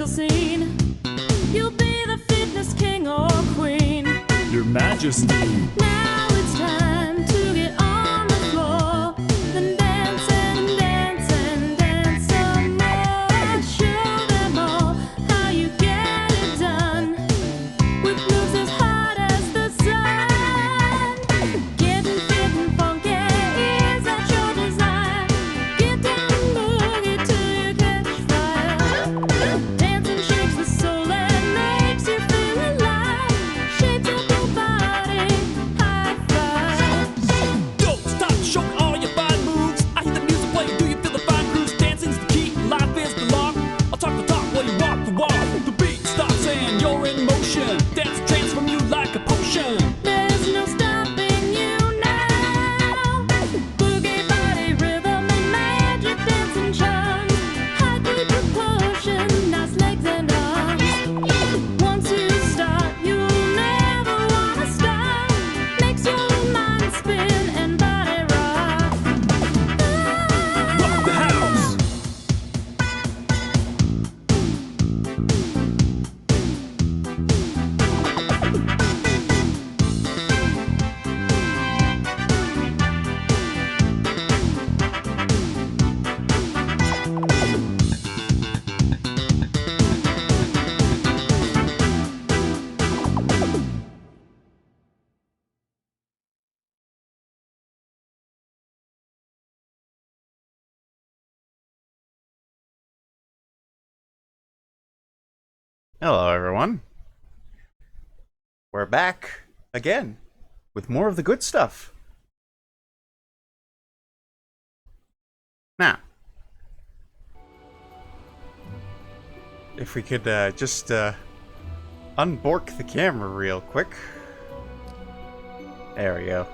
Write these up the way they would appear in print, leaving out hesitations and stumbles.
social scene. You'll be the fitness king or queen. Your Majesty. Now it's time to get on the floor. Then dance and dance and dance some more. Show them all how you get it done. With moves as hot as the sun. Getting fit and funky is at your desire. Get down and boogie till you catch fire. Dancing shakes the soul and makes you feel alive. Shapes up your body, high five. Don't stop, show me all your fine moves. I hear the music playing, do you feel the fine grooves? Dancing's the key, life is the law. I'll talk the talk while you walk the walk. The beat stops and you're in motion. Dance transform you like a potion. There's no stopping you now. Boogie body rhythm and magic dancing charms. High deep proportion, nice legs and arms. Once you start, you'll never wanna stop. Makes your mind spin and body rock. Rock the house. Hello, everyone. We're back again with more of the good stuff. Now, if we could just unbork the camera real quick. There we go.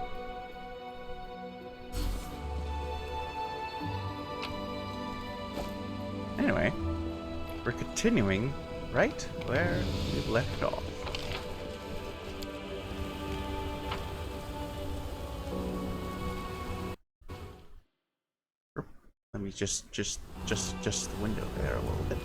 Anyway, we're continuing right where we left off. Let me just the window there a little bit.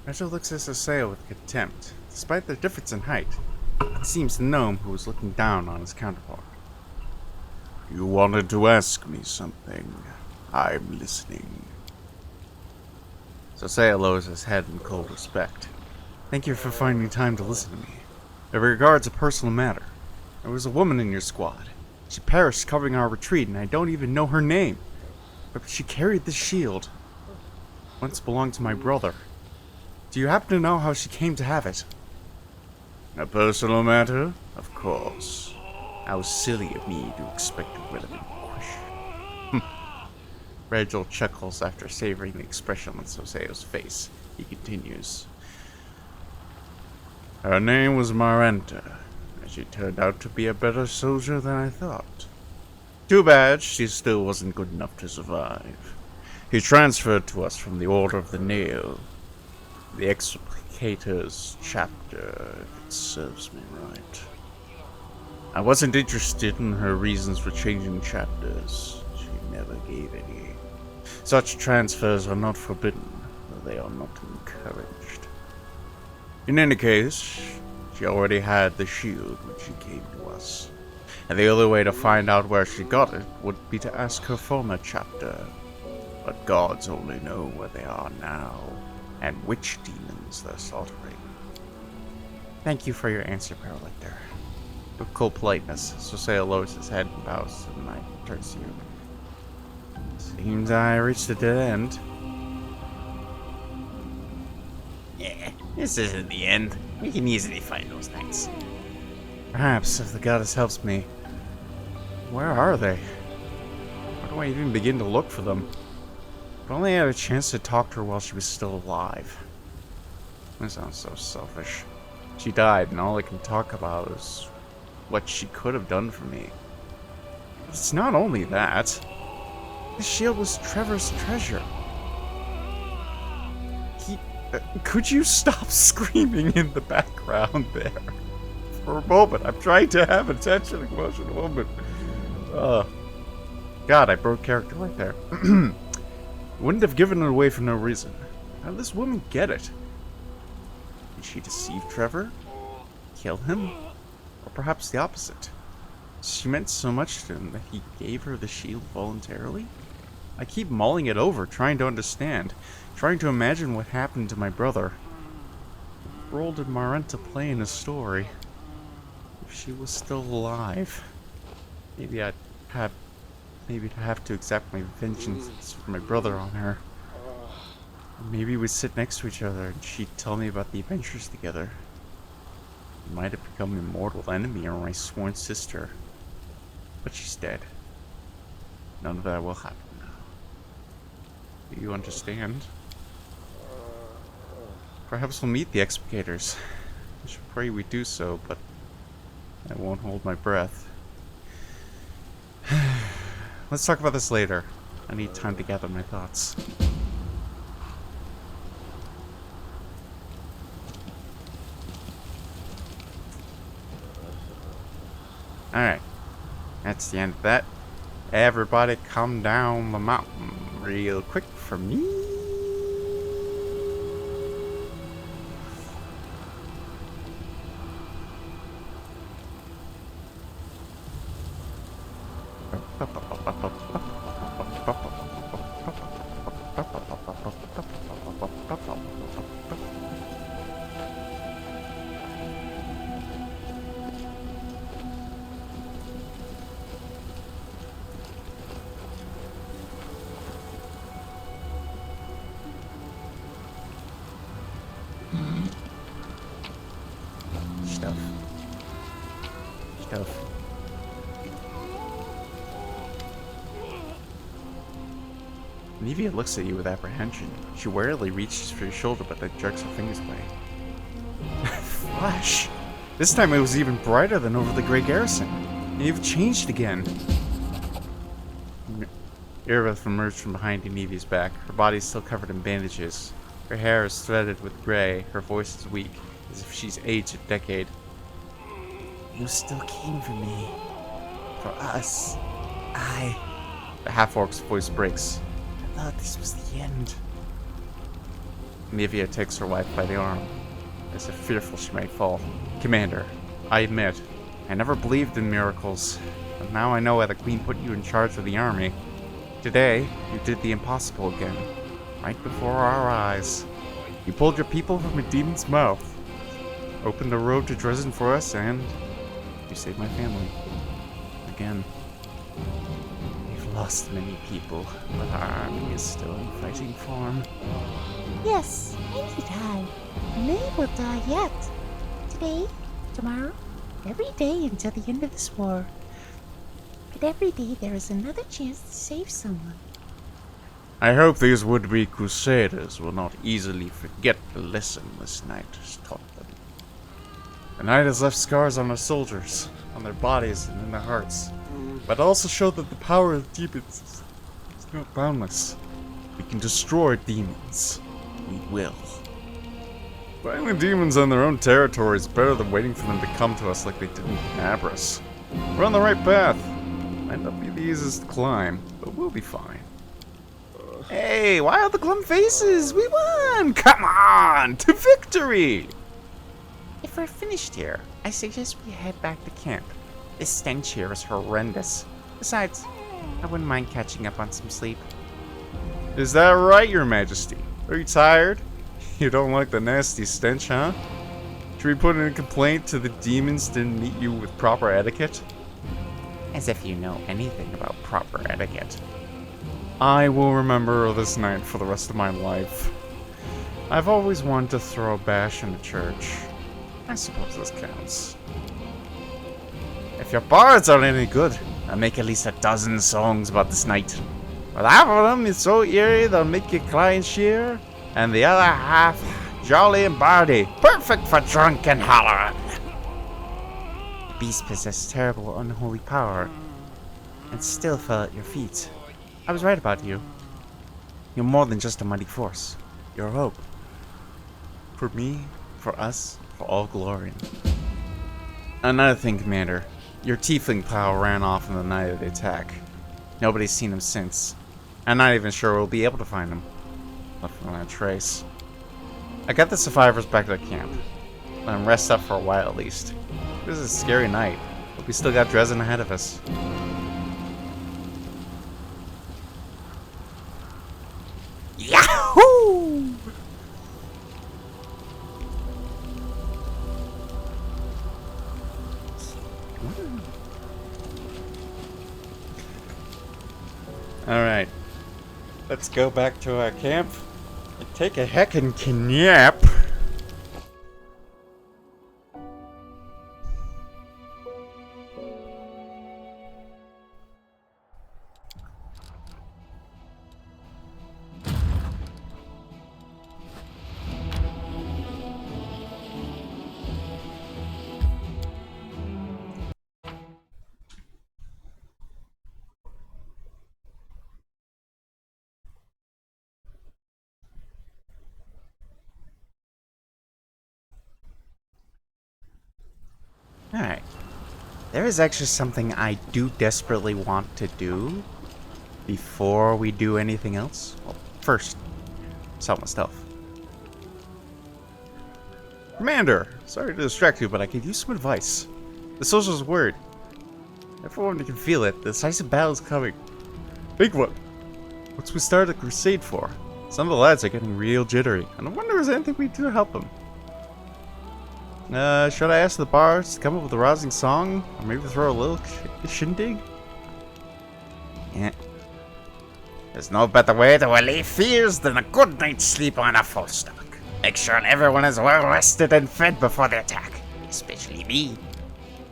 Rachel looks at Saseo with contempt. Despite their difference in height, it seems the gnome who was looking down on his counterpart. You wanted to ask me something. I'm listening. Saseo lowers his head in cold respect. Thank you for finding time to listen to me. It regards a personal matter. There was a woman in your squad. She perished covering our retreat, and I don't even know her name. But she carried this shield. Once belonged to my brother. Do you happen to know how she came to have it? A personal matter? Of course. How silly of me to expect a relevant question. Rachel chuckles after savoring the expression on Soseo's face. He continues. Her name was Marenta, and she turned out to be a better soldier than I thought. Too bad she still wasn't good enough to survive. He transferred to us from the Order of the Nail. The Explicators chapter, if it serves me right. I wasn't interested in her reasons for changing chapters. She never gave any. Such transfers are not forbidden, though they are not encouraged. In any case, she already had the shield when she came to us, and the only way to find out where she got it would be to ask her former chapter. But gods only know where they are now, and which demons they're slaughtering. Thank you for your answer, Paralictor. With cold politeness, Soseo lowers his head and bows to the knight and turns to you. Seems I reached a dead end. Yeah, this isn't the end. We can easily find those knights. Perhaps if the goddess helps me. Where are they? Where do I even begin to look for them? If only I had a chance to talk to her while she was still alive. That sounds so selfish. She died, and all I can talk about is what she could have done for me. It's not only that. The shield was Trevor's treasure. Could you stop screaming in the background there? For a moment, I'm trying to have an attention emotional moment. God, I broke character right there. Wouldn't have given it away for no reason. How did this woman get it? Did she deceive Trevor? Kill him? Or perhaps the opposite? She meant so much to him that he gave her the shield voluntarily? I keep mulling it over, trying to understand, trying to imagine what happened to my brother. What role did Marenta play in his story? If she was still alive, maybe I'd have to exact my vengeance for my brother on her. Or maybe we'd sit next to each other and she'd tell me about the adventures together. We might have become a mortal enemy or my sworn sister. But she's dead. None of that will happen now. Do you understand? Perhaps we'll meet the Explicators. I should pray we do so, but I won't hold my breath. Let's talk about this later. I need time to gather my thoughts. Alright. That's the end of that. Everybody come down the mountain real quick for me. Stuff. Nevia looks at you with apprehension. She warily reaches for your shoulder, but then jerks her fingers away. Flash! This time it was even brighter than over the Grey Garrison. And you've changed again. Irveth emerged from behind Nevia's back. Her body is still covered in bandages. Her hair is threaded with gray. Her voice is weak, as if she's aged a decade. You still came for me. For us. The half-orc's voice breaks. I thought this was the end. Nevia takes her wife by the arm, as if fearful she might fall. Commander, I admit, I never believed in miracles, but now I know why the Queen put you in charge of the army. Today, you did the impossible again, right before our eyes. You pulled your people from a demon's mouth, opened the road to Dresden for us, and you saved my family. Again. We've lost many people, but our army is still in fighting form. Yes, many die. Many will die yet. Today, tomorrow, every day until the end of this war. But every day there is another chance to save someone. I hope these would-be crusaders will not easily forget the lesson this night has taught them. The night has left scars on our soldiers, on their bodies and in their hearts, but also showed that the power of demons is not boundless. We can destroy demons. We will. Fighting the demons on their own territory is better than waiting for them to come to us like they did in Abras. We're on the right path. Might not be the easiest to climb, but we'll be fine. Hey, why all the glum faces? We won! Come on! To victory! If we're finished here, I suggest we head back to camp. This stench here is horrendous. Besides, I wouldn't mind catching up on some sleep. Is that right, Your Majesty? Are you tired? You don't like the nasty stench, huh? Should we put in a complaint to the demons didn't meet you with proper etiquette? As if you know anything about proper etiquette. I will remember this night for the rest of my life. I've always wanted to throw a bash in a church. I suppose this counts. If your bards are any good, I'll make at least a dozen songs about this night. But half of them is so eerie they'll make you cry and cheer, and the other half jolly and bardy, perfect for drunken hollering. The beast possessed terrible unholy power, and still fell at your feet. I was right about you. You're more than just a mighty force. You're a hope. For me, for us, for all glory. Another thing, Commander. Your tiefling pal ran off on the night of the attack. Nobody's seen him since. I'm not even sure we'll be able to find him. Left without a trace. I got the survivors back to the camp. Let them rest up for a while at least. This is a scary night, but we still got Dresden ahead of us. Yahoo! Alright. Let's go back to our camp and take a heckin' nap. Alright. There is actually something I do desperately want to do before we do anything else. Well, first, sell my stuff. Commander! Sorry to distract you, but I could use some advice. The soldier's word. Everyone can feel it. The decisive battle is coming. Big one. What's we started a crusade for? Some of the lads are getting real jittery, and I wonder if there's anything we can do to help them. Should I ask the bards to come up with a rousing song? Or maybe throw a little shindig? Yeah. There's no better way to allay fears than a good night's sleep on a full stomach. Make sure everyone is well rested and fed before the attack. Especially me.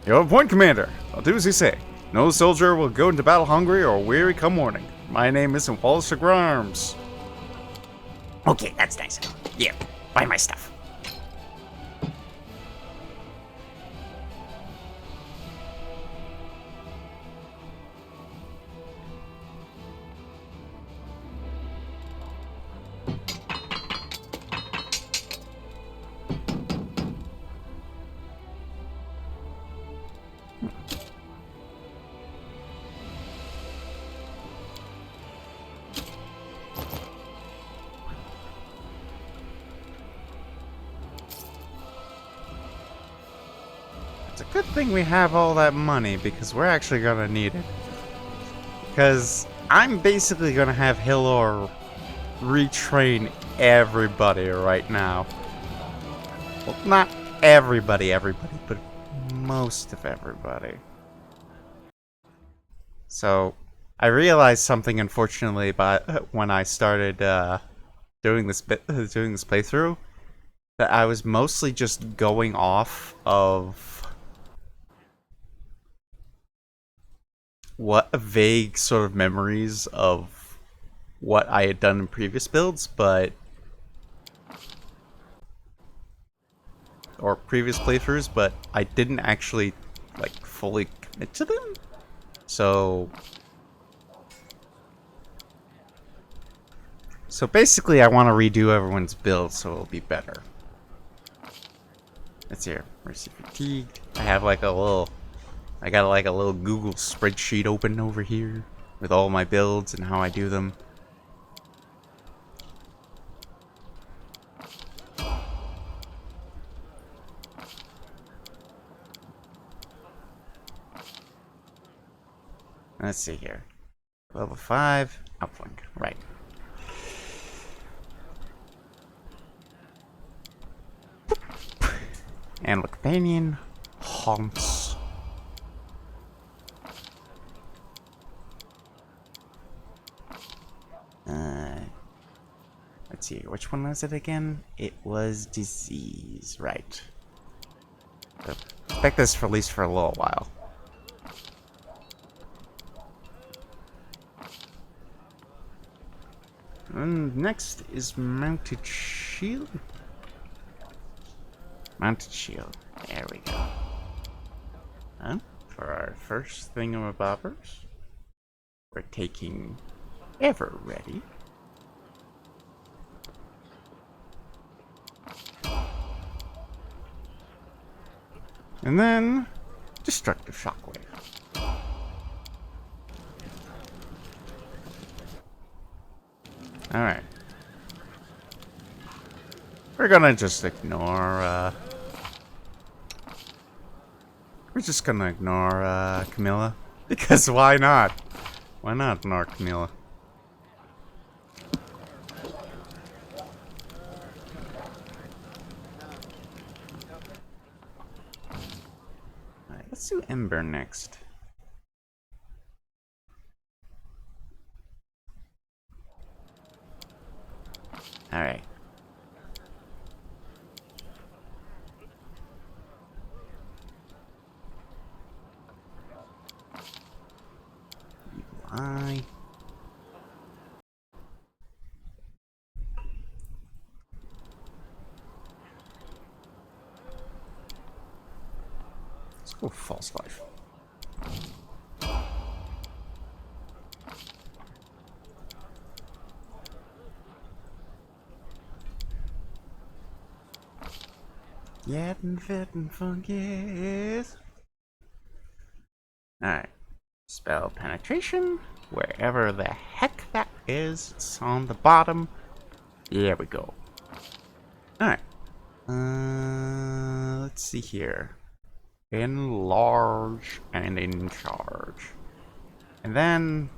You have a point, Commander. I'll do as you say. No soldier will go into battle hungry or weary come morning. My name isn't Wallace of Grimes. Okay, that's nice. Yeah, buy my stuff. It's a good thing we have all that money, because we're actually gonna need it. Because I'm basically gonna have Hillor retrain everybody right now. Well, not everybody, but most of everybody. So, I realized something, unfortunately, when I started doing this playthrough, that I was mostly just going off of what vague sort of memories of what I had done in previous builds, or previous playthroughs, but I didn't actually like fully commit to them. So basically I want to redo everyone's build so it'll be better. Let's see here. Mercy fatigued. I got like a little Google spreadsheet open over here with all my builds and how I do them. Let's see here. Level 5, Outflank. Right. Animal Companion. Haunts. Let's see, which one was it again? It was Disease, right. So, expect this for at least for a little while. And next is mounted shield. Mounted shield. There we go. And for our first thingamabobbers, we're taking Ever Ready. And then Destructive Shockwave. Alright. We're gonna just ignore, we're just gonna ignore, Camilla. Because why not? Why not ignore Camilla? Alright, let's do Ember next. Alright. Eye. Let's go False Life. Getting fit and funky. Alright. Spell Penetration. Wherever the heck that is, it's on the bottom. There we go. Alright. Let's see here. Enlarge and in charge. And then...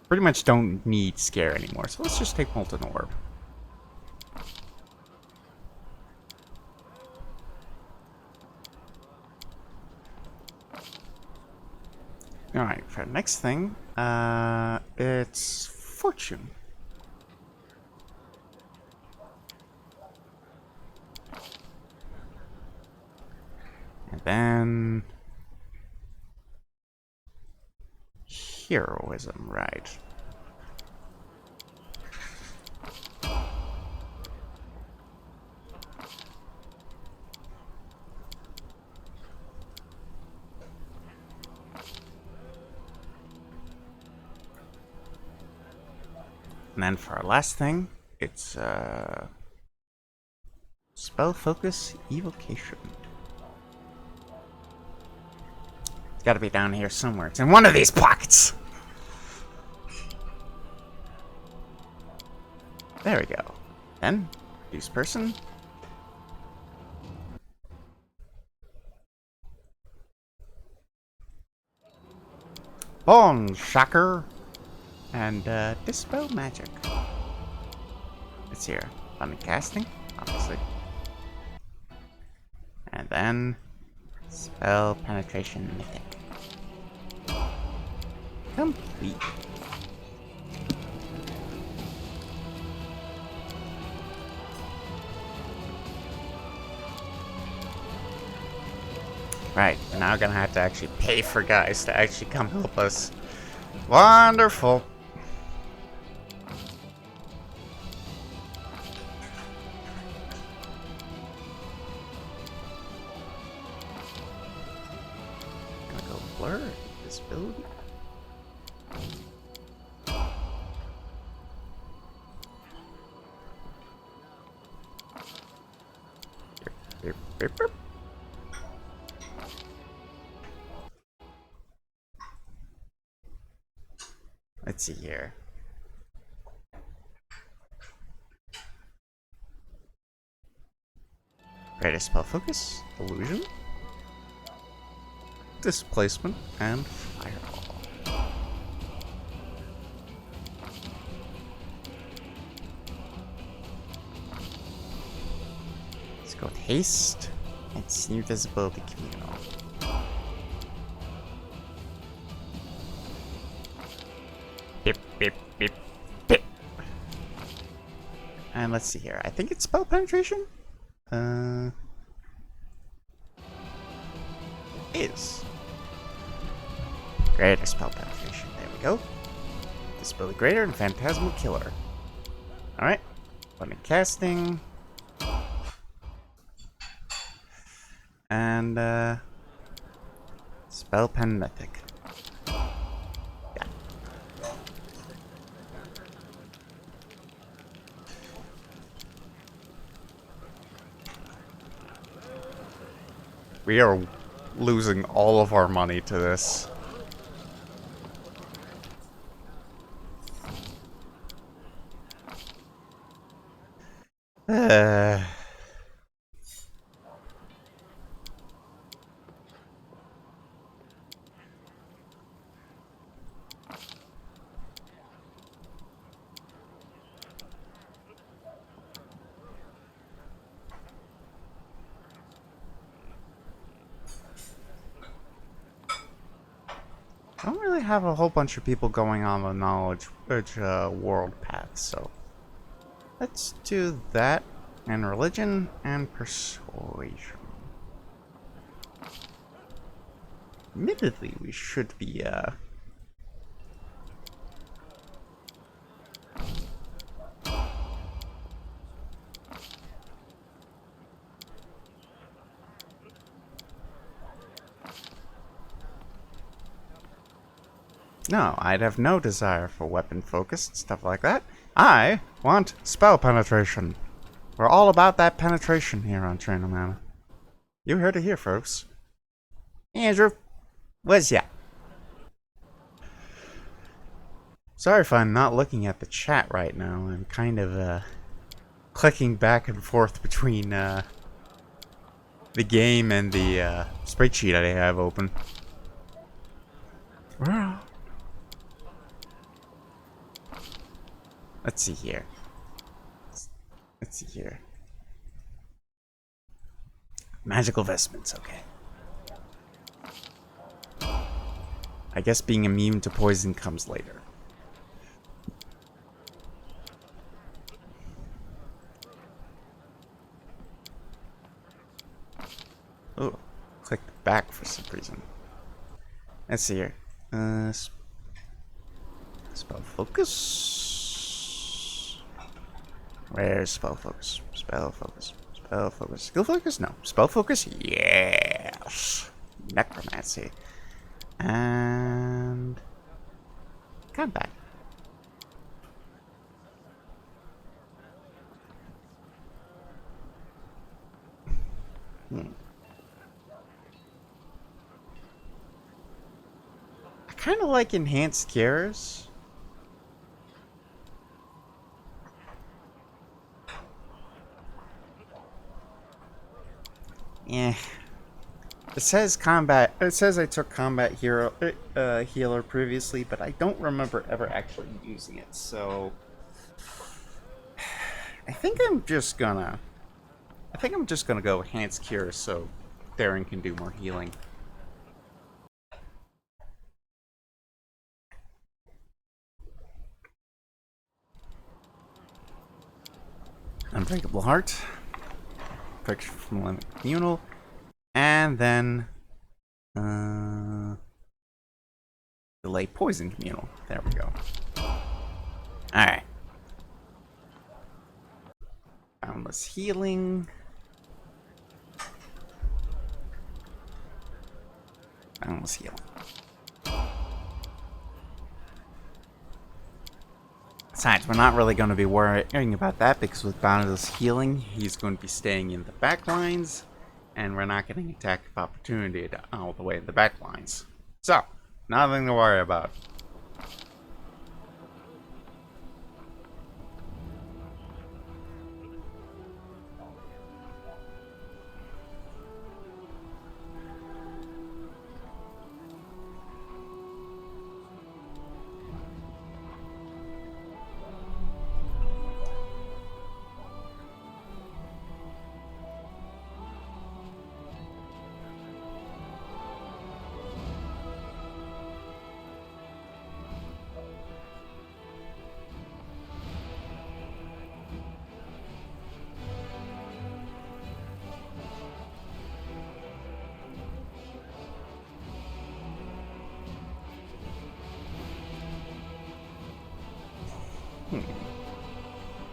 Pretty much don't need Scare anymore, so let's just take Molten Orb. Alright, for the next thing, it's Fortune. And then... Heroism, right. And then for our last thing, it's Spell Focus Evocation. It's gotta be down here somewhere. It's in one of these pockets! There we go. Then, use person. Bone Shocker. And Dispel Magic. It's here. Fun casting, obviously. And then Spell Penetration Mythic. Complete. Right, we're now gonna have to actually pay for guys to actually come help us. Wonderful. Gonna go blur visibility. Beep, beep, beep. Let's see here. Greatest Spell Focus, Illusion, Displacement, and Fireball. Let's go with Haste and Sneer Visibility Communal. Beep, beep, beep, beep. And let's see here. I think it's Spell Penetration? is greater spell penetration. There we go. Disability greater and phantasmal killer. Alright. Button casting. And spell pen mythic. Yeah. We are losing all of our money to this. I don't really have a whole bunch of people going on the knowledge world path, so let's do that, and religion and persuasion. Admittedly, we should be no, I'd have no desire for weapon focus and stuff like that. I want spell penetration. We're all about that penetration here on Trainer Manor. You heard it here, folks. Andrew, where's ya? Sorry if I'm not looking at the chat right now. I'm kind of clicking back and forth between the game and the spreadsheet I have open. Let's see here. Let's see here. Magical vestments, okay. I guess being immune to poison comes later. Oh, clicked back for some reason. Let's see here. Spell focus. Where's spell focus? Spell focus. Spell focus. Skill focus? No. Spell focus? Yes. Necromancy. And combat. I kind of like enhanced cures. Yeah. It says combat. It says I took combat hero healer previously, but I don't remember ever actually using it. So I think I'm just gonna go enhanced cure so Theron can do more healing. Unbreakable Heart. Protection from Limit Communal. And then delay Poison Communal. There we go. Alright. Boundless Healing. Boundless Healing. Besides, we're not really going to be worrying about that because with Boundless Healing, he's going to be staying in the back lines, and we're not getting attack of opportunity all the way in the back lines. So, nothing to worry about.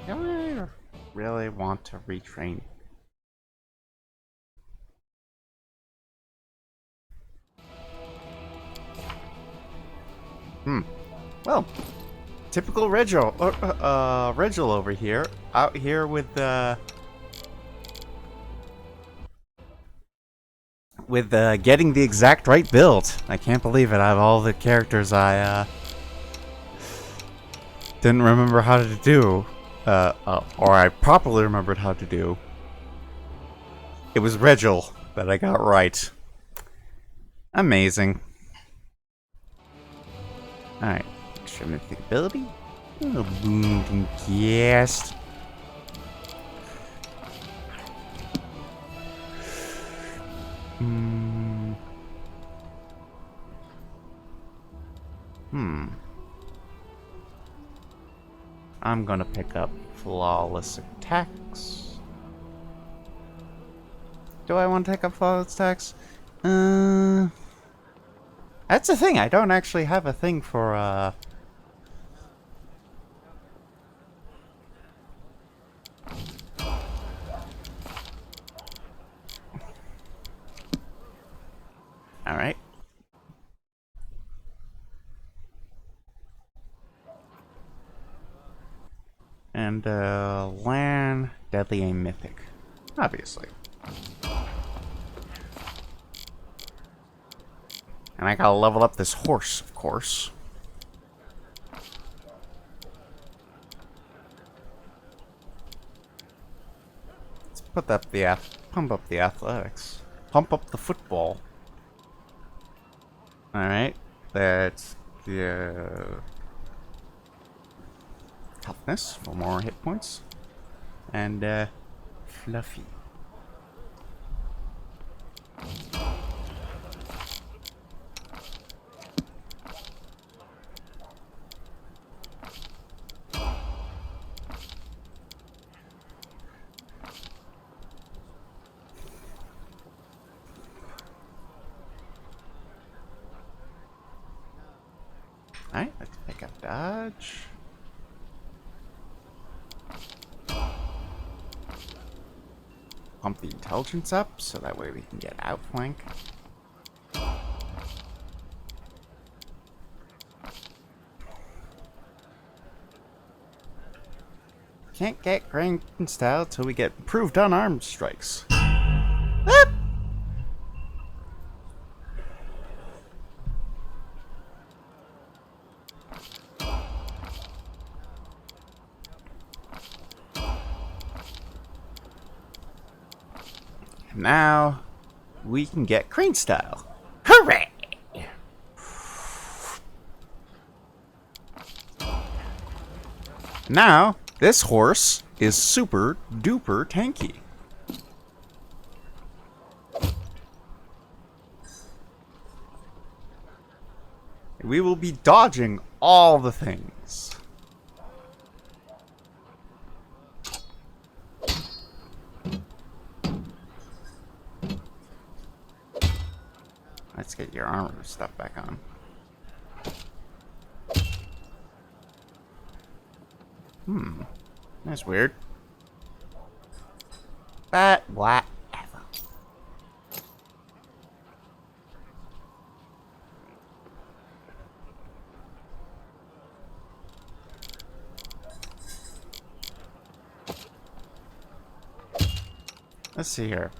Do I really want to retrain? Well, typical Regil over here, out here with getting the exact right build. I can't believe it. I have all the characters I didn't remember how to do, or I properly remembered how to do. It was Regil that I got right. Amazing. Alright, extra mythic ability. Oh, boom and cast. I'm gonna pick up flawless attacks. Do I want to take up flawless attacks? That's the thing. I don't actually have a thing for Alright. And, land, deadly aim, mythic. Obviously. And I gotta level up this horse, of course. Let's put up the pump up the athletics. Pump up the football. Alright. That's the toughness for more hit points. And fluffy. Alright, let's pick up dodge. Pump the intelligence up so that way we can get outflank. Can't get grand style till we get improved unarmed strikes. Ah! Now we can get crane style. Hooray! Now this horse is super duper tanky. We will be dodging all the things. Let's get your armor stuff back on. That's weird. But whatever. Let's see here.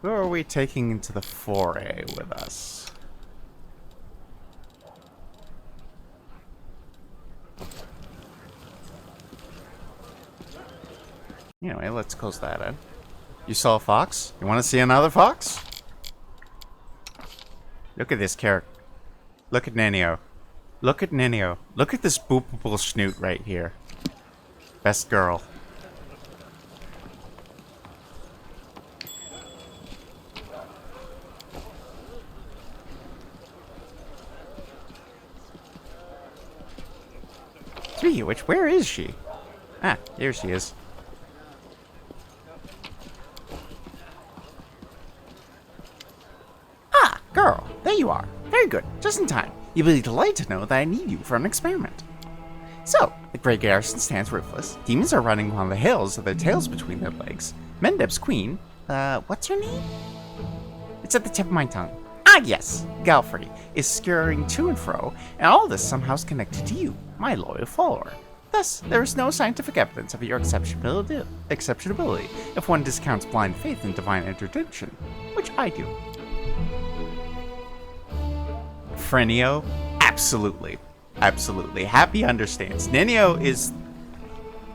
Who are we taking into the foray with us? Anyway, let's close that in. You saw a fox? You want to see another fox? Look at this character. Look at Nenio. Look at Nenio. Look at this boopable snoot right here. Best girl. Speaking of which, where is she? Ah, here she is. Ah, girl, there you are. Very good, just in time. You'll be delighted to know that I need you for an experiment. So, The Grey Garrison stands roofless. Demons are running on the hills with their tails between their legs. Mendeb's queen, what's her name? It's at the tip of my tongue. Ah, yes, Galfrey is scurrying to and fro, and all this somehow is connected to you, my loyal follower. Thus, there is no scientific evidence of your exceptionability if one discounts blind faith in divine interdiction, which I do. Frenio? Absolutely. Absolutely. Happy understands. Nenio is...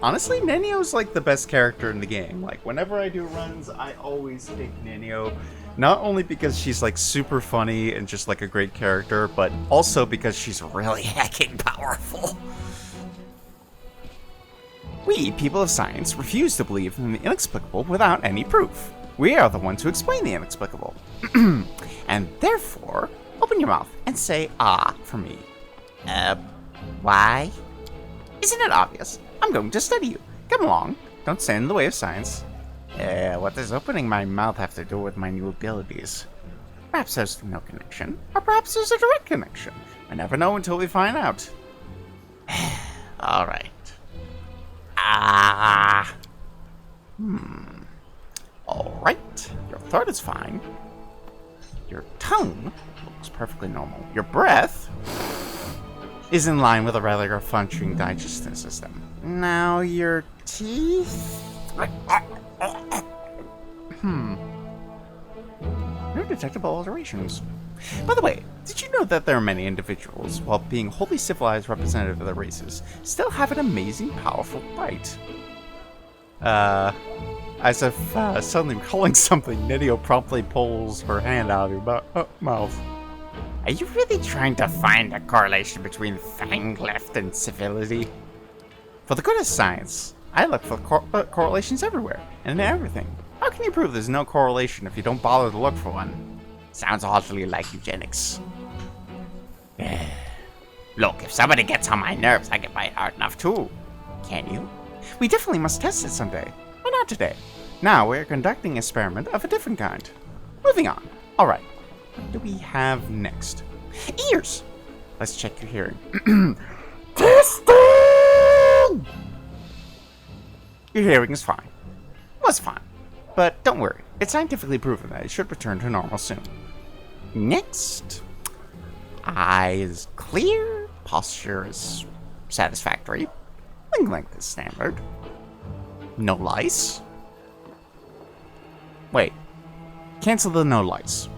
Honestly, Nenio's like the best character in the game. Like, whenever I do runs, I always take Nenio. Not only because she's like super funny and just like a great character, but also because she's really heckin' powerful. We, people of science, refuse to believe in the inexplicable without any proof. We are the ones who explain the inexplicable. And therefore, open your mouth and say ah for me. Why? Isn't it obvious? I'm going to study you. Come along. Don't stand in the way of science. What does opening my mouth have to do with my new abilities? Perhaps there's no connection, or perhaps there's a direct connection. I never know until we find out. Alright. Alright. Your throat is fine. Your tongue looks perfectly normal. Your breath is in line with a regular functioning digestive system. Now your teeth... No detectable alterations. By the way, did you know that there are many individuals, while being wholly civilized representative of their races, still have an amazing, powerful bite? As if suddenly recalling something, Nidio promptly pulls her hand out of your mouth. Are you really trying to find a correlation between Fanglift and civility? For the good of science, I look for correlations everywhere, and in everything. How can you prove there's no correlation if you don't bother to look for one? Sounds oddly like eugenics. Look, if somebody gets on my nerves, I can bite hard enough too. Can you? We definitely must test it someday. Why not today? Now we're conducting an experiment of a different kind. Moving on. Alright. What do we have next? Ears! Let's check your hearing. Testing! Your hearing is fine. Was fine. But don't worry. It's scientifically proven that it should return to normal soon. Next. Eyes clear. Posture is satisfactory. Wing length is standard. No lice. Wait. Cancel the no lice.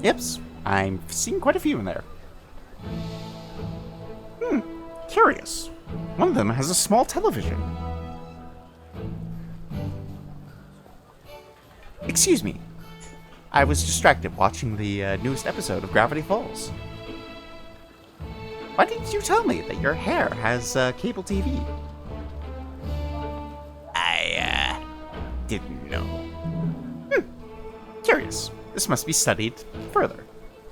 Yips. I'm seeing quite a few in there. Curious. One of them has a small television. Excuse me. I was distracted watching the newest episode of Gravity Falls. Why didn't you tell me that your hair has cable TV? I didn't know. Curious. This must be studied further.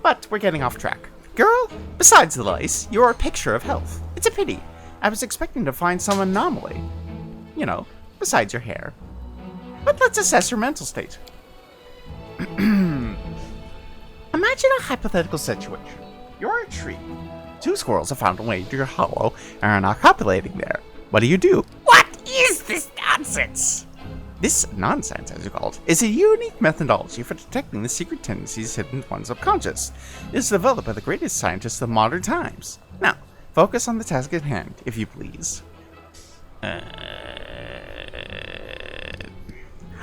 But we're getting off track. Girl, besides the lice, you're a picture of health. It's a pity. I was expecting to find some anomaly. You know, besides your hair. But let's assess your mental state. Imagine a hypothetical situation. You're a tree. Two squirrels have found a way to your hollow and are now copulating there. What do? What is this nonsense? This nonsense, as you call it, is a unique methodology for detecting the secret tendencies hidden in one's subconscious. It is developed by the greatest scientists of modern times. Now, focus on the task at hand, if you please. I'll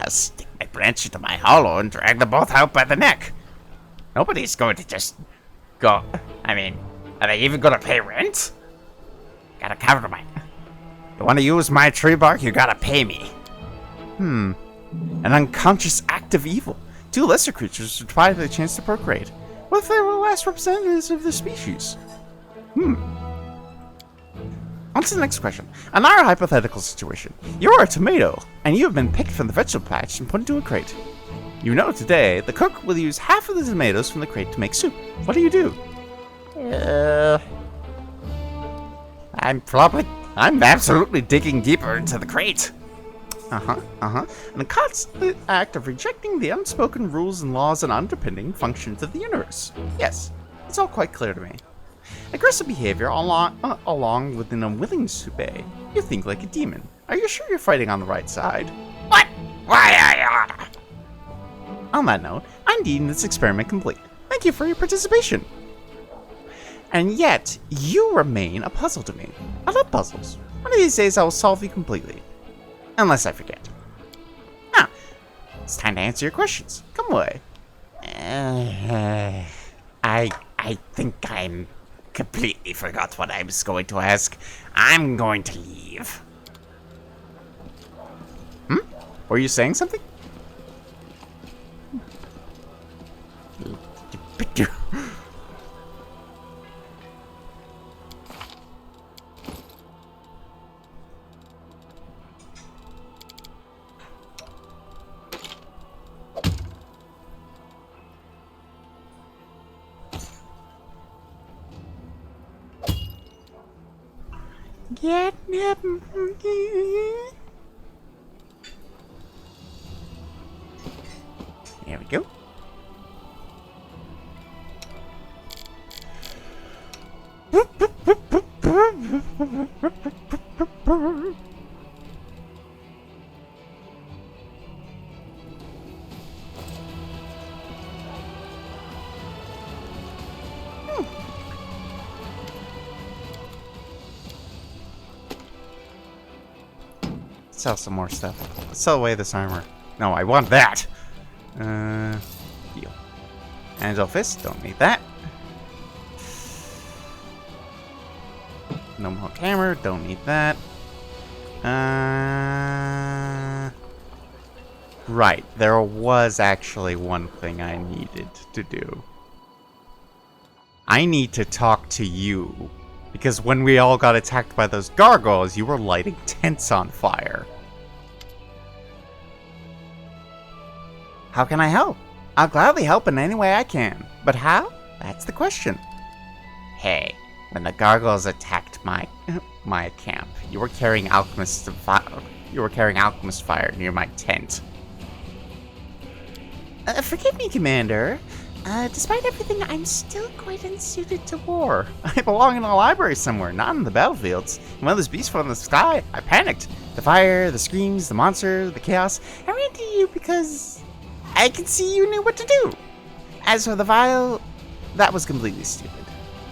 stick my branch into my hollow and drag them both out by the neck. Nobody's going to just go... I mean, are they even going to pay rent? Gotta cover my... You want to use my tree bark? You gotta pay me. An unconscious act of evil. Two lesser creatures deprived of the chance to procreate. What if they were the last representatives of the species? On to the next question. On our hypothetical situation, you are a tomato, and you have been picked from the vegetable patch and put into a crate. You know today the cook will use half of the tomatoes from the crate to make soup. What do? I'm absolutely digging deeper into the crate. And the constant act of rejecting the unspoken rules and laws and underpinning functions of the universe. Yes, it's all quite clear to me. Aggressive behavior along with an unwillingness to obey. You think like a demon. Are you sure you're fighting on the right side? What? Why? On that note, I'm deeming this experiment complete. Thank you for your participation. And yet, you remain a puzzle to me. I love puzzles. One of these days I will solve you completely. Unless I forget. Now, it's time to answer your questions. Come away. I think I'm completely forgot what I was going to ask. I'm going to leave. Were you saying something? There we go. Sell some more stuff. Let's sell away this armor. No, I want that! Heal. Angel Fist, don't need that. No more hammer, don't need that. Right, there was actually one thing I needed to do. I need to talk to you. Because when we all got attacked by those gargoyles, you were lighting tents on fire. How can I help? I'll gladly help in any way I can. But how? That's the question. Hey, when the gargoyles attacked my camp, you were carrying alchemist fire near my tent. Forgive me, Commander. Despite everything, I'm still quite unsuited to war. I belong in a library somewhere, not in the battlefields. And when those beasts fell in the sky, I panicked. The fire, the screams, the monster, the chaos. I ran to you because I could see you knew what to do. As for the vial, that was completely stupid.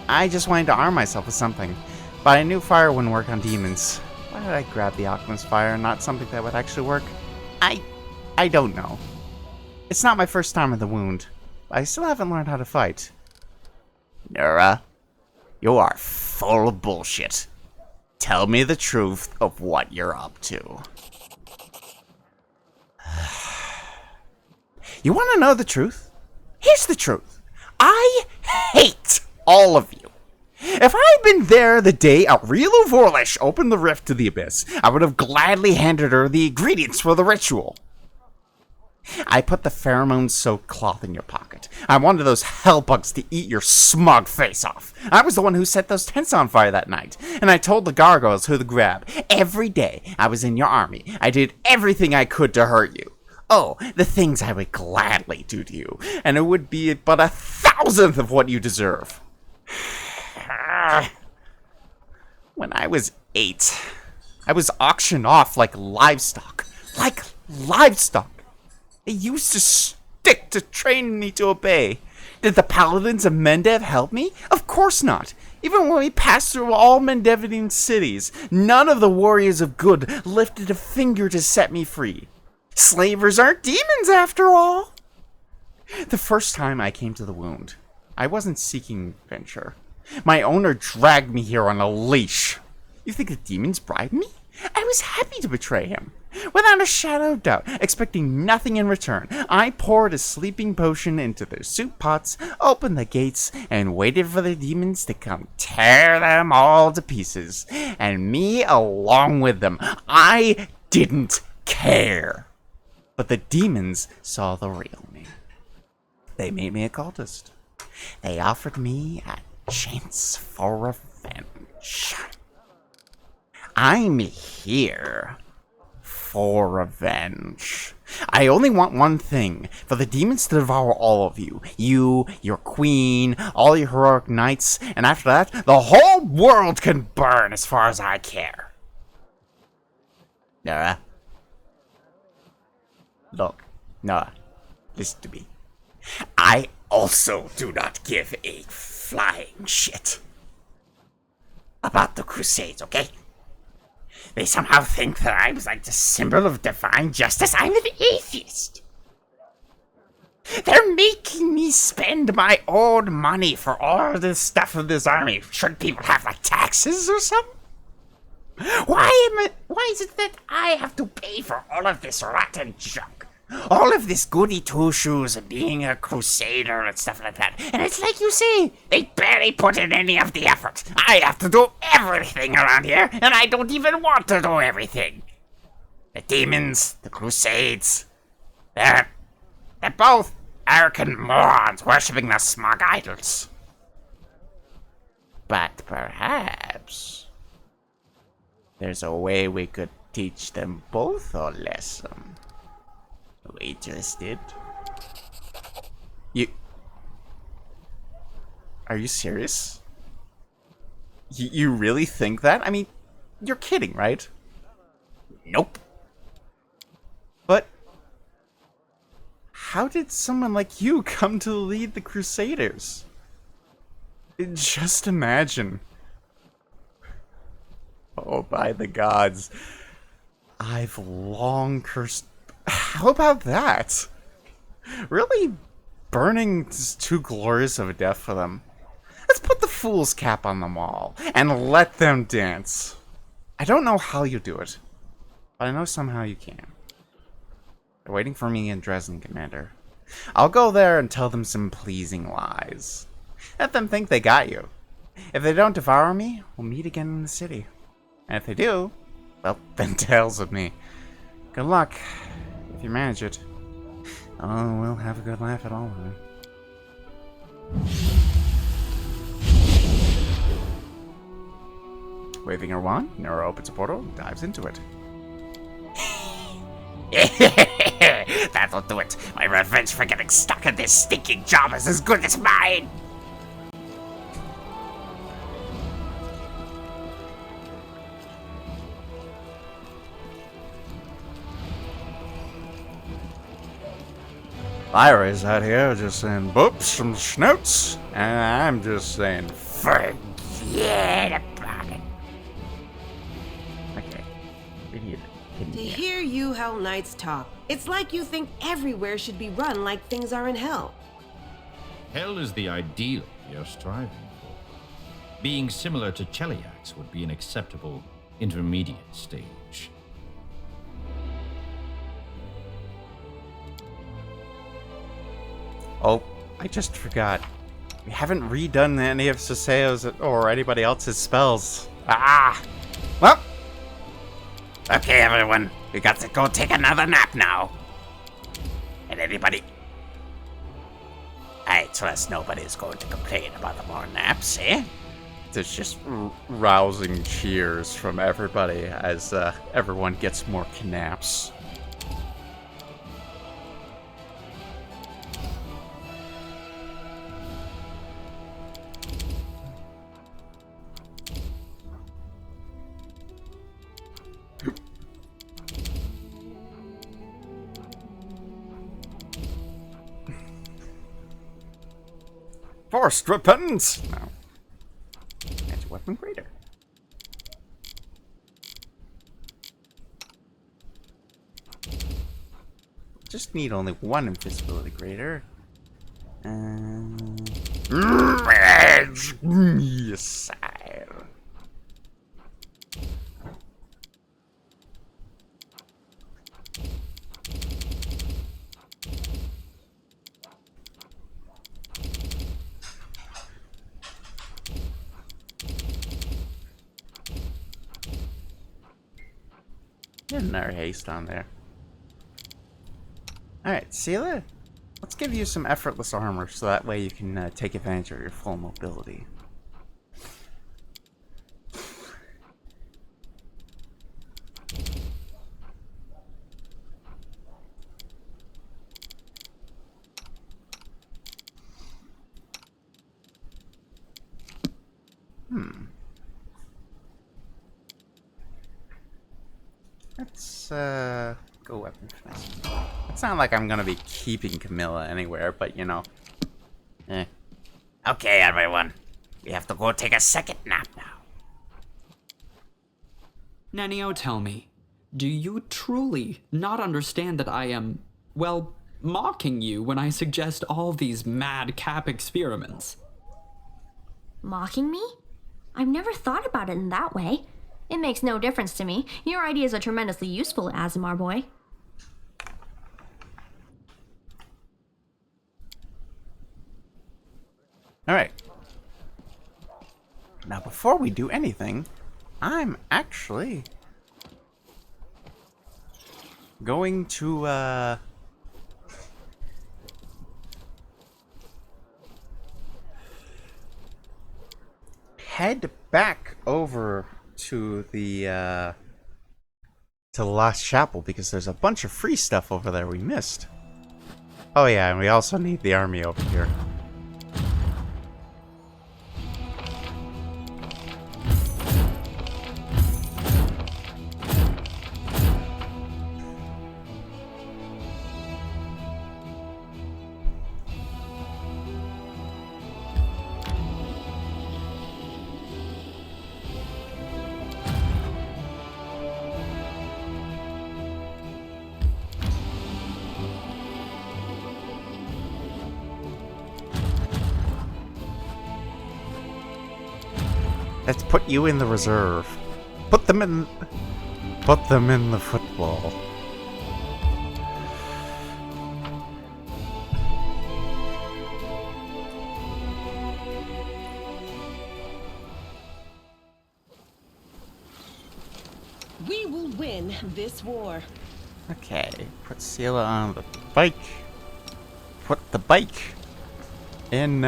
I just wanted to arm myself with something. But I knew fire wouldn't work on demons. Why did I grab the alchemist fire, not something that would actually work? I don't know. It's not my first time in the wound. I still haven't learned how to fight. Nura, you are full of bullshit. Tell me the truth of what you're up to. You want to know the truth? Here's the truth. I hate all of you. If I'd been there the day Aurelu Vorlish opened the rift to the abyss, I would have gladly handed her the ingredients for the ritual. I put the pheromone-soaked cloth in your pocket. I wanted those hellbugs to eat your smug face off. I was the one who set those tents on fire that night, and I told the gargoyles who to grab. Every day I was in your army, I did everything I could to hurt you. Oh, the things I would gladly do to you, and it would be but 1,000th of what you deserve. When I was 8, I was auctioned off like livestock. Like livestock! They used to stick to train me to obey. Did the paladins of Mendev help me? Of course not. Even when we passed through all Mendevian cities, none of the warriors of good lifted a finger to set me free. Slavers aren't demons after all. The first time I came to the wound, I wasn't seeking venture. My owner dragged me here on a leash. You think the demons bribed me? I was happy to betray him. Without a shadow of doubt, expecting nothing in return, I poured a sleeping potion into their soup pots, opened the gates, and waited for the demons to come tear them all to pieces. And me along with them. I didn't care. But the demons saw the real me. They made me a cultist. They offered me a chance for revenge. I'm here for revenge. I only want one thing, for the demons to devour all of you. You, your queen, all your heroic knights, and after that, the whole world can burn as far as I care. Nora? Look, Nora, listen to me. I also do not give a flying shit about the Crusades, okay? They somehow think that I was like the symbol of divine justice. I'm an atheist. They're making me spend my own money for all this stuff in this army. Shouldn't people have like taxes or something? Why is it that I have to pay for all of this rotten junk? All of this goody two-shoes and being a crusader and stuff like that. And it's like you say, they barely put in any of the effort. I have to do everything around here, and I don't even want to do everything. The demons, the crusades, they're both arrogant morons worshipping the smug idols. But perhaps there's a way we could teach them both a lesson. We just did. Are you serious? You really think that? I mean, you're kidding, right? Nope. But how did someone like you come to lead the Crusaders? Just imagine. Oh, by the gods. I've long cursed. How about that? Really burning is too glorious of a death for them. Let's put the fool's cap on them all and let them dance. I don't know how you do it, but I know somehow you can. They're waiting for me in Dresden, Commander. I'll go there and tell them some pleasing lies. Let them think they got you. If they don't devour me, we'll meet again in the city. And if they do, well, then tales of me. Good luck. If you manage it. Oh, we'll have a good laugh at all of them. Waving her wand, Nora opens a portal and dives into it. That'll do it. My revenge for getting stuck in this stinking job is as good as mine. Lyra's out here just saying boops and snoots, and I'm just saying Forget about it. Okay. We need To hear you Hell Knights talk, it's like you think everywhere should be run like things are in hell. Hell is the ideal we are striving for. Being similar to Cheliax would be an acceptable intermediate stage. Oh, I just forgot. We haven't redone any of Saseo's or anybody else's spells. Ah! Well, okay, everyone. We got to go take another nap now. And anybody... I trust nobody's going to complain about the more naps, eh? There's just rousing cheers from everybody as everyone gets more knaps. Forced repentance! No. Anti-weapon greater. Just need only one invisibility greater. Yes, sire. Getting our haste on there. Alright, Seela, let's give you some effortless armor so that way you can take advantage of your full mobility. Let's go weapon finesse. It's not like I'm gonna be keeping Camilla anywhere, but you know. Eh. Okay, everyone. We have to go take a second nap now. Nenio, tell me, do you truly not understand that I am, well, mocking you when I suggest all these madcap experiments? Mocking me? I've never thought about it in that way. It makes no difference to me. Your ideas are tremendously useful, Azimar boy. Alright. Now, before we do anything, I'm actually going to, head back over to the Last Chapel, because there's a bunch of free stuff over there we missed. Oh yeah, and we also need the army over here. Let's put you in the reserve. Put them in the football. We will win this war. Okay, put Sela on the bike. Put the bike in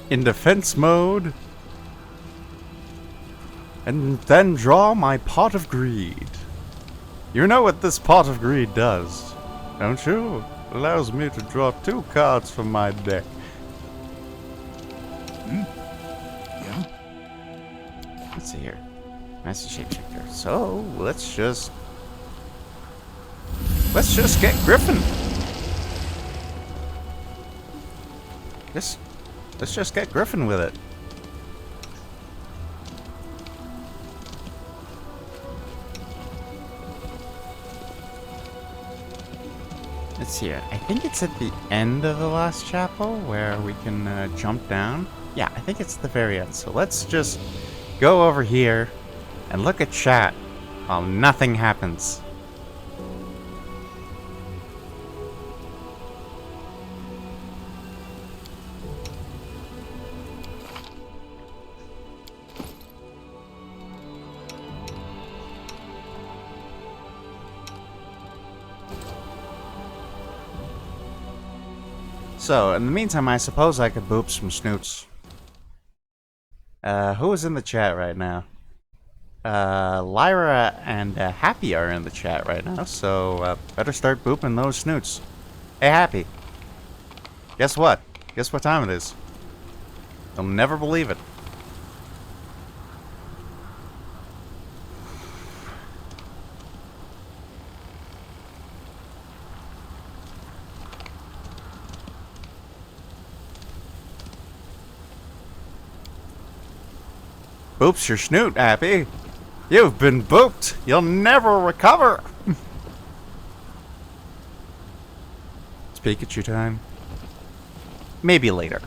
defense mode. And then draw my Pot of Greed. You know what this Pot of Greed does, don't you? It allows me to draw 2 cards from my deck. Yeah? Let's see here. Master Shapeshifter. So, let's just get Griffin. Let's just get Griffin with it. Let's see here. I think it's at the end of the last chapel where we can jump down. Yeah, I think it's the very end. So let's just go over here and look at chat while nothing happens. So, in the meantime, I suppose I could boop some snoots. Who is in the chat right now? Lyra and Happy are in the chat right now, so better start booping those snoots. Hey, Happy. Guess what? Guess what time it is? You'll never believe it. Boops your snoot, Happy. You've been booped. You'll never recover. It's Pikachu time. Maybe later.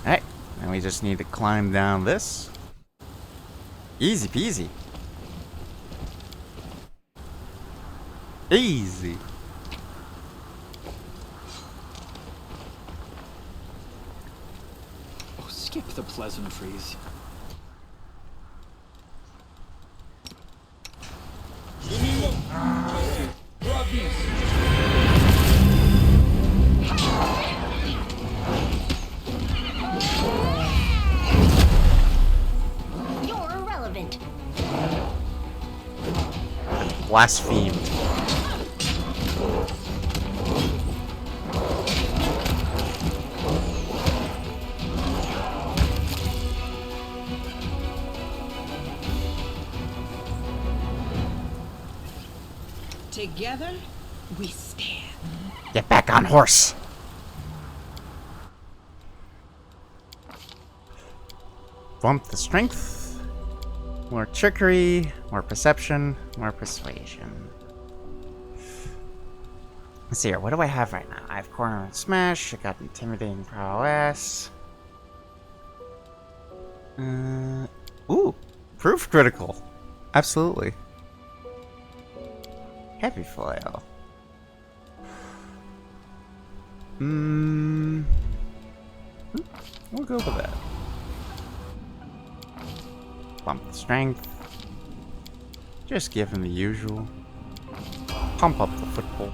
Alright, and we just need to climb down this. Easy peasy. Easy. Oh, skip the pleasantries. You're irrelevant. Blasphemed. Together, we stand. Get back on horse. Bump the strength. More trickery, more perception, more persuasion. Let's see here, what do I have right now? I have corner and smash, I got intimidating prowess. Ooh, proof critical. Absolutely. Heavy foil. We'll go with that. Bump the strength. Just give him the usual. Pump up the football.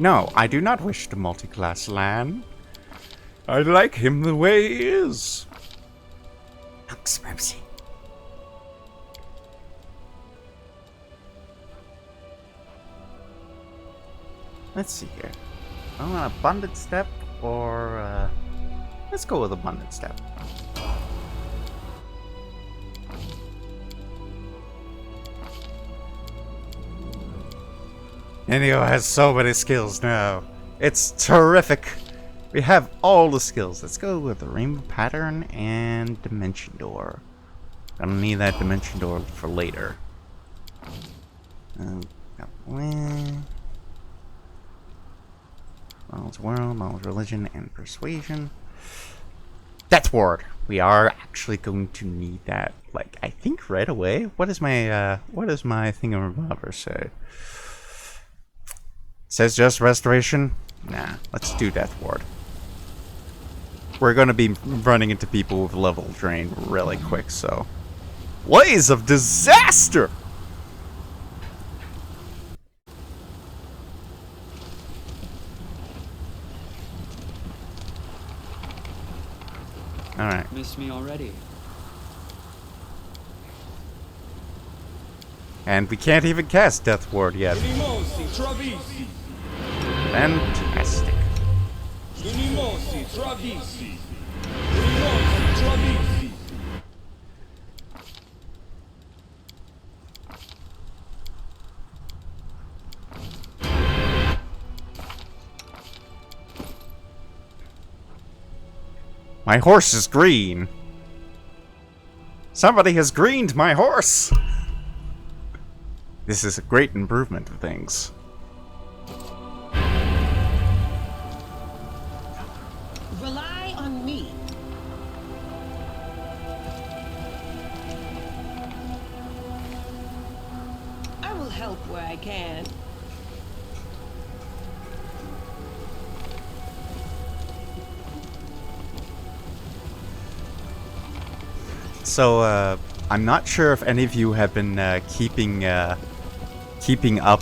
No, I do not wish to multi-class Lan. I like him the way he is. Lux mercy. Let's see here. I want abundant step or let's go with abundant step. Enio has so many skills now. It's terrific. We have all the skills. Let's go with the rainbow pattern and dimension door. I don't need that dimension door for later. Knowledge world, knowledge religion, and persuasion. Death ward. We are actually going to need that. Like, I think right away. What does my thingamabobber say? Says just restoration? Nah, let's do death ward. We're gonna be running into people with level drain really quick, so. Blaze of disaster! Alright. Missed me already. And we can't even cast Death Ward yet. Fantastic. My horse is green. Somebody has greened my horse. This is a great improvement of things. Rely on me. I will help where I can. So, I'm not sure if any of you have been keeping up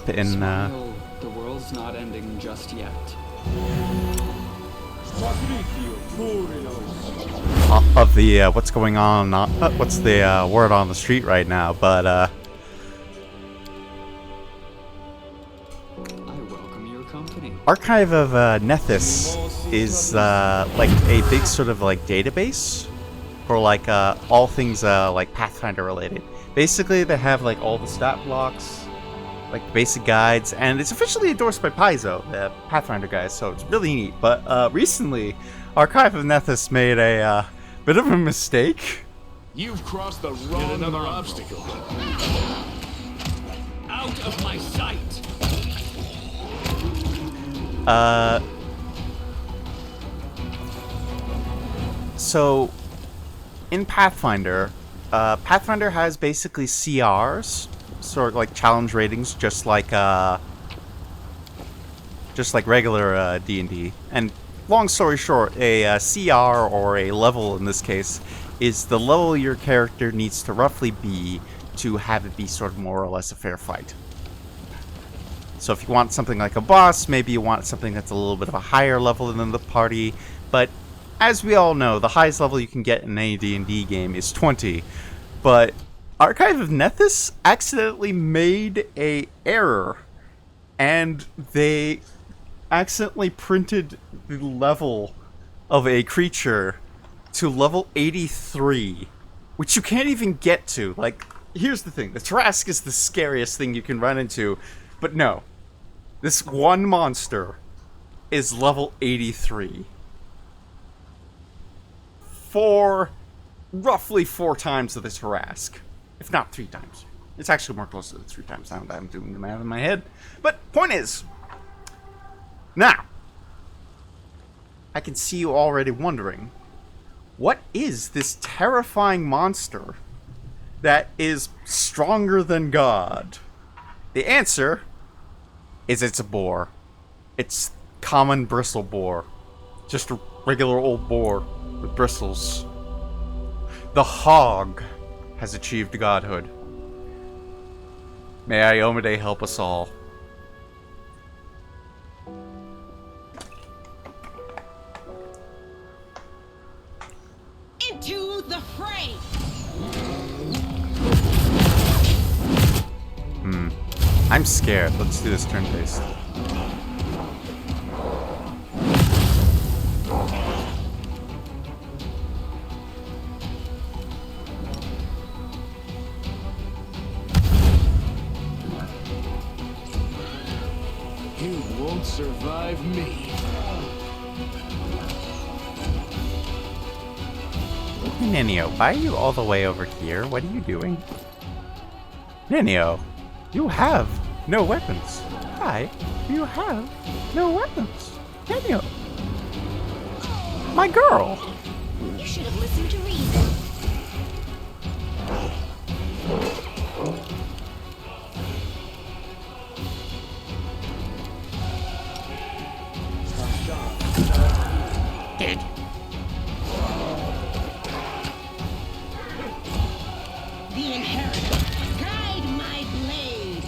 in Smile, the world's not ending just yet. of the what's going on, what's the word on the street right now, but I welcome your company. Archive of Nethys is like a big sort of like database for like all things like Pathfinder related. Basically, they have like all the stat blocks, like basic guides, and it's officially endorsed by Paizo, the Pathfinder guys, so it's really neat. But recently, Archive of Nethys made a bit of a mistake. You've crossed the wrong another obstacle. Out of my sight! So, in Pathfinder, Pathfinder has basically CRs, sort of like challenge ratings, just like regular D&D. And long story short, a CR, or a level in this case, is the level your character needs to roughly be to have it be sort of more or less a fair fight. So if you want something like a boss, maybe you want something that's a little bit of a higher level than the party, but as we all know, the highest level you can get in any D&D game is 20. But Archive of Nethys accidentally made a error, and they accidentally printed the level of a creature to level 83, which you can't even get to. Like, here's the thing. The Trask is the scariest thing you can run into, but no. This one monster is level 83. Roughly 4 times of the Trask. If not 3 times. It's actually more close to the 3 times now that I'm doing the math in my head. But, point is, now, I can see you already wondering, what is this terrifying monster that is stronger than God? The answer is it's a boar. It's common bristle boar. Just a regular old boar with bristles. The hog has achieved godhood. May Iomade help us all. Into the fray! I'm scared. Let's do this turn-based. You won't survive me. Ninio, why are you all the way over here? What are you doing? Ninio, you have no weapons. Why? You have no weapons. Ninio. My girl. You should have listened to reason. Dead. The inheritor, guide my blade!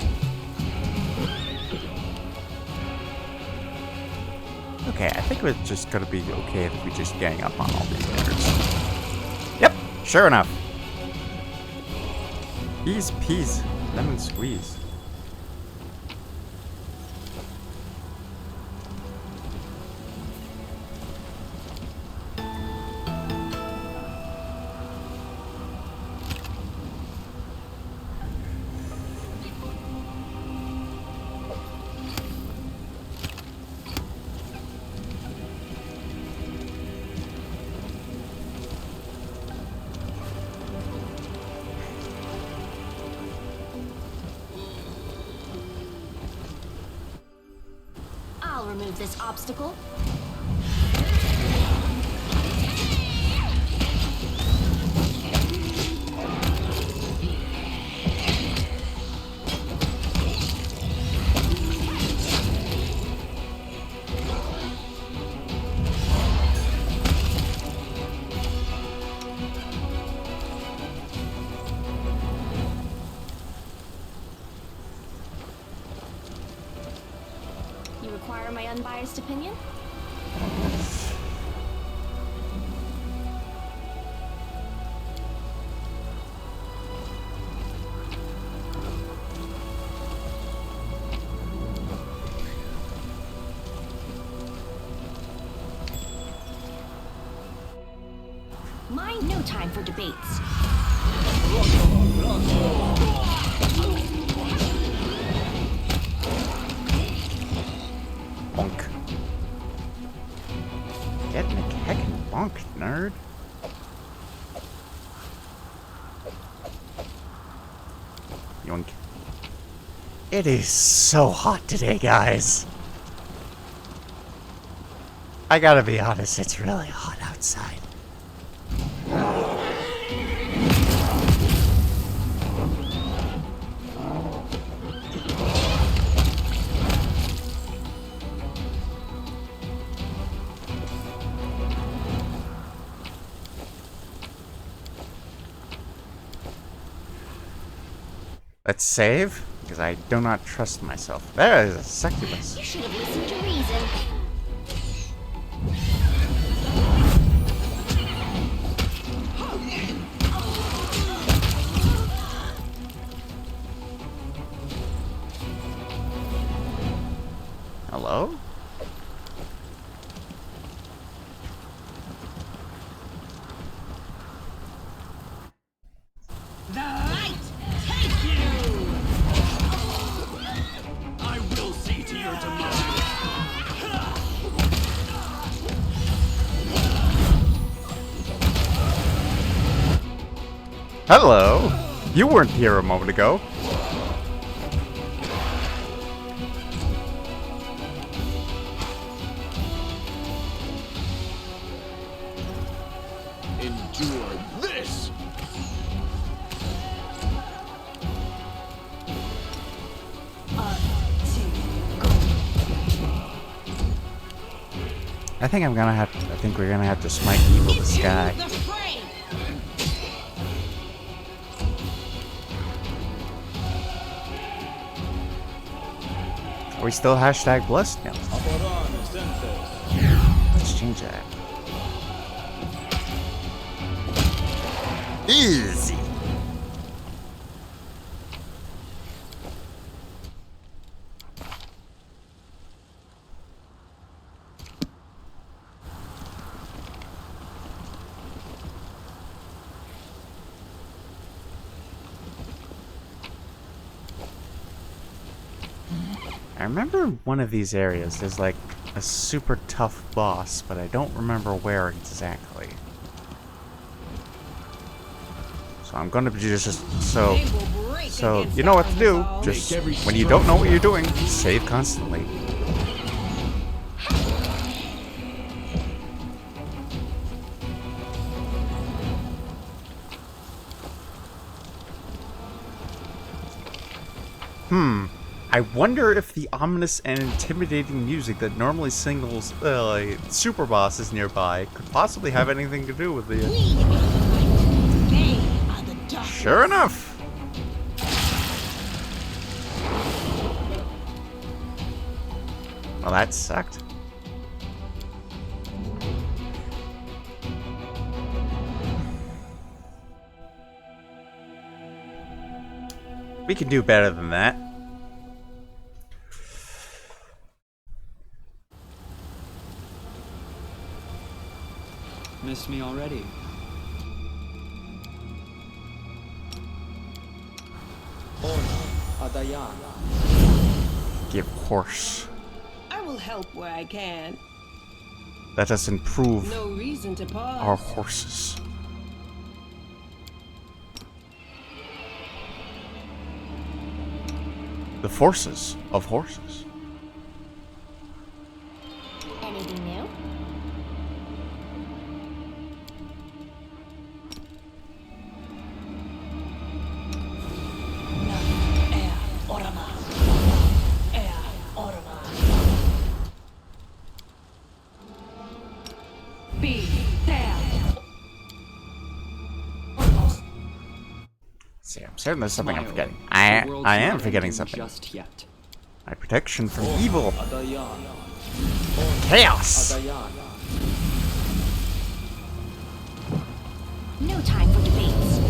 Okay, I think we're just gonna be okay if we just gang up on all these niggas. Yep, sure enough. Ease peas, lemon squeeze. I'll remove this obstacle. You require my unbiased opinion? Mind no time for debates. Bonk. Get in the heckin' bonk, nerd. Yoink. It is so hot today, guys. I gotta be honest, it's really hot outside. Let's save, because I do not trust myself. There is a succubus. You should have listened to reason. Hello? Hello! You weren't here a moment ago. Endure this! I think we're gonna have to smite evil this guy. The fray! Are we still hashtag blessed now? Let's change that. Easy. I remember one of these areas, there's like a super tough boss, but I don't remember where exactly. So I'm gonna be just so you know what to do. Just when you don't know what you're doing, save constantly. I wonder if the ominous and intimidating music that normally signals super bosses nearby could possibly have anything to do with the. Sure enough. Well, that sucked. We can do better than that. Missed me already. Give horse. I will help where I can. Let us improve No reason to pause. our horses. The forces of horses. Anything new? See, I'm certain there's something I'm Smile. forgetting. The world's I am not forgetting ending something. just yet. My protection from evil. Chaos. No time for debates.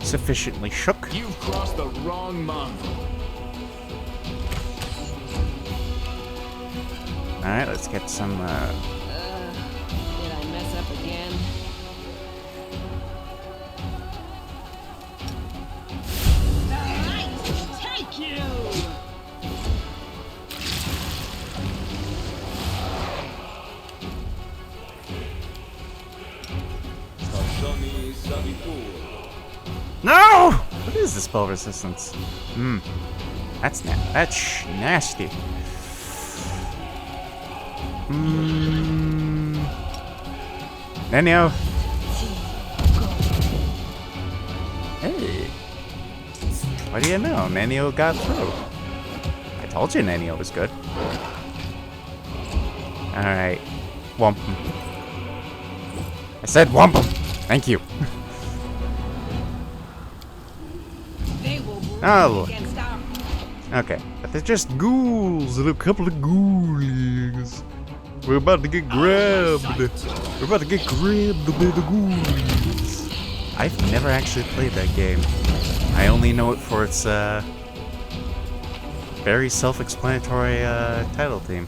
Sufficiently shook. You've crossed the wrong mongrel. Alright, let's get some, Did I mess up again? Alright, take you! No! What is this spell resistance? That's nasty. Nenio. Hey. What do you know? Nenio got through. I told you Nenio was good. Alright. Whomp him. I said whomp him! Thank you. They will break Oh, against our okay. But they're just ghouls. A couple of ghoulies. We're about to get grabbed. We're about to get grabbed by the ghoulies. I've never actually played that game. I only know it for its very self-explanatory title theme.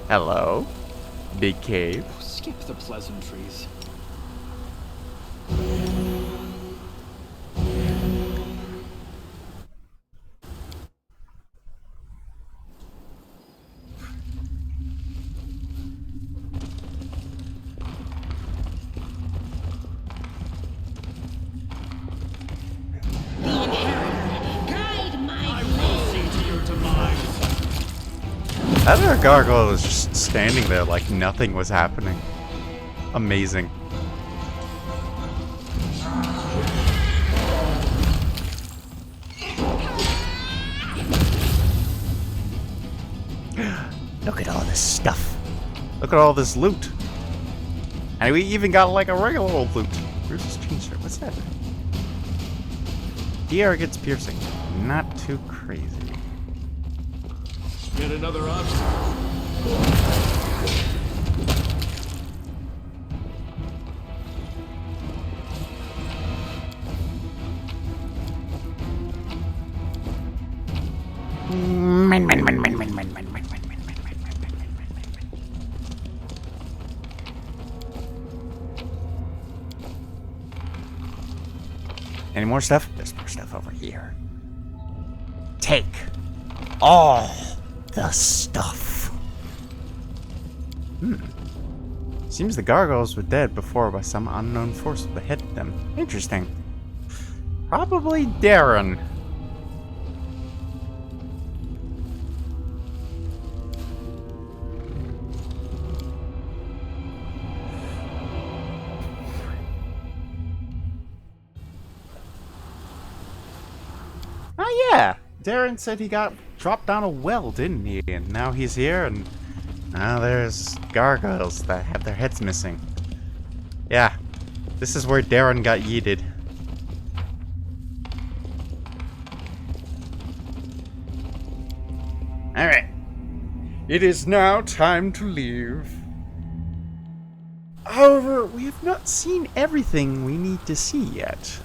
Hello. Big cave. Skip the pleasantries. That other gargoyle was just standing there like nothing was happening. Amazing. Look at all this stuff. Look at all this loot. And we even got like a regular old loot. Where's this chain shirt? What's that? DR gets piercing. Not too crazy. Yet another obstacle. Any more stuff? There's more stuff over here. Take all the stuff. Seems the gargoyles were dead before by some unknown force that hit them. Interesting. Probably Darren. Oh yeah, Darren said he got dropped down a well, didn't he? And now he's here, and now there's gargoyles that have their heads missing. Yeah, this is where Darren got yeeted. Alright. It is now time to leave. However, we have not seen everything we need to see yet.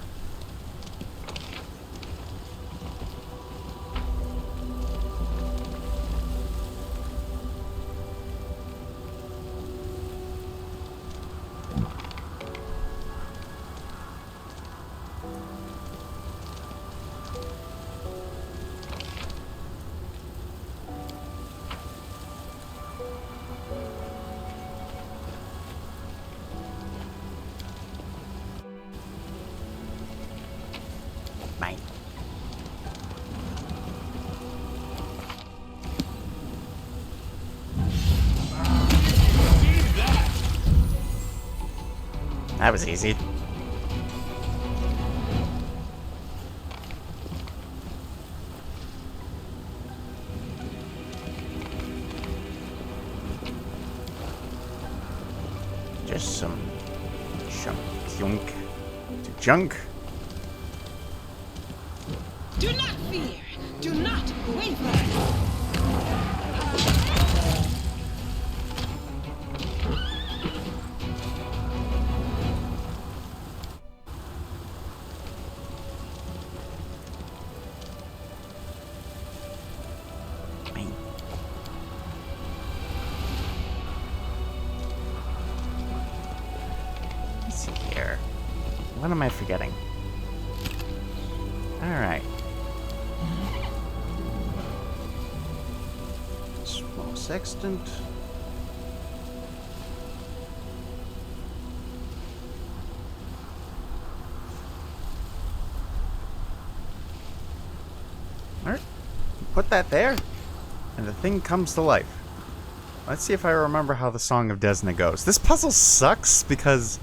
Mine. That was easy. Just some junk. Do not fear. Do not waver. Mine. Let's see here. What am I forgetting? Alright. Small sextant. Alright. Put that there, and the thing comes to life. Let's see if I remember how the Song of Desna goes. This puzzle sucks because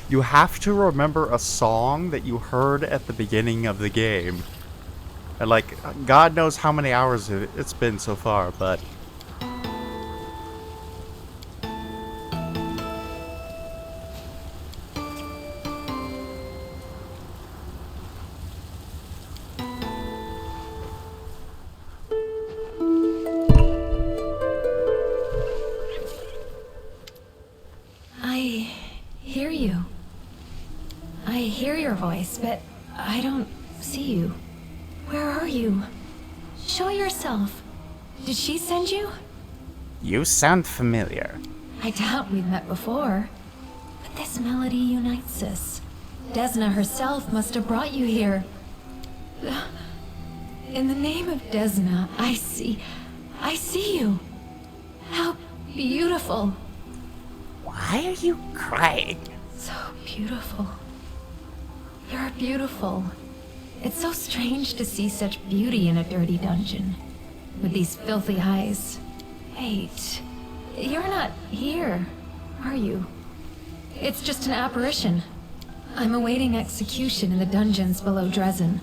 you have to remember a song that you heard at the beginning of the game. And like, God knows how many hours it's been so far, but... I hear you. I hear your voice, but I don't see you. Where are you? Show yourself. Did she send you? You sound familiar. I doubt we've met before. But this melody unites us. Desna herself must have brought you here. In the name of Desna, I see you. How beautiful. Why are you crying? So beautiful. You're beautiful. It's so strange to see such beauty in a dirty dungeon. With these filthy eyes. Wait, you're not here, are you? It's just an apparition. I'm awaiting execution in the dungeons below Dresden.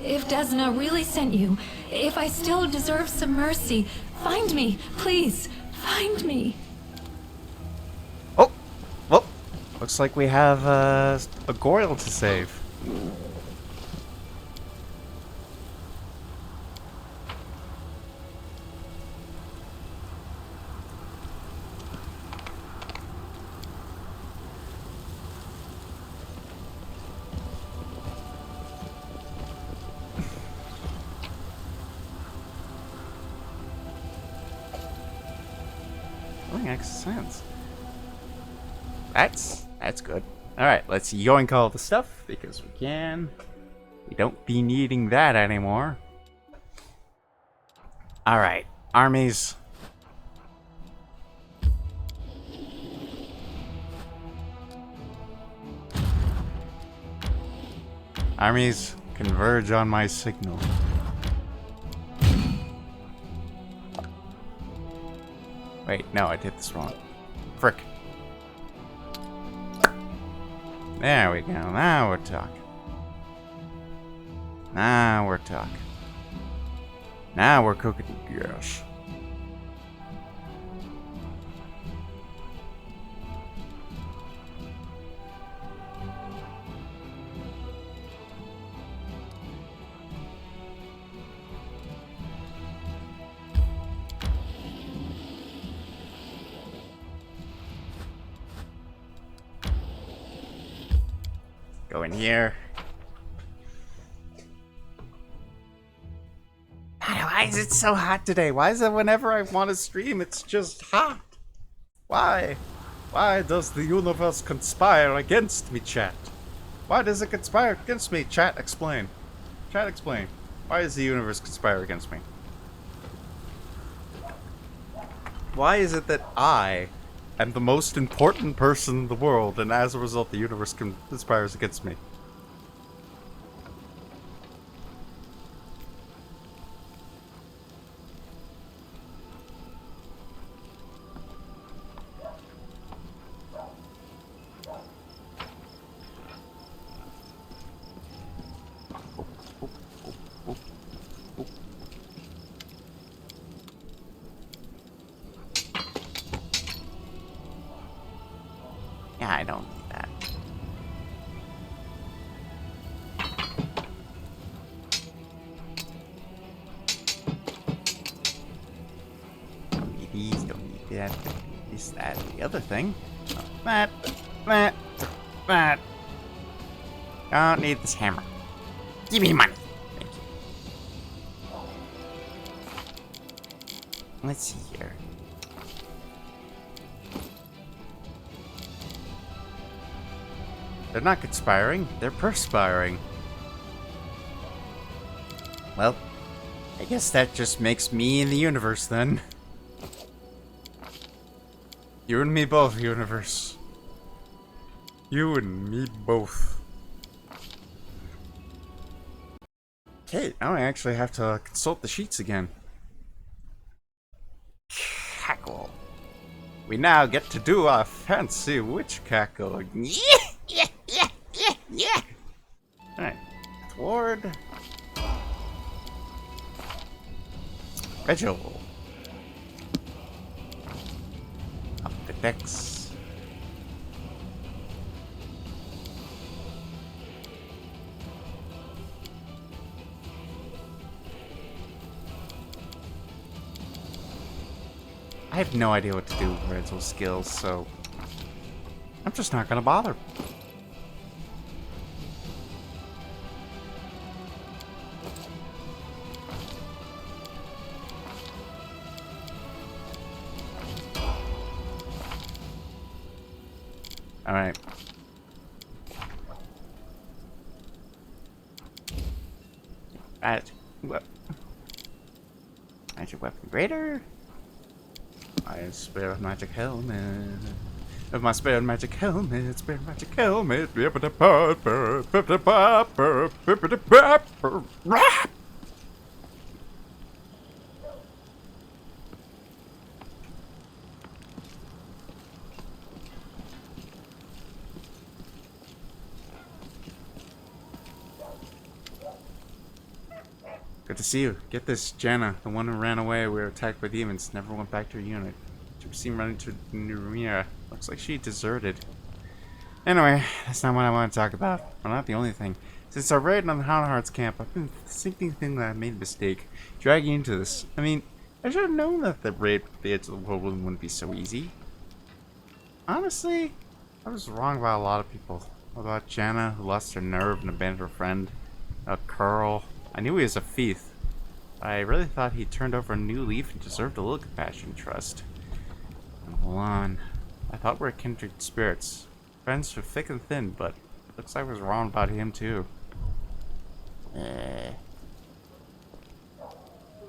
If Desna really sent you, if I still deserve some mercy, find me, please, find me. Oh, well, looks like we have a Goyle to save. Makes sense. That's good. Alright, let's yoink all the stuff because we can. We don't be needing that anymore. Alright, armies. Armies, converge on my signal. Wait, no, I did this wrong. Frick. There we go. Now we're talking. Now we're talking. Now we're cooking gas. Go in here. God, why is it so hot today? Why is it whenever I want to stream, it's just hot? Why? Why does the universe conspire against me, chat? Why does it conspire against me? Chat, explain. Chat, explain. Why does the universe conspire against me? Why is it that I am the most important person in the world, and as a result, the universe conspires against me? Yeah, I don't need that. Don't need these, don't need that, don't need this, that, the other thing. Oh, that. Don't need this hammer. Give me money. Thank you. Let's see here. They're not conspiring, they're perspiring. Well, I guess that just makes me in the universe then. You and me both, universe. You and me both. Okay, now I actually have to consult the sheets again. Cackle. We now get to do our fancy witch cackle. Yeah. Alright. Thward. Ritual. Up the decks. I have no idea what to do with Red's skills, so I'm just not gonna bother. Alright. Magic weapon greater. I spare magic helmet. Of my spare magic helmet, spare magic helmet. Good to see you. Get this, Jana, the one who ran away. We were attacked by demons. Never went back to her unit. She was seen running to Numira. Looks like she deserted. Anyway, that's not what I want to talk about. Well, not the only thing. Since our raid on the Hound Hearts camp, I've been thinking that I made a mistake dragging you into this. I mean, I should have known that the raid with the edge of the world wouldn't be so easy. Honestly, I was wrong about a lot of people. About Jana, who lost her nerve and abandoned her friend. Carl. I knew he was a thief. I really thought he turned over a new leaf and deserved a little compassion and trust. And hold on. I thought we were kindred spirits. Friends through thick and thin, but looks like I was wrong about him too.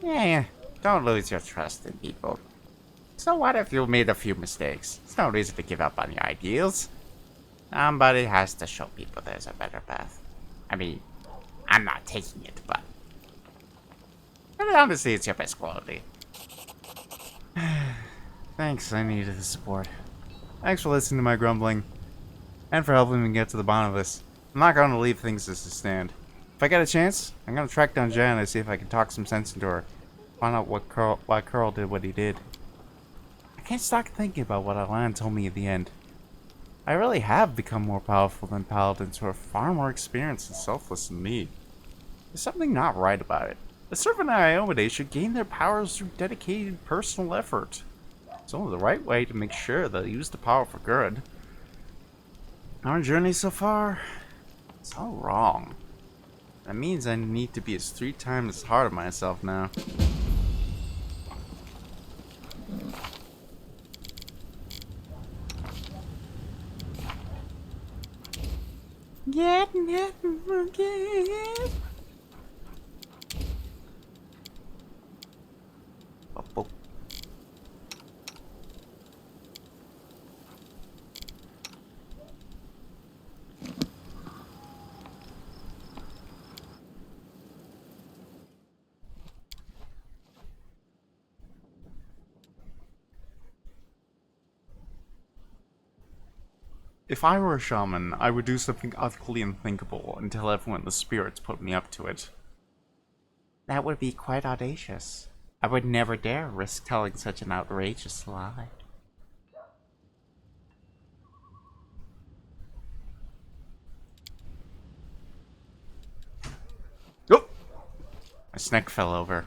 Yeah, don't lose your trust in people. So what if you made a few mistakes? It's no reason to give up on your ideals. Somebody has to show people there's a better path. I mean, I'm not taking it, but honestly, it's your best quality. Thanks, I needed the support. Thanks for listening to my grumbling, and for helping me get to the bottom of this. I'm not going to leave things as they stand. If I get a chance, I'm going to track down Jan and see if I can talk some sense into her. Find out why Carl did what he did. I can't stop thinking about what Alan told me at the end. I really have become more powerful than paladins who are far more experienced and selfless than me. There's something not right about it. The servant at Iomade should gain their powers through dedicated personal effort. It's only the right way to make sure that they use the power for good. Our journey so far, it's all wrong. That means I need to be 3 times as hard on myself now. Get nothing forget. Oh. If I were a shaman, I would do something utterly unthinkable and tell everyone the spirits put me up to it. That would be quite audacious. I would never dare risk telling such an outrageous lie. Oh! My snack fell over.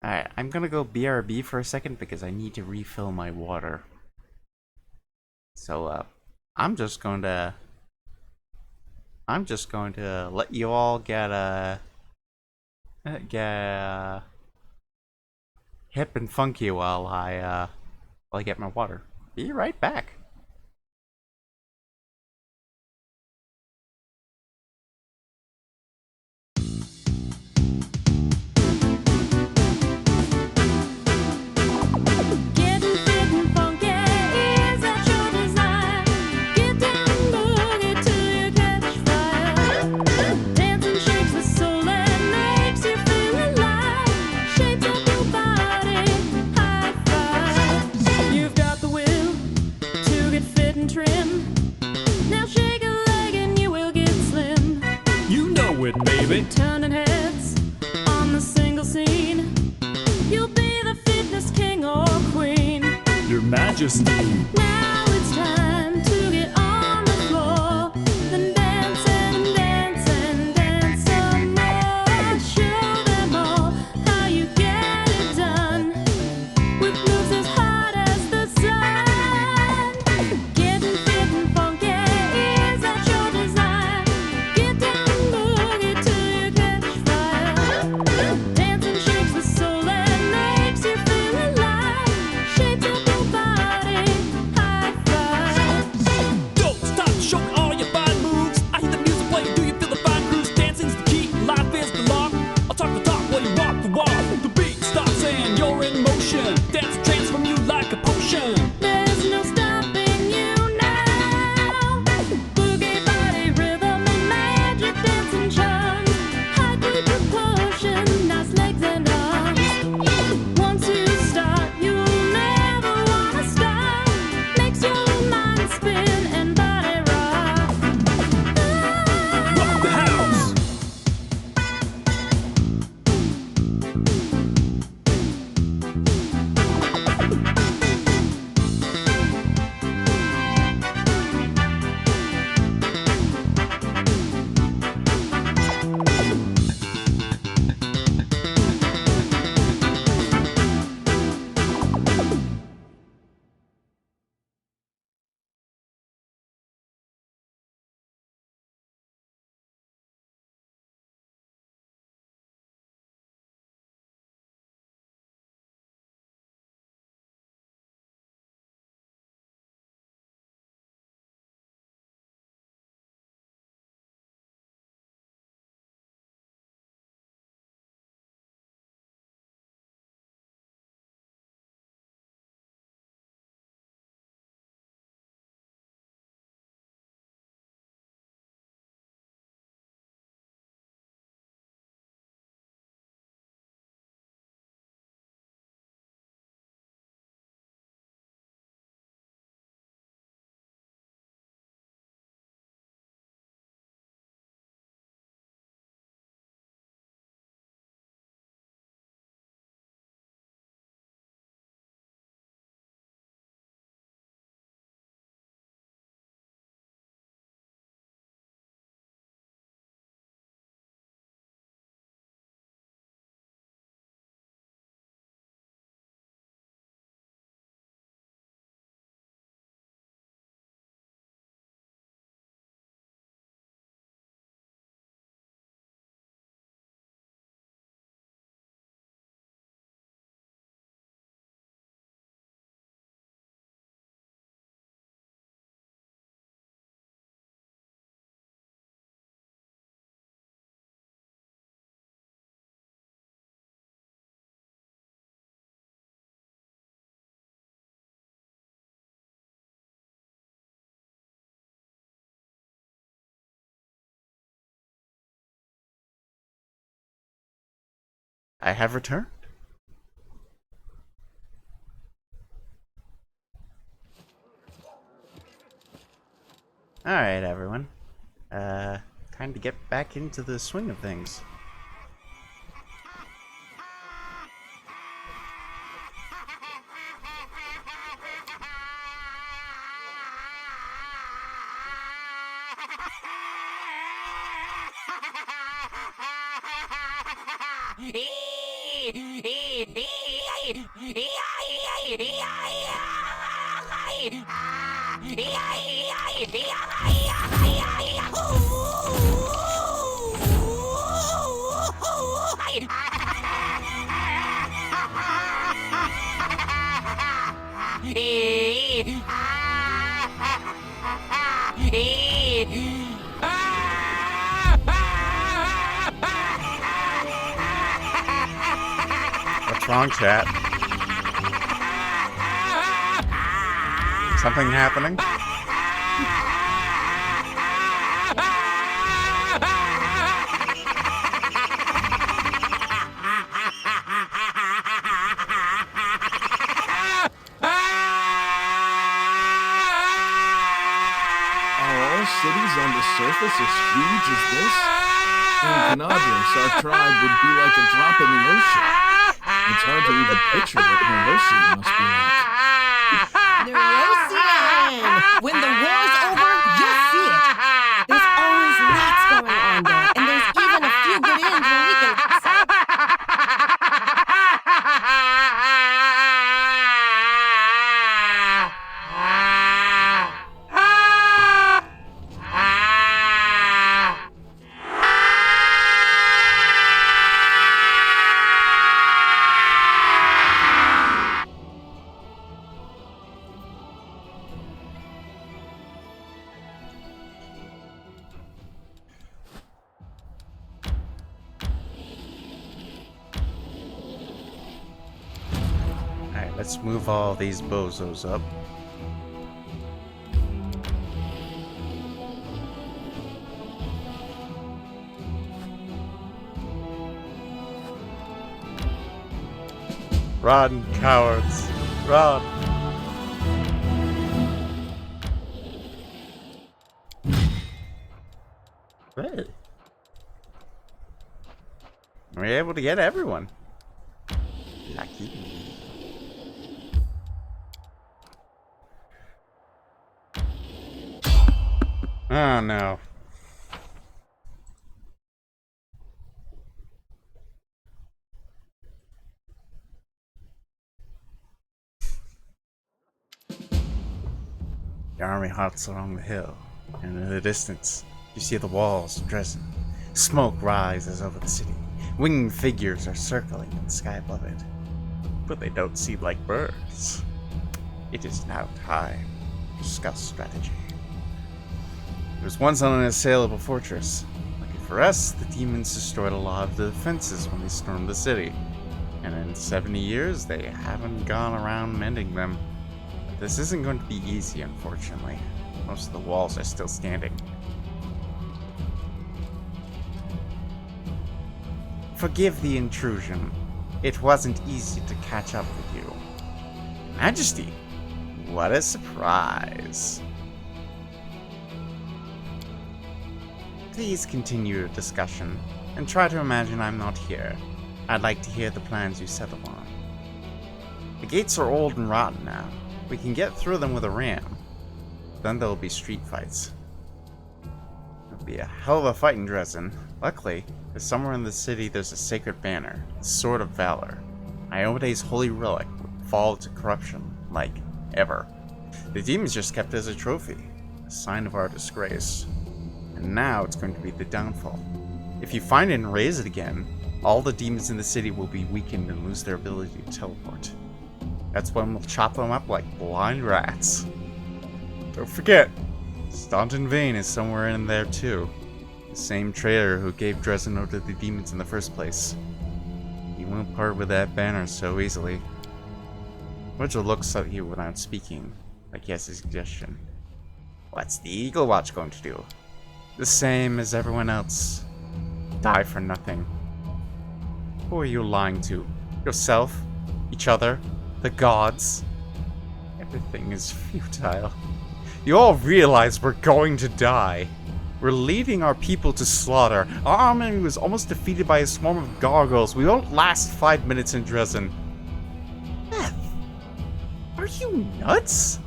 Alright, I'm gonna go BRB for a second because I need to refill my water. So, I'm just going to let you all get hip and funky while I get my water. Be right back. Getting fit and funky, is that your desire? Get down and boogie till you catch fire. Dancing shakes the soul and makes you feel alive. Shapes up your body, high five. You've got the will to get fit and trim. Now shake a leg and you will get slim. You know it, baby. Turning heads on the single scene. You'll be the fitness king or queen. Your Majesty. Now it's time to get on the floor. Then dance and dance and dance some more. Show them all how you get it done. With moves as high motion. Dance transform you like a potion. There's no stopping you now. Boogie body rhythm and magic dancing charms. High grade propulsion, nice legs and arms. Once you start, you'll never wanna stop. Makes your mind spin and body rock. Rock the house. I have returned. Alright, everyone. Time to get back into the swing of things. What's wrong, chat? Something happening? Cities on the surface as huge as this? In Canadras, our tribe would be like a drop in the ocean. It's hard to even picture what Nerosian must be like. Nerosian! When the war's over, you'll see it. There's always lots going on there, and there's even a few good inns where we can Let's move all these bozos up. Run, cowards! Run! Hey. We're able to get everyone. Lucky me. Oh no. The army halts along the hill, and in the distance, you see the walls of Dresden. Smoke rises over the city. Winged figures are circling in the sky above it. But they don't seem like birds. It is now time to discuss strategy. It was once an unassailable fortress. Lucky for us, the demons destroyed a lot of the defenses when they stormed the city. And in 70 years, they haven't gone around mending them. But this isn't going to be easy, unfortunately. Most of the walls are still standing. Forgive the intrusion. It wasn't easy to catch up with you. Majesty, what a surprise. Please continue your discussion, and try to imagine I'm not here. I'd like to hear the plans you settle on. The gates are old and rotten now. We can get through them with a ram. Then there'll be street fights. It'll be a hell of a fight in Dresden. Luckily, somewhere in the city there's a sacred banner, the Sword of Valor. Iomede's holy relic would fall to corruption, like ever. The demons just kept it as a trophy, a sign of our disgrace. And now it's going to be the downfall. If you find it and raise it again, all the demons in the city will be weakened and lose their ability to teleport. That's when we'll chop them up like blind rats. Don't forget, Staunton Vane is somewhere in there too. The same traitor who gave Dresden over to the demons in the first place. He won't part with that banner so easily. Virgil looks at you without speaking, like he has a suggestion. What's the Eagle Watch going to do? The same as everyone else. Die for nothing. Who are you lying to? Yourself? Each other? The gods? Everything is futile. You all realize we're going to die. We're leading our people to slaughter. Our army was almost defeated by a swarm of gargoyles. We won't last 5 minutes in Dresden. Beth, are you nuts?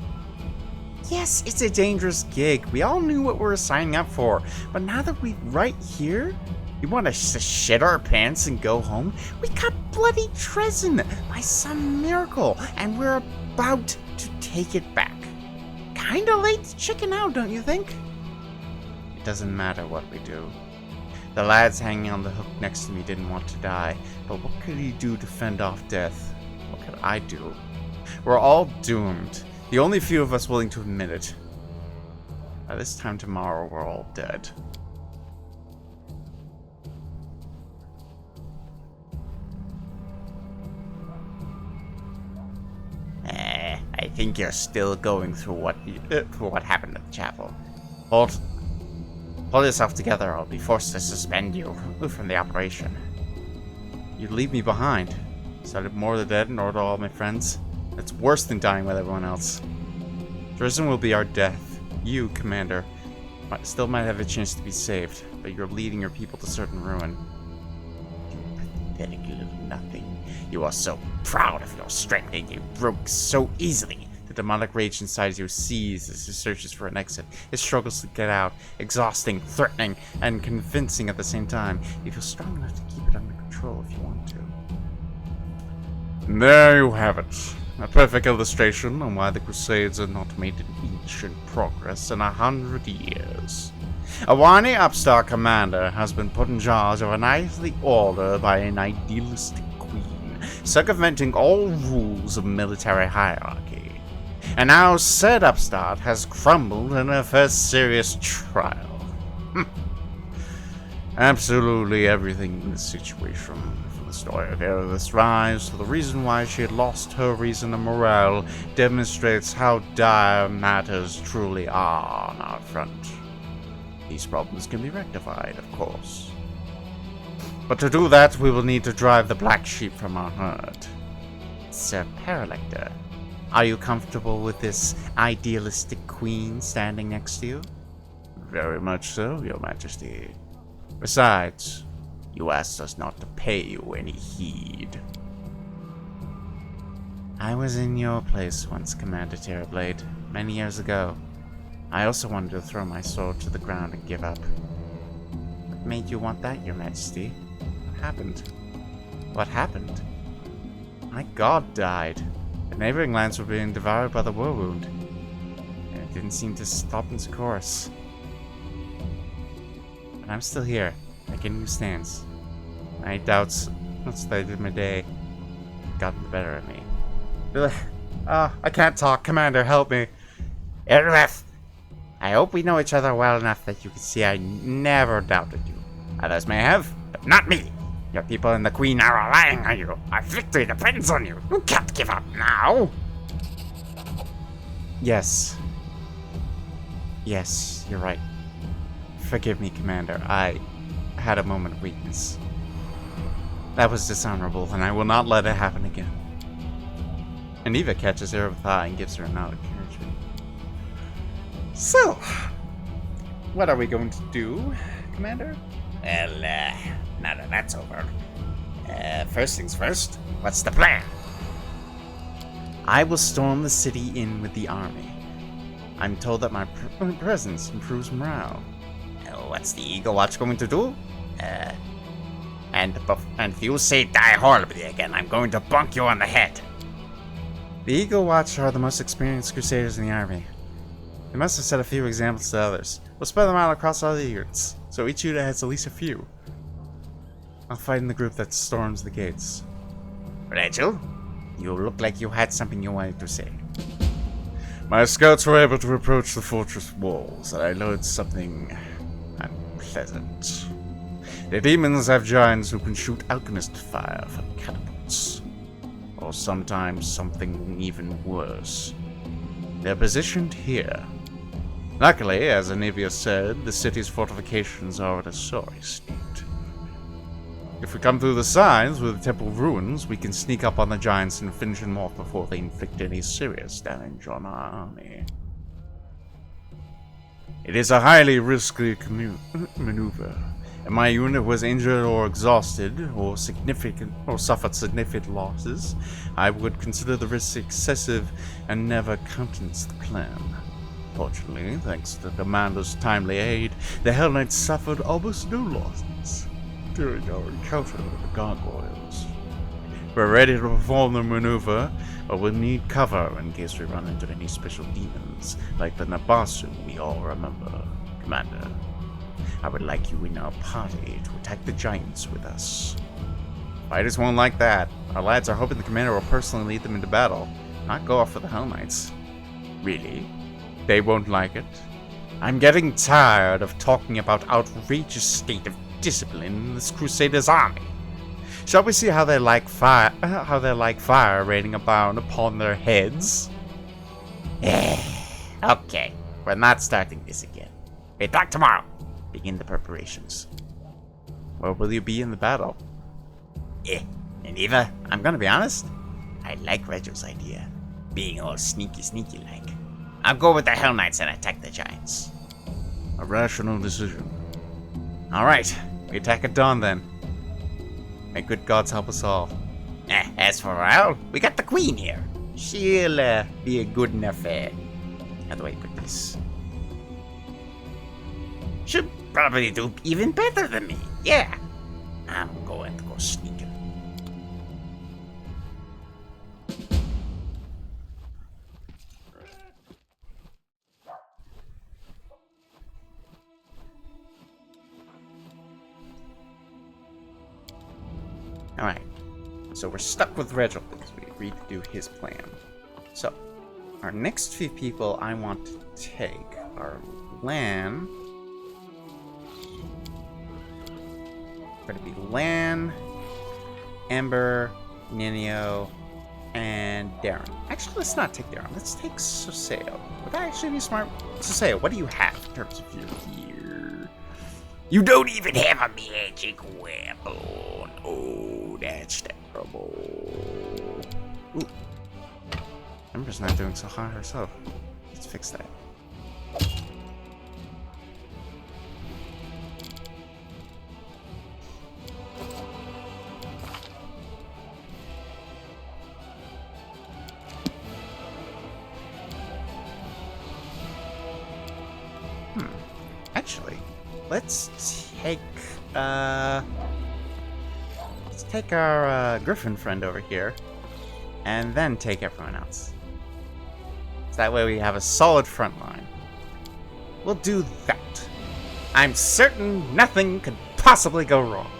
Yes, it's a dangerous gig. We all knew what we were signing up for. But now that we're right here, you want us to shit our pants and go home? We got bloody Dresden by some miracle, and we're about to take it back. Kinda late to chicken out, don't you think? It doesn't matter what we do. The lads hanging on the hook next to me didn't want to die, but what could he do to fend off death? What could I do? We're all doomed. The only few of us willing to admit it. By this time tomorrow, we're all dead. I think you're still going through what happened at the chapel. Pull yourself together, or I'll be forced to suspend you from the operation. You'd leave me behind. Started more of the dead and ordered all my friends. That's worse than dying with everyone else. Dresden will be our death. You, Commander, still might have a chance to be saved, but you're leading your people to certain ruin. You pathetic little nothing. You are so proud of your strength and you broke so easily. The demonic rage inside you seizes as it searches for an exit. It struggles to get out, exhausting, threatening, and convincing at the same time. You feel strong enough to keep it under control if you want to. And there you have it. A perfect illustration on why the Crusades had not made an inch in progress in 100 years. A whiny upstart commander has been put in charge of a knightly order by an idealistic queen, circumventing all rules of military hierarchy. And now said upstart has crumbled in her first serious trial. Absolutely everything in this situation, from the story of Erith's rise to the reason why she had lost her reason and morale demonstrates how dire matters truly are on our front. These problems can be rectified, of course. But to do that, we will need to drive the black sheep from our herd. Sir Paralector, are you comfortable with this idealistic queen standing next to you? Very much so, Your Majesty. Besides, you asked us not to pay you any heed. I was in your place once, Commander Terrorblade, many years ago. I also wanted to throw my sword to the ground and give up. What made you want that, Your Majesty? What happened? What happened? My god died. The neighboring lands were being devoured by the war wound. And it didn't seem to stop its course. But I'm still here, making new stands. My doubts, once they did my day, got the better of me. I can't talk. Commander, help me. Erith! I hope we know each other well enough that you can see I never doubted you. Others may have, but not me. Your people and the Queen are relying on you. Our victory depends on you. You can't give up now. Yes. Yes, you're right. Forgive me, Commander. I had a moment of weakness. That was dishonorable, and I will not let it happen again. And Eva catches her with eye and gives her a nod of encouragement. So, what are we going to do, Commander? Well, now that that's over, first things first, what's the plan? I will storm the city in with the army. I'm told that my presence improves morale. What's the Eagle Watch going to do? And if you say die horribly again, I'm going to bunk you on the head. The Eagle Watch are the most experienced crusaders in the army. They must have set a few examples to others. We'll spread them out across all the units, so each unit has at least a few. I'll fight in the group that storms the gates. Rachel, you look like you had something you wanted to say. My scouts were able to approach the fortress walls, and I learned something unpleasant. The demons have giants who can shoot alchemist fire from catapults. Or sometimes something even worse. They're positioned here. Luckily, as Anivia said, the city's fortifications are in a sorry state. If we come through the signs with the temple ruins, we can sneak up on the giants and finish them off before they inflict any serious damage on our army. It is a highly risky maneuver, and my unit was injured or exhausted or suffered significant losses, I would consider the risk excessive and never countenance the plan. Fortunately, thanks to the commander's timely aid, the Hell Knights suffered almost no losses during our encounter with the gargoyles. We're ready to perform the maneuver, but we'll need cover in case we run into any special demons, like the Nabasu we all remember. Commander, I would like you in our party to attack the giants with us. Fighters won't like that. Our lads are hoping the commander will personally lead them into battle, not go off for the Hell Knights. Really? They won't like it? I'm getting tired of talking about outrageous state of discipline in this Crusaders' army. Shall we see how they like fire? Raining down upon their heads? Okay, we're not starting this again. Be back tomorrow. Begin the preparations. Where will you be in the battle? And Eva, I'm gonna be honest. I like Reggio's idea, being all sneaky like. I'll go with the Hell Knights and attack the giants. A rational decision. Alright, we attack at dawn then. May good gods help us all. As for morale, we got the Queen here. She'll be a good enough, how do I put this? She'll probably do even better than me, yeah. I'm going to go sneaking. Alright, so we're stuck with Reginald because we agreed to do his plan. So, our next few people I want to take are Lan. Going to be Lan, Amber, Ninio, and Darren. Actually, let's not take Darren. Let's take Soseo. Would that actually be smart? Soseo, what do you have in terms of your gear? You don't even have a magic weapon. Oh, that's terrible. Ooh. Amber's not doing so hot herself. Let's fix that. Actually, let's take our Griffin friend over here, and then take everyone else. So that way we have a solid front line. We'll do that. I'm certain nothing could possibly go wrong.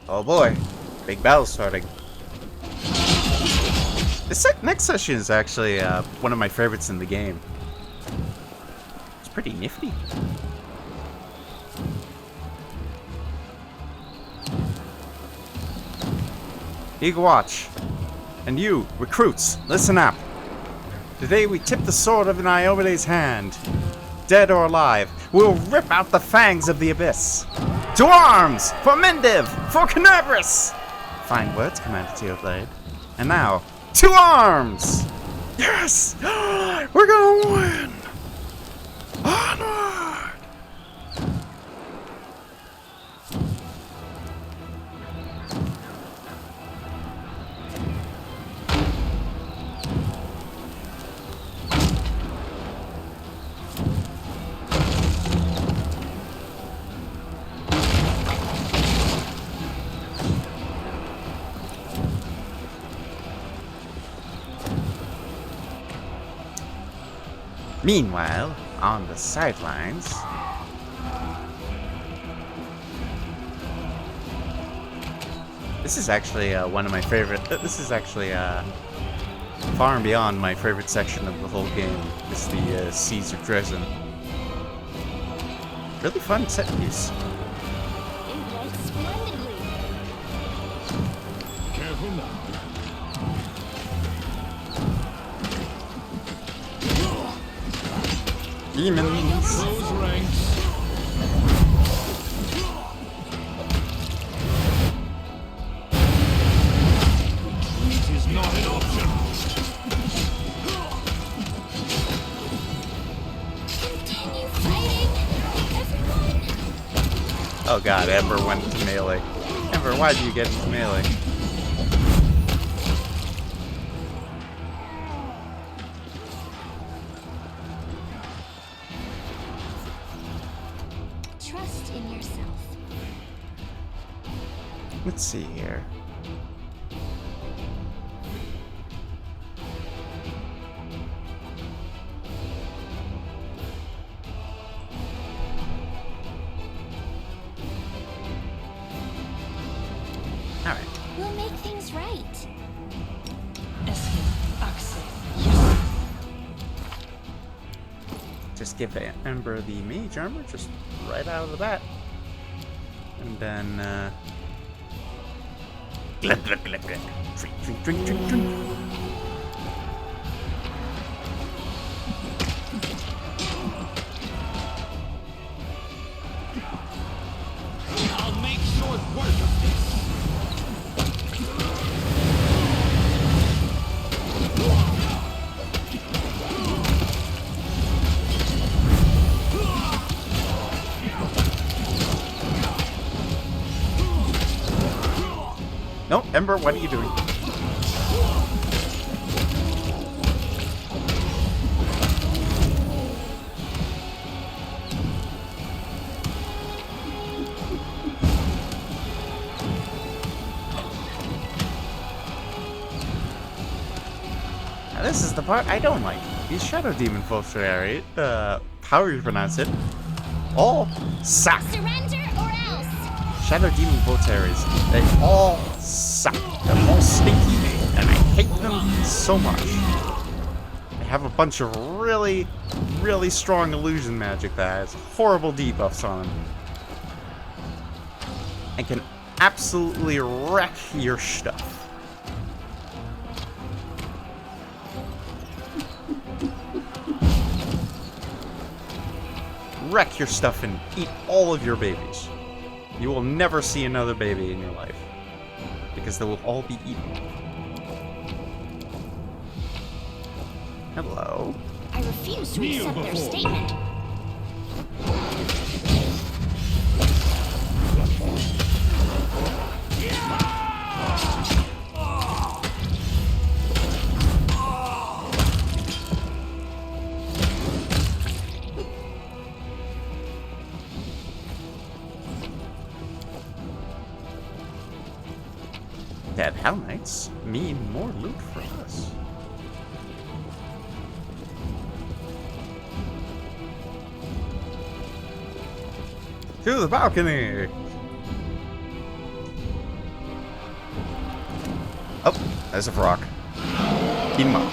Oh boy. Big battle starting. This next session is actually one of my favorites in the game. It's pretty nifty. Eagle Watch. And you, recruits, listen up. Today we tip the sword of Niobe's hand. Dead or alive, we'll rip out the fangs of the abyss. To arms! For Mendiv! For Canabris! Fine words, Commander Teoblade. And now, to arms! Yes! We're gonna win! Onward! Meanwhile, on the sidelines, this is actually one of my favorite. This is actually far and beyond my favorite section of the whole game. It's the Seas of Dresden. Really fun set piece. Careful now. Demons. Close ranks. It is not an option. Continue fighting, everyone. Oh god, Ember went to melee. Ember, why did you get into melee? Trust in yourself. Let's see here. Alright. We'll make things right. Just give Ember the mage armor, just right out of the bat. And then, glug, glug, glug, glug. Drink, drink, drink, drink, drink. I'll make short work of this. No, Ember, what are you doing? Now this is the part I don't like. These Shadow Demon Volturi, however you pronounce it, all suck. Surrender or else. Shadow Demon Voltaries, they all suck. They're all stinky, and I hate them so much. They have a bunch of really, really strong illusion magic that has horrible debuffs on them. And can absolutely wreck your stuff. Wreck your stuff and eat all of your babies. You will never see another baby in your life. Because they will all be eaten. Hello. I refuse to accept their statement. Dead Hell Knights mean more loot for us. To the balcony! Oh, there's a frog. Eat him up.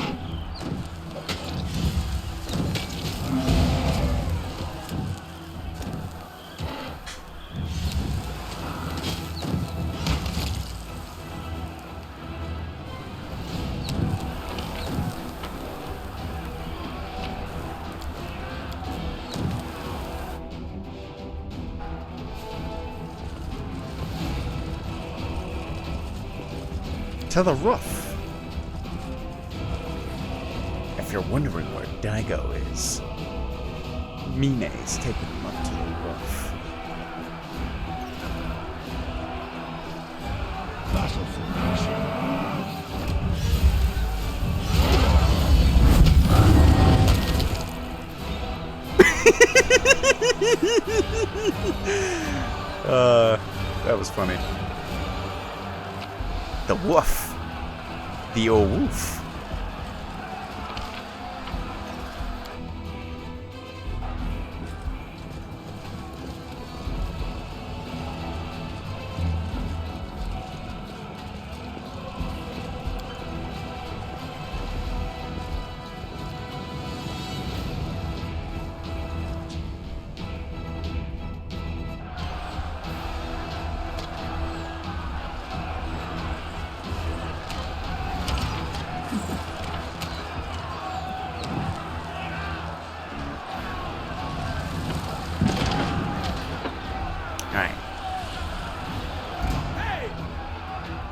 To the roof. If you're wondering where Daigo is, Mine's taking him up to the roof. Battle formation. That was funny. The woof. The old woof.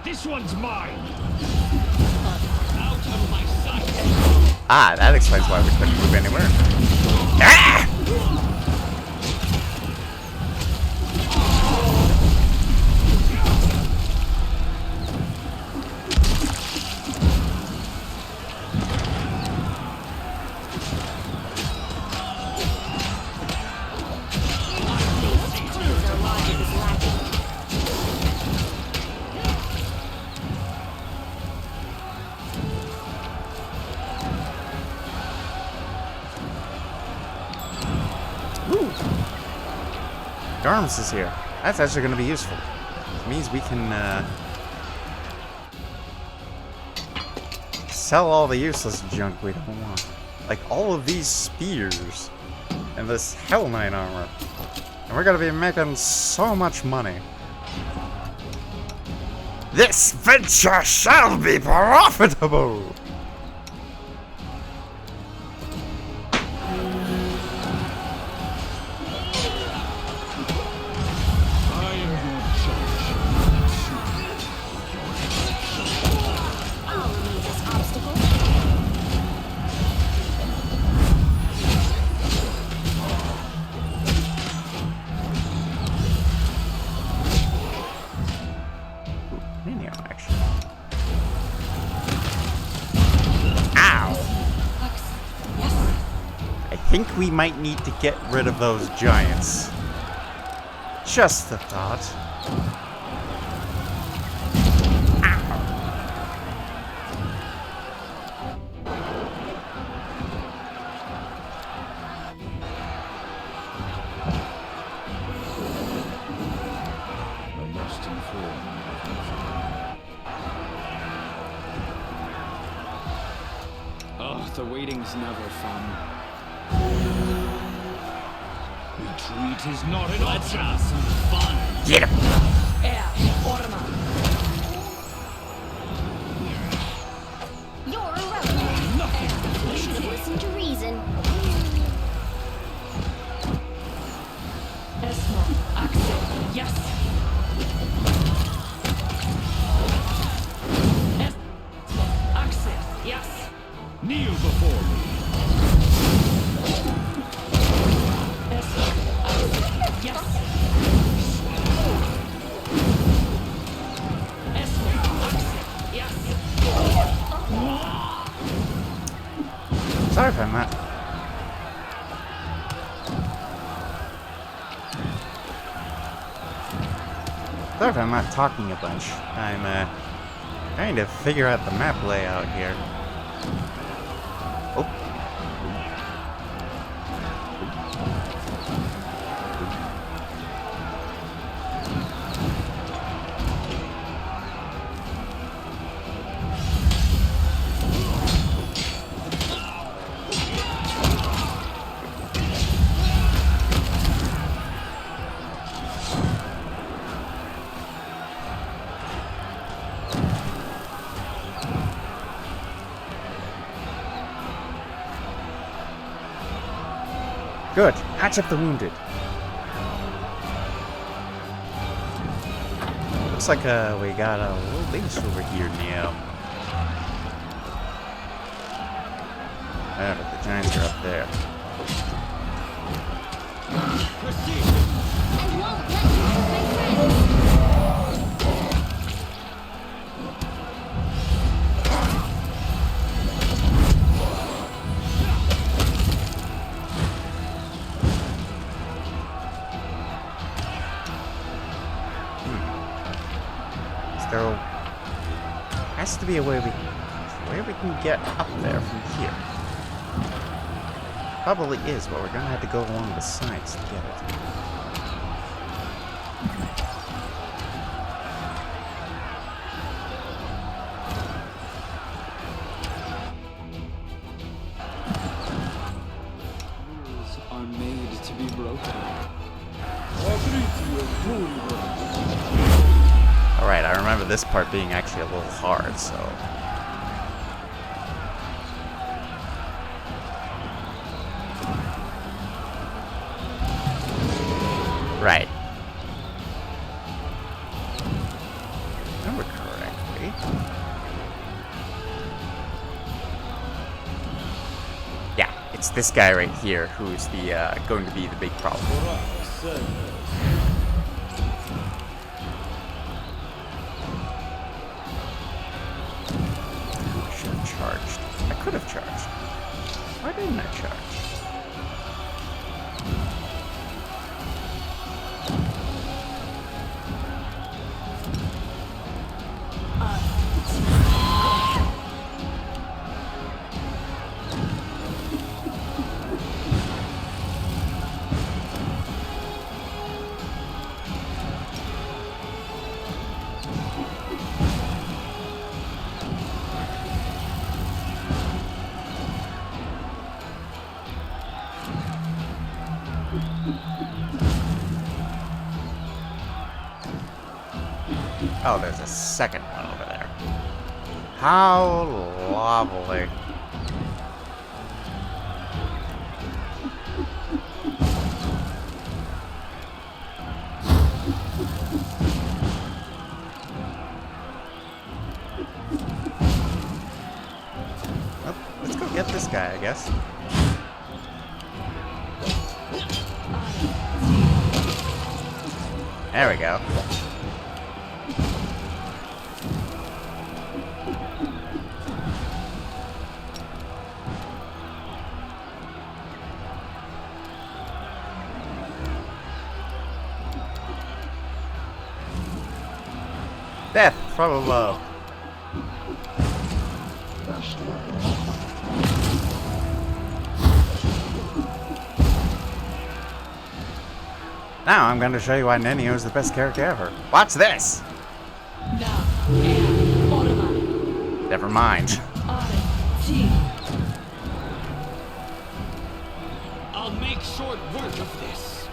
This one's mine. Out of my sight. Ah, that explains why we couldn't move anywhere. Ah! Garms is here. That's actually going to be useful. It means we can sell all the useless junk we don't want. Like all of these spears and this Hell Knight armor. And we're going to be making so much money. This venture shall be profitable! I think we might need to get rid of those giants. Just a thought. The waiting's never fun. Retreat is not an option. Let's have some fun. Get him! You're irrelevant. You should have listened to reason. Yes. Access. Yes. Kneel before me. Yes. Sorry if I'm not. Sorry if I'm not talking a bunch. I'm trying to figure out the map layout here. Oh. Good. Patch up the wounded. Looks like we got a little base over here now. But the giants are up there. And won't let you hurt my friends. There has to be a way we can get up there from here. Probably is, but we're gonna have to go along the sides to get it. Rules are made to be broken. Alright, I remember this part being actually a little hard, so... Right. If I remember correctly... Yeah, it's this guy right here who's the, going to be the big problem. Charged. I could have charged. Why didn't I charge? Oh, there's a second one over there. How lovely. Oh, let's go get this guy, I guess. There we go. Death from above. Now I'm going to show you why Nenio is the best character ever. Watch this! Never mind. short work of this.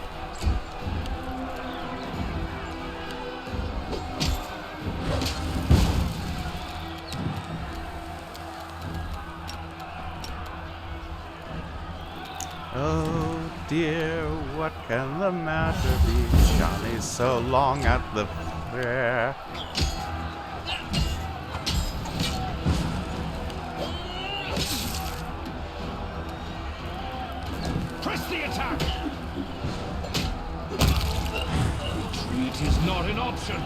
Oh dear, what can the matter be? Johnny's so long at the fair. Press the attack! Retreat is not an option.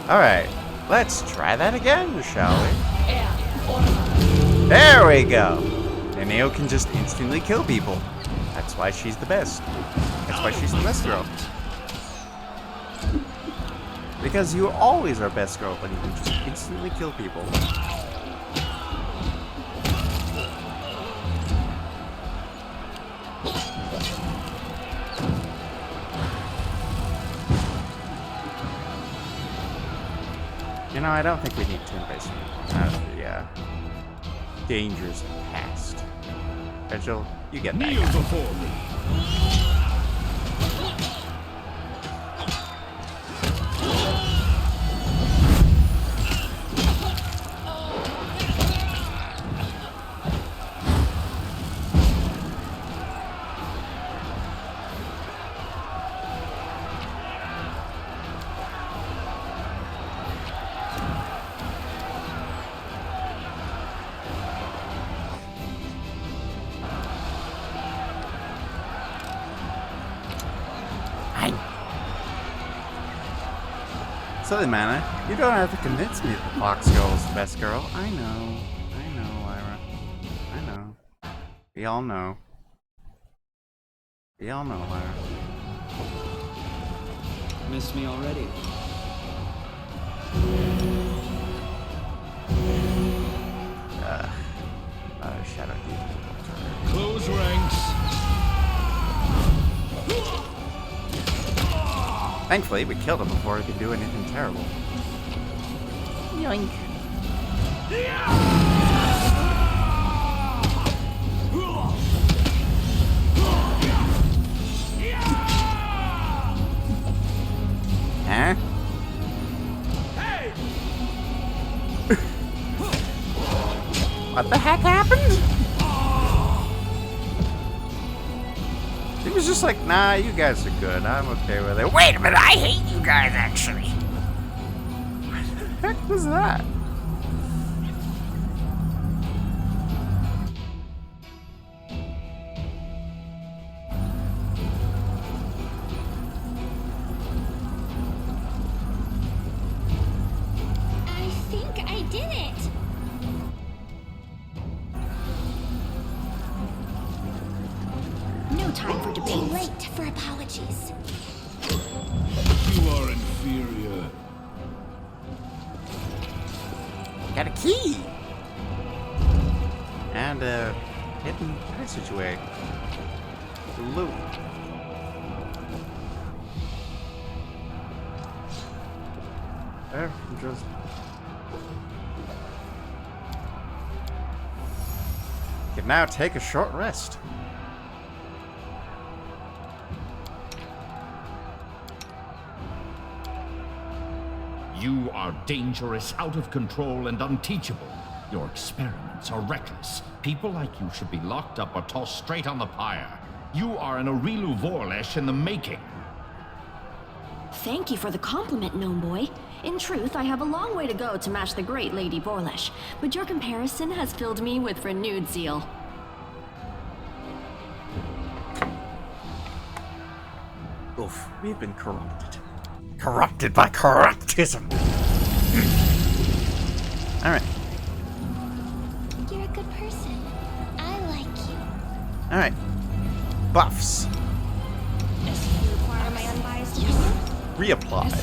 Alright, let's try that again, shall we? There we go! Neneo can just instantly kill people. That's why she's the best. That's why she's the best girl. Because you always are best girl when you can just instantly kill people. You know, I don't think we need turn-based anymore. Yeah. Dangers past. Rachel, you get that Kneel guy. before me. Silly Mana, you don't have to convince me that the Fox Girl is the best girl. I know, Lyra. I know. We all know. We all know, Lyra. Missed me already. Shadow Demon. Close ranks. Thankfully, we killed him before he could do anything terrible. Yoink. Huh? Hey! What the heck happened? He was just like, nah, you guys are good. I'm okay with it. Wait a minute, I hate you guys, actually. What the heck was that? I think I did it. No time for debate. Too late for apologies. You are inferior. Got a key! And a hidden passageway. Loot. There, just... Can now take a short rest. You are dangerous, out of control, and unteachable. Your experiments are reckless. People like you should be locked up or tossed straight on the pyre. You are an Aurilu Vorlesh in the making. Thank you for the compliment, Gnome Boy. In truth, I have a long way to go to match the great Lady Vorlesh, but your comparison has filled me with renewed zeal. Oof, we've been corrupted. Corrupted by corruptism. Alright. You're a good person. I like you. Alright. Buffs. You require my unbiased opinion? Reapplied.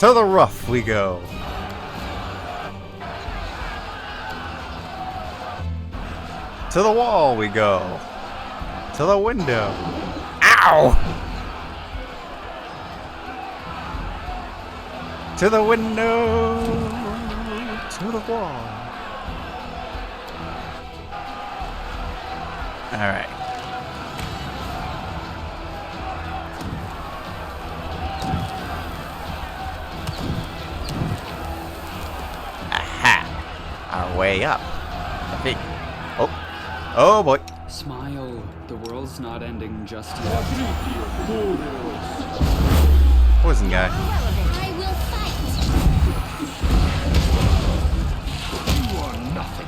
To the rough we go. To the wall we go. To the window. Ow! To the window. To the wall. Alright. Aha! Our way up. I think. Oh. Oh boy. Smile. The world's not ending just yet. Poison guy. I will fight. You are nothing.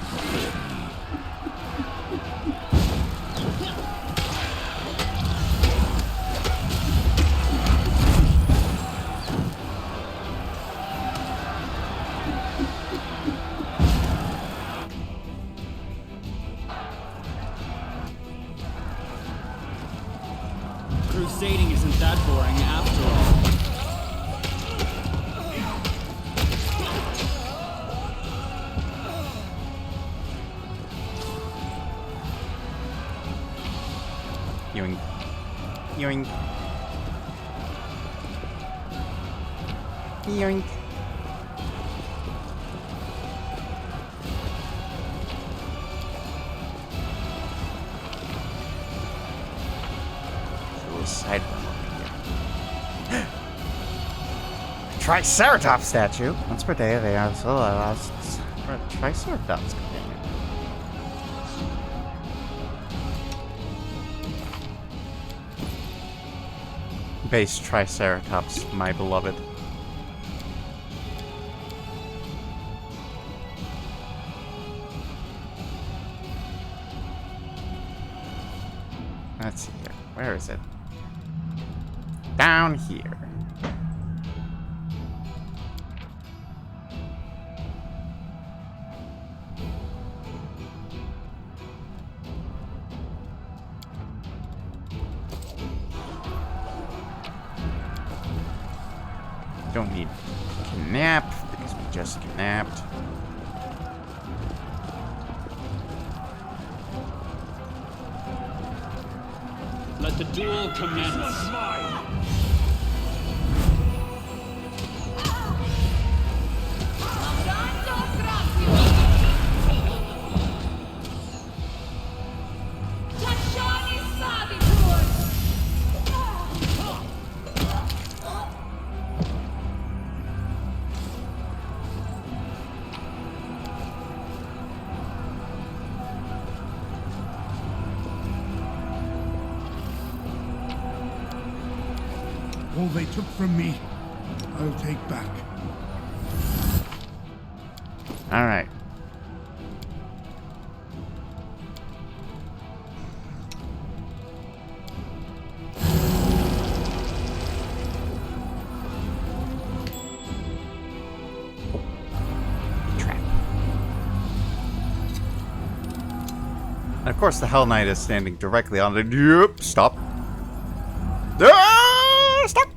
Crusading isn't that boring after all. Yoink. Yoink. Yoink. A little side room over here. Triceratops statue. Once per day, they are so lost for a Triceratops companion. Base Triceratops, my beloved. Let's see here. Where is it? Down here. Don't need nap because we just napped. Let the duel commence. All they took from me, I'll take back. All right. Trap. And of course, the Hell Knight is standing directly on the. Yep. Stop. Stop.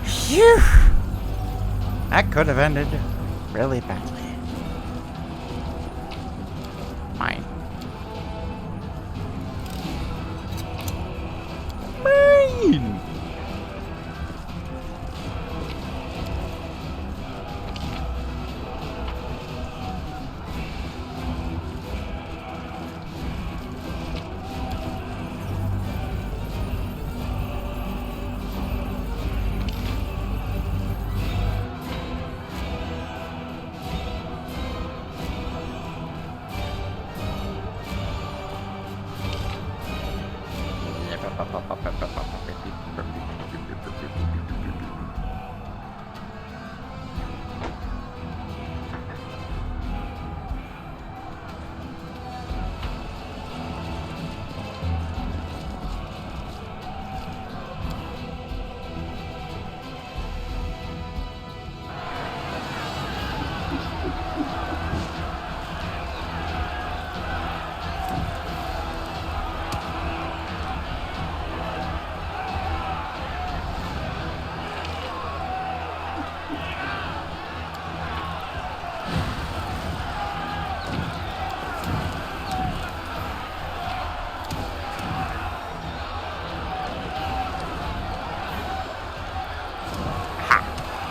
Phew. That could have ended really badly. Mine. Mine.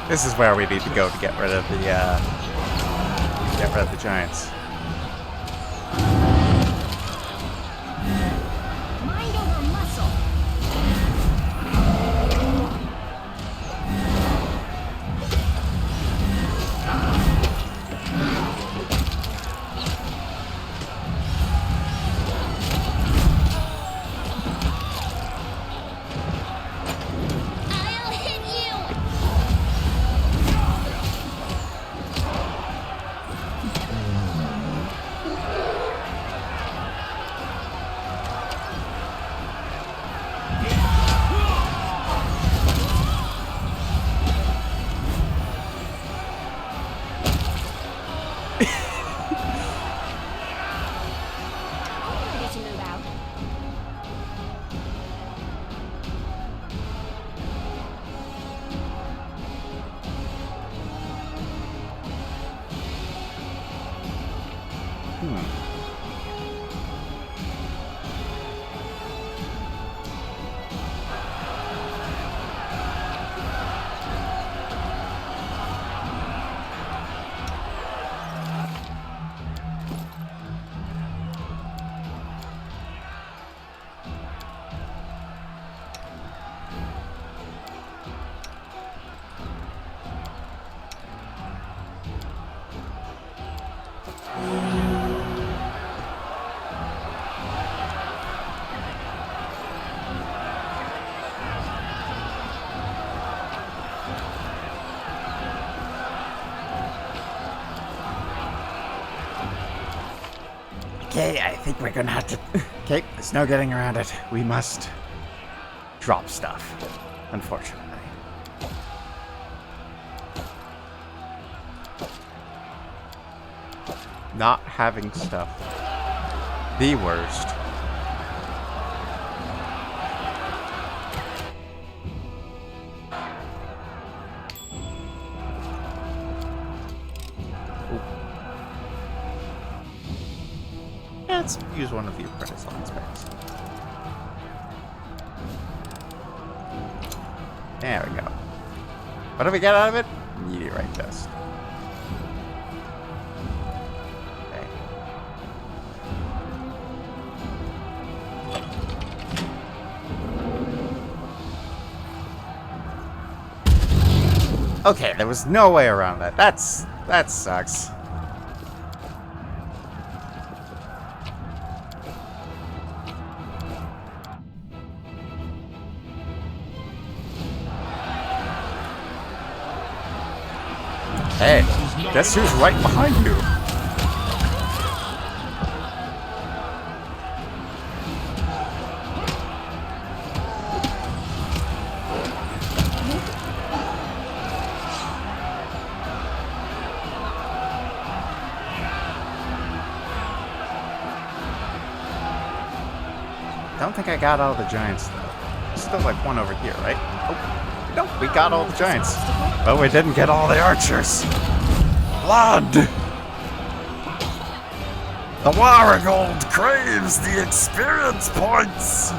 This is where we need to go to get rid of the giants. Mind over muscle. I'll hit you. Ready to move out. Okay, I think we're gonna have to... Okay, there's no getting around it. We must drop stuff, unfortunately. Not having stuff. The worst. Let's use one of the apprentice line specs. There we go. What do we get out of it? Meteorite dust. Okay. Okay, there was no way around that. That sucks. Hey, guess who's right behind you? Don't think I got all the giants though. There's still like one over here, right? Oh, no, we got all the giants. But we didn't get all the archers. Blood! The Waragold craves the experience points!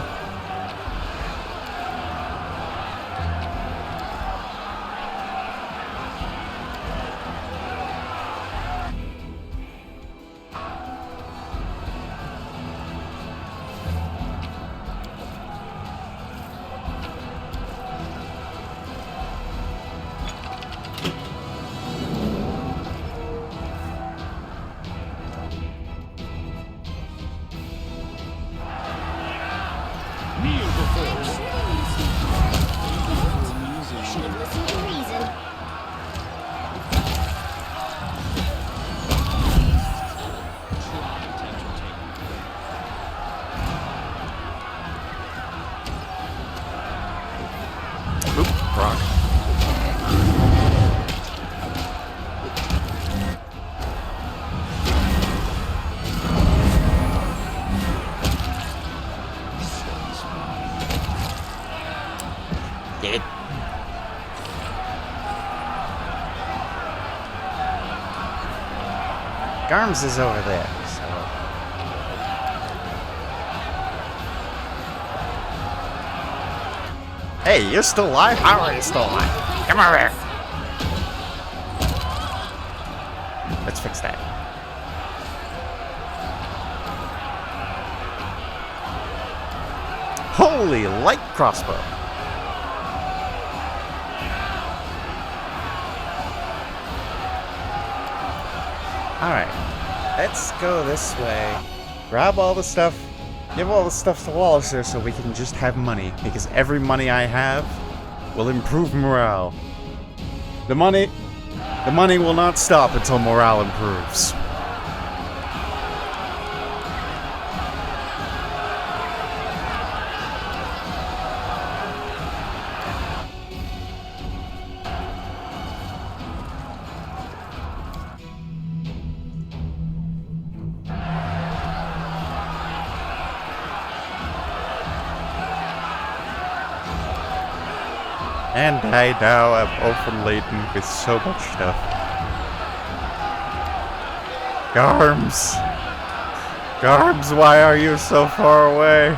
Garms is over there, so... Hey, you're still alive? How are you still alive? Come over here! Holy light crossbow. Alright, let's go this way. Grab all the stuff. Give all the stuff to Wallace here so we can just have money. Because every money I have will improve morale. The money will not stop until morale improves. And I now am overladen with so much stuff. Garms! Garms, why are you so far away?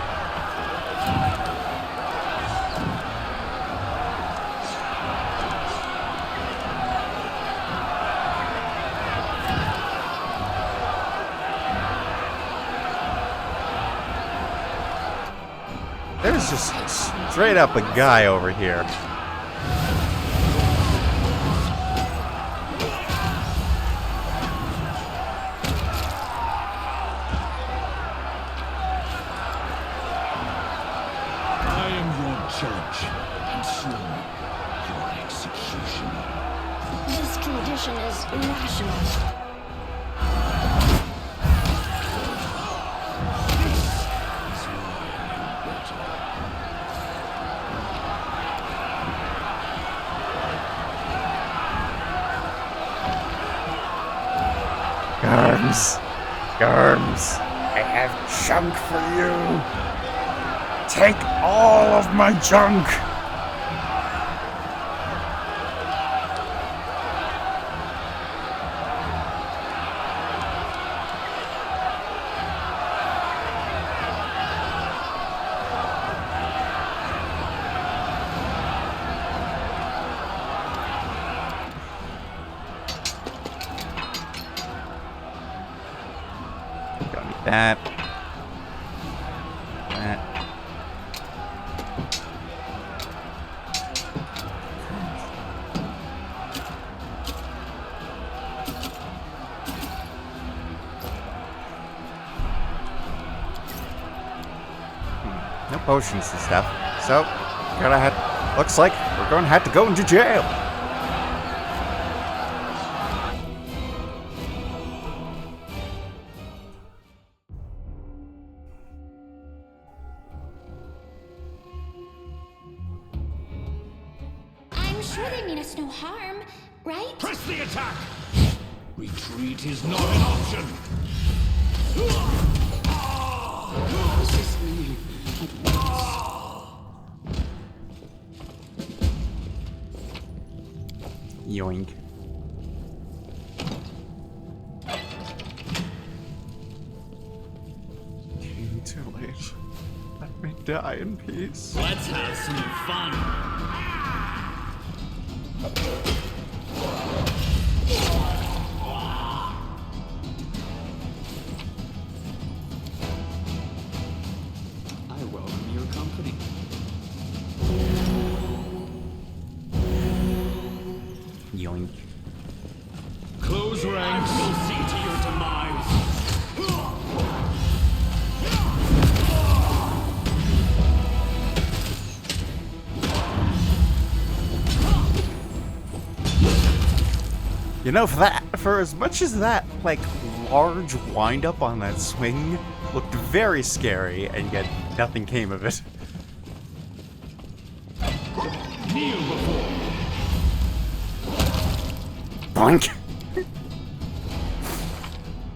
There's just straight up a guy over here. Judge, and soon your executioner. This condition is irrational. Garms! Garms! I have junk for you! Take all of my junk! Don't need that. That. No potions and stuff. So, looks like we're gonna have to go into jail. I'm sure they mean us no harm, right? Press the attack! Retreat is not an option! Assist me. Yoink. Too late. Let me die in peace. Let's have some fun. I welcome your company. Yoink. Close ranks. We'll see to your demise. You know, for as much as that, like, large wind-up on that swing looked very scary, and yet nothing came of it. Kneel before. Boink!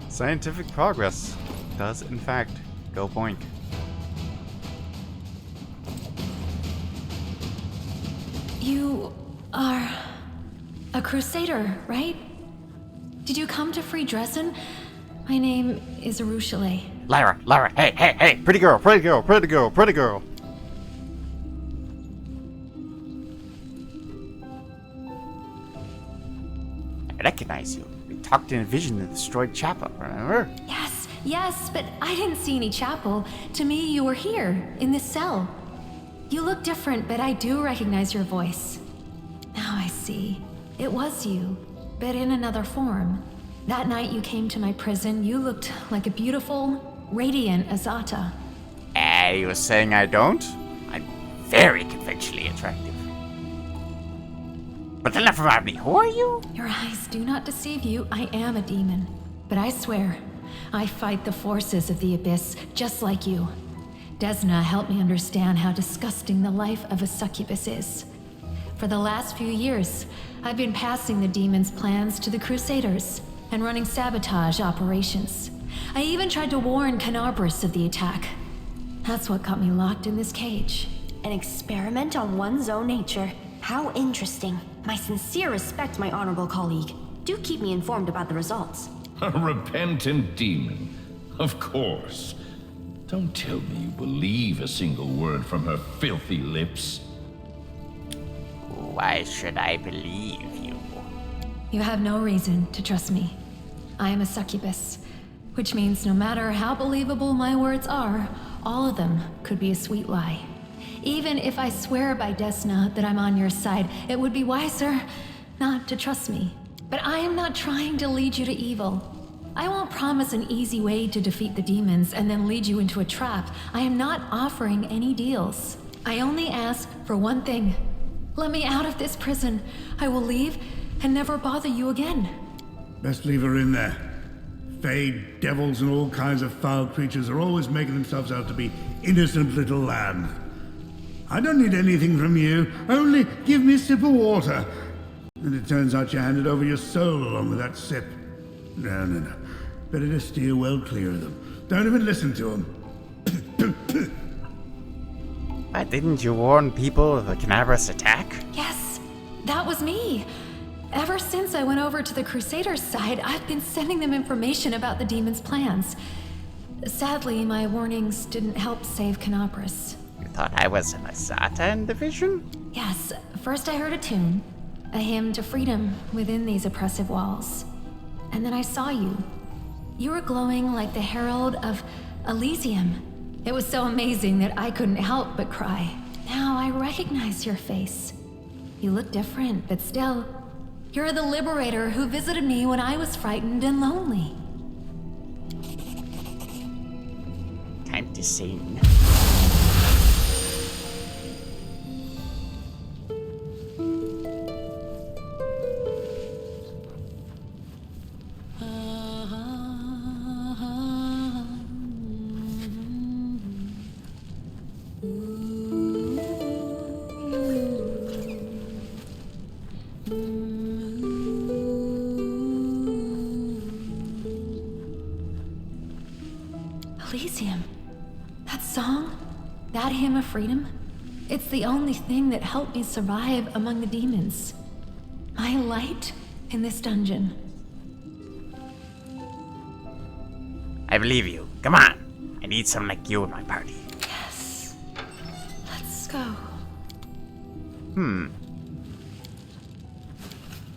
Scientific progress does, in fact, go boink. You are a crusader, right? Did you come to free Dresden? My name is Arushale. Lara, hey, pretty girl. I recognize you. We talked in a vision in the destroyed chapel, remember? Yes, but I didn't see any chapel. To me, you were here, in this cell. You look different, but I do recognize your voice. Now I see. It was you, but in another form. That night you came to my prison, you looked like a beautiful, radiant Azata. You were saying I don't? I'm very conventionally attractive. But enough about me. Who are you? Your eyes do not deceive you. I am a demon. But I swear, I fight the forces of the abyss just like you. Desna helped me understand how disgusting the life of a succubus is. For the last few years, I've been passing the demon's plans to the Crusaders and running sabotage operations. I even tried to warn Canabras of the attack. That's what got me locked in this cage. An experiment on one's own nature. How interesting. My sincere respect, my honorable colleague. Do keep me informed about the results. A repentant demon. Of course. Don't tell me you believe a single word from her filthy lips. Why should I believe you? You have no reason to trust me. I am a succubus, which means no matter how believable my words are, all of them could be a sweet lie. Even if I swear by Desna that I'm on your side, it would be wiser not to trust me. But I am not trying to lead you to evil. I won't promise an easy way to defeat the demons and then lead you into a trap. I am not offering any deals. I only ask for one thing. Let me out of this prison. I will leave and never bother you again. Best leave her in there. Fade, devils, and all kinds of foul creatures are always making themselves out to be innocent little lambs. I don't need anything from you. Only give me a sip of water. And it turns out you handed over your soul along with that sip. No. Better to steer well clear of them. Don't even listen to them. Why didn't you warn people of the Canabras attack? Yes, that was me. Ever since I went over to the Crusaders' side, I've been sending them information about the demon's plans. Sadly, my warnings didn't help save Canabras. You thought I was an Azata in the vision? Yes, first I heard a tune, a hymn to freedom within these oppressive walls. And then I saw you. You were glowing like the herald of Elysium. It was so amazing that I couldn't help but cry. Now I recognize your face. You look different, but still, you're the liberator who visited me when I was frightened and lonely. Time to sing. Elysium. That song? That hymn of freedom? It's the only thing that helped me survive among the demons. My light in this dungeon. I believe you. Come on. I need someone like you in my party. Yes. Let's go.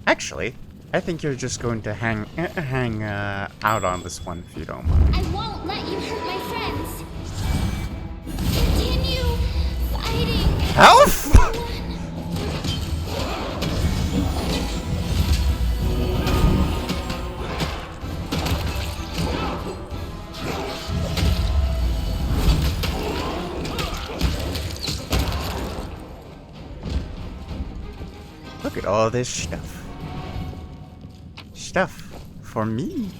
Actually, I think you're just going to hang out on this one if you don't mind. I won't let you hurt my friends. Continue fighting. Health? Look at all this stuff. Stuff for me,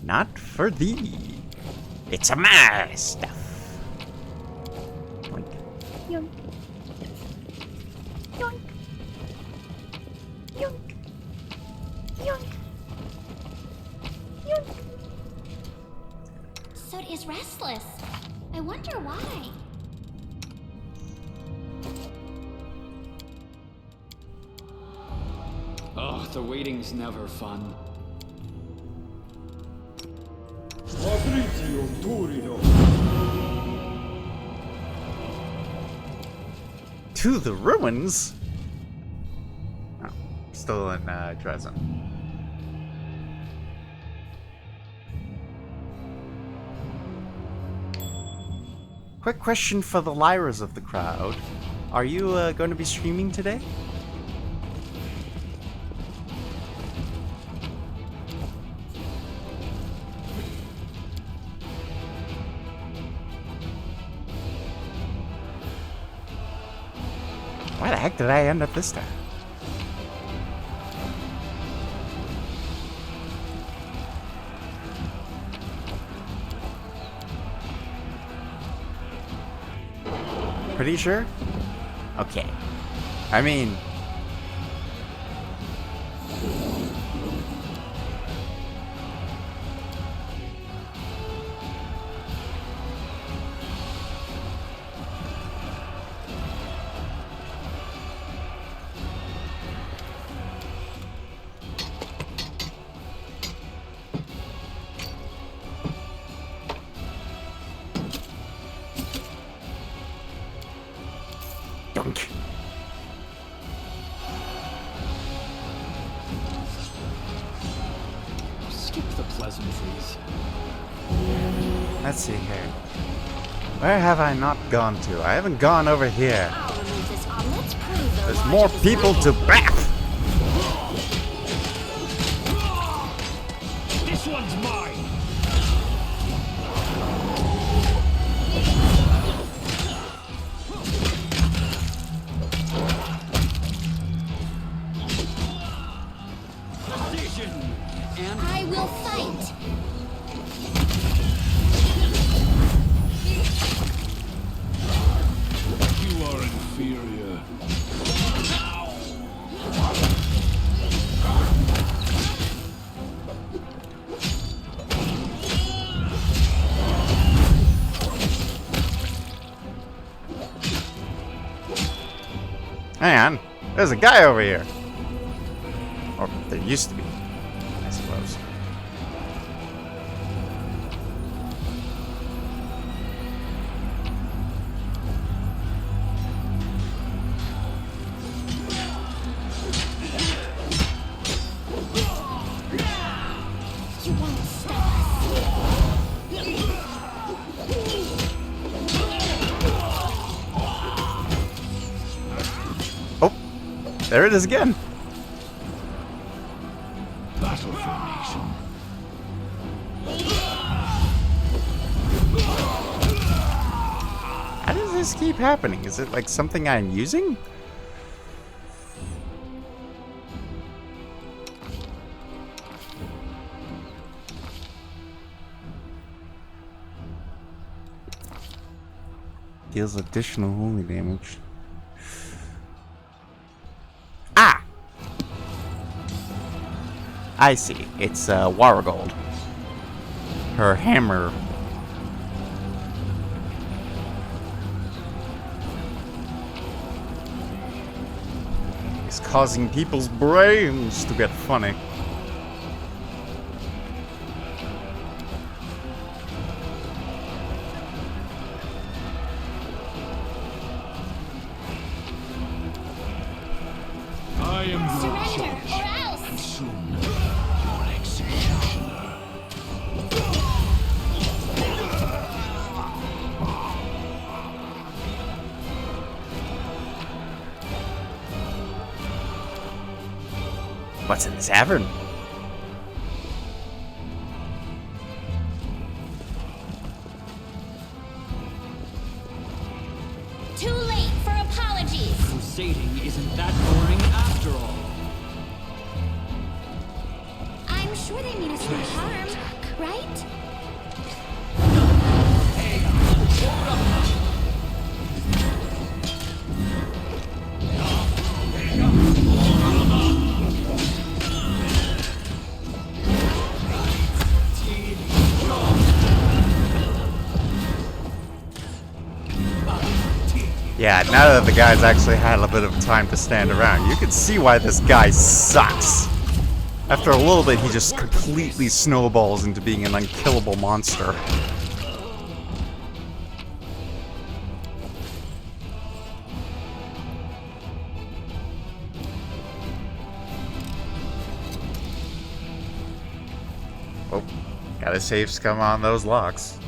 not for thee. It's a my stuff. Yoink. Yoink. Yoink. Yoink. Yoink. Yoink. Soot is restless. I wonder why. Oh, the waiting's never fun. To the ruins? Oh, still in Dresden. Quick question for the Lyras of the crowd. Are you going to be streaming today? Why the heck did I end up this time? Pretty sure? Okay. I mean... Dunk. Skip the pleasantries. Let's see here. Where have I not gone to? I haven't gone over here. I'll remove this omelet to prove their There's more logic is people right. to bath! This one's mine. And I will fight. You are inferior. Hang on. There's a guy over here. Or there used to be, I suppose. You won't stop us. Oh, there it is again. Battle formation. How does this keep happening? Is it like something I'm using? Deals additional holy damage. Ah! I see. It's Waragold. Her hammer. Is causing people's brains to get funny. I am your Surrender judge, or else. and soon your executioner. What's in the tavern? Too late for apologies. crusading isn't that boring after all. I'm sure they mean us no harm, right? Yeah, now that the guy's actually had a bit of time to stand around, you can see why this guy sucks. After a little bit, he just completely snowballs into being an unkillable monster. Oh, gotta save scum on those locks.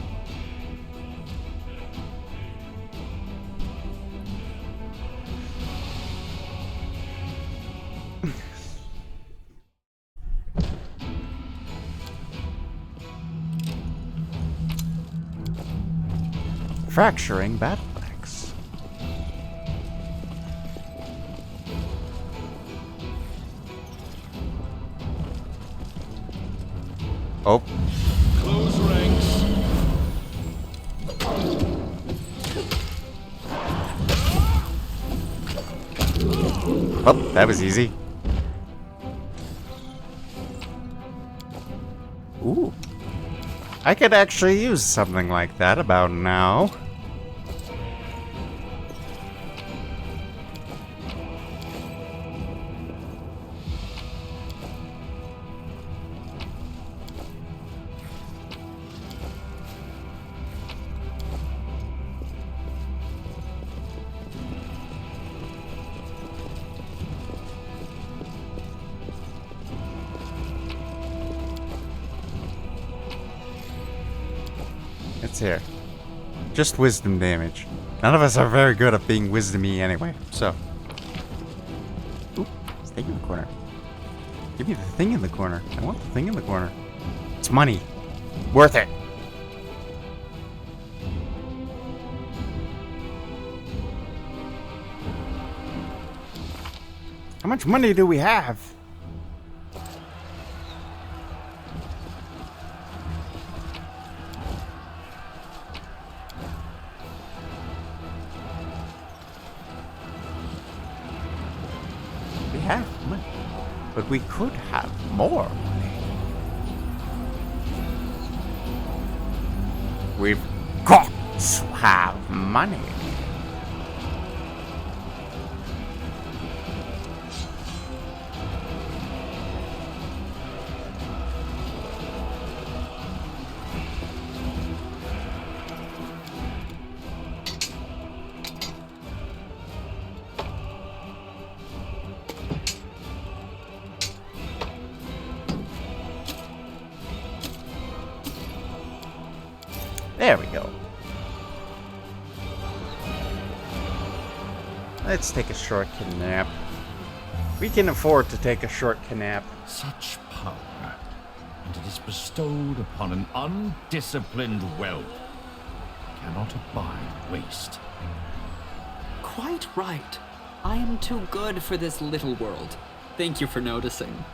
Fracturing battle axe. Oh. Close ranks. Oh, that was easy. Ooh. I could actually use something like that about now. It's here. Just wisdom damage. None of us are very good at being wisdomy anyway, so. Ooh, it's the thing in the corner. Give me the thing in the corner. I want the thing in the corner. It's money. Worth it. How much money do we have? We have money, but we could have more money. We've got to have money. There we go. Let's take a short nap. We can afford to take a short nap. Such power, and it is bestowed upon an undisciplined whelp. Cannot abide waste. Quite right. I am too good for this little world. Thank you for noticing.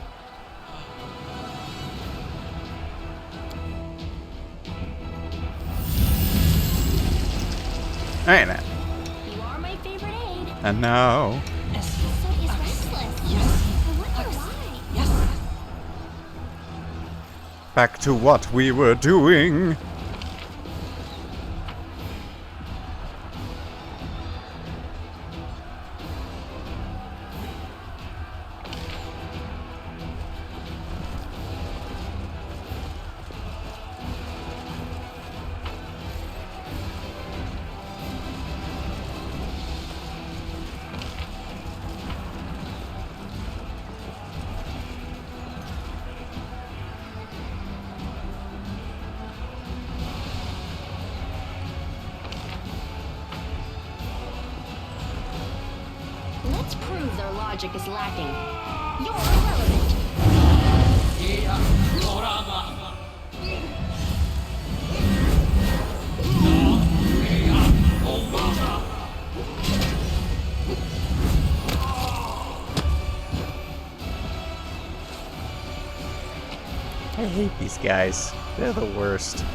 Alright then. You are my favorite aide. And now. So is restless. Yes. I wonder why. Back to what we were doing. Let's prove their logic is lacking. You're irrelevant. I hate these guys. They're the worst.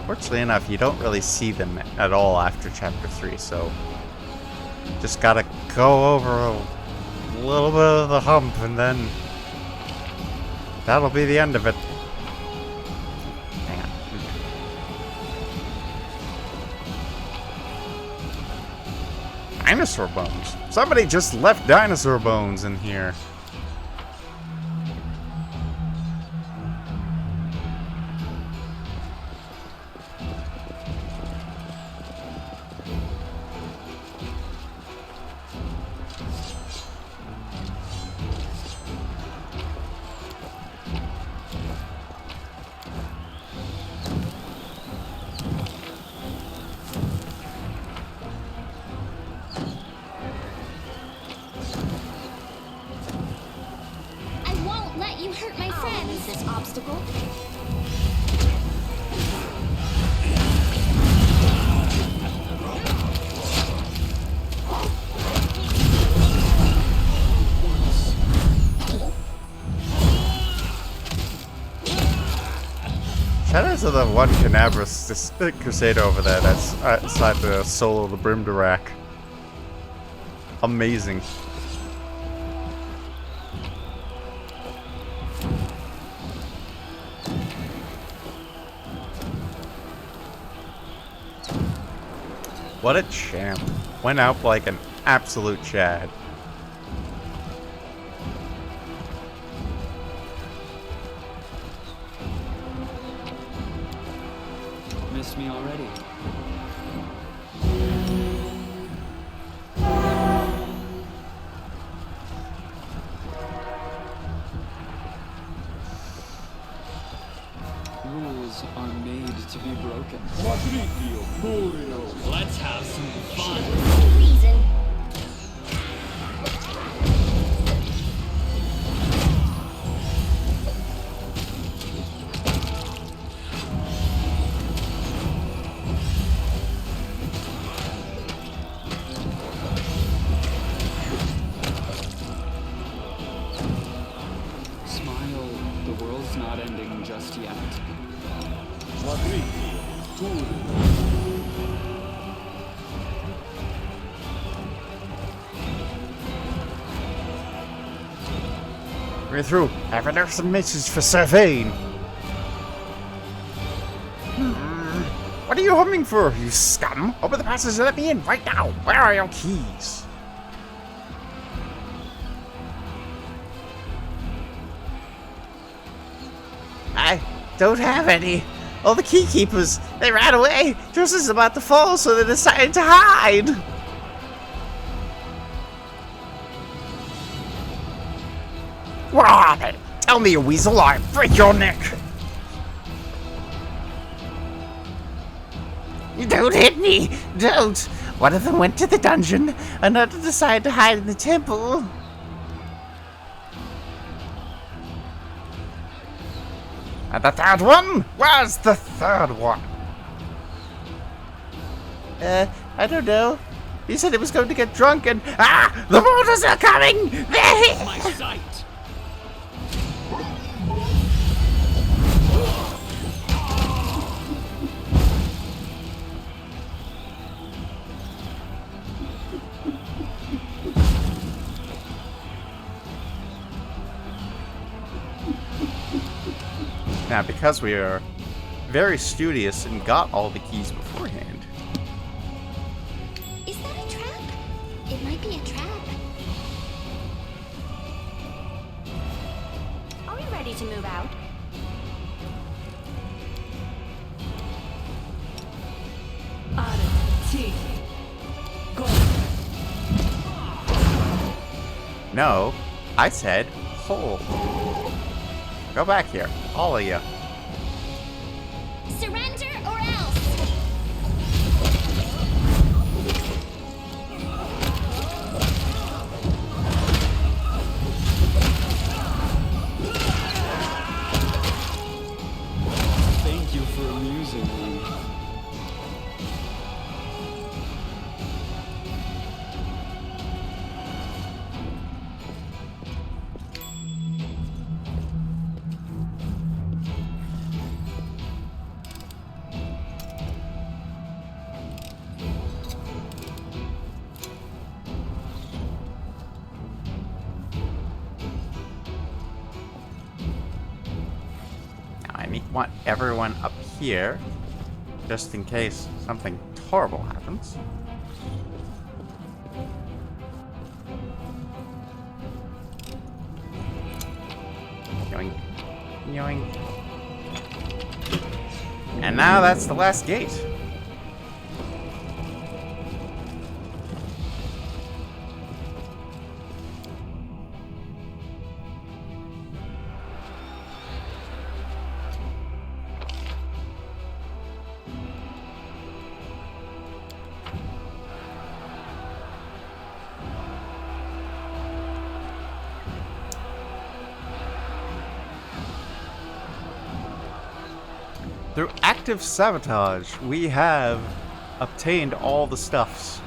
Fortunately enough, you don't really see them at all after Chapter 3, so just gotta go over a little bit of the hump, and then that'll be the end of it. Hang on. Dinosaur bones. Somebody just left dinosaur bones in here. I won't let you hurt my friends. This obstacle. Shout out to the one Canabras Crusader over there that's outside the Soul of the Brimderac. Amazing. What a champ. Went out like an absolute Chad. Missed me already. Rules are made to be broken. Let's have some fun. Reason. Smile, the world's not ending just yet. We're through. Have an some message for Sylvain. What are you humming for, you scum? Open the passage and let me in right now. Where are your keys? I don't have any. All the key keepers, they ran away. Just as about to fall, so they decided to hide. Where are they? Tell me, you weasel, or I break your neck. Don't hit me! Don't! One of them went to the dungeon, another decided to hide in the temple. And the third one? Where's the third one? I don't know. He said he was going to get drunk and... Ah! The mortars are coming! My sight! Now, because we are very studious and got all the keys beforehand. Is that a trap? It might be a trap. Are we ready to move out? No, I said hold. Go back here, all of you. Surrender or else! Thank you for amusing me. Want everyone up here, just in case something horrible happens. Yoink. Yoink. And now that's the last gate. Through active sabotage, we have obtained all the stuffs.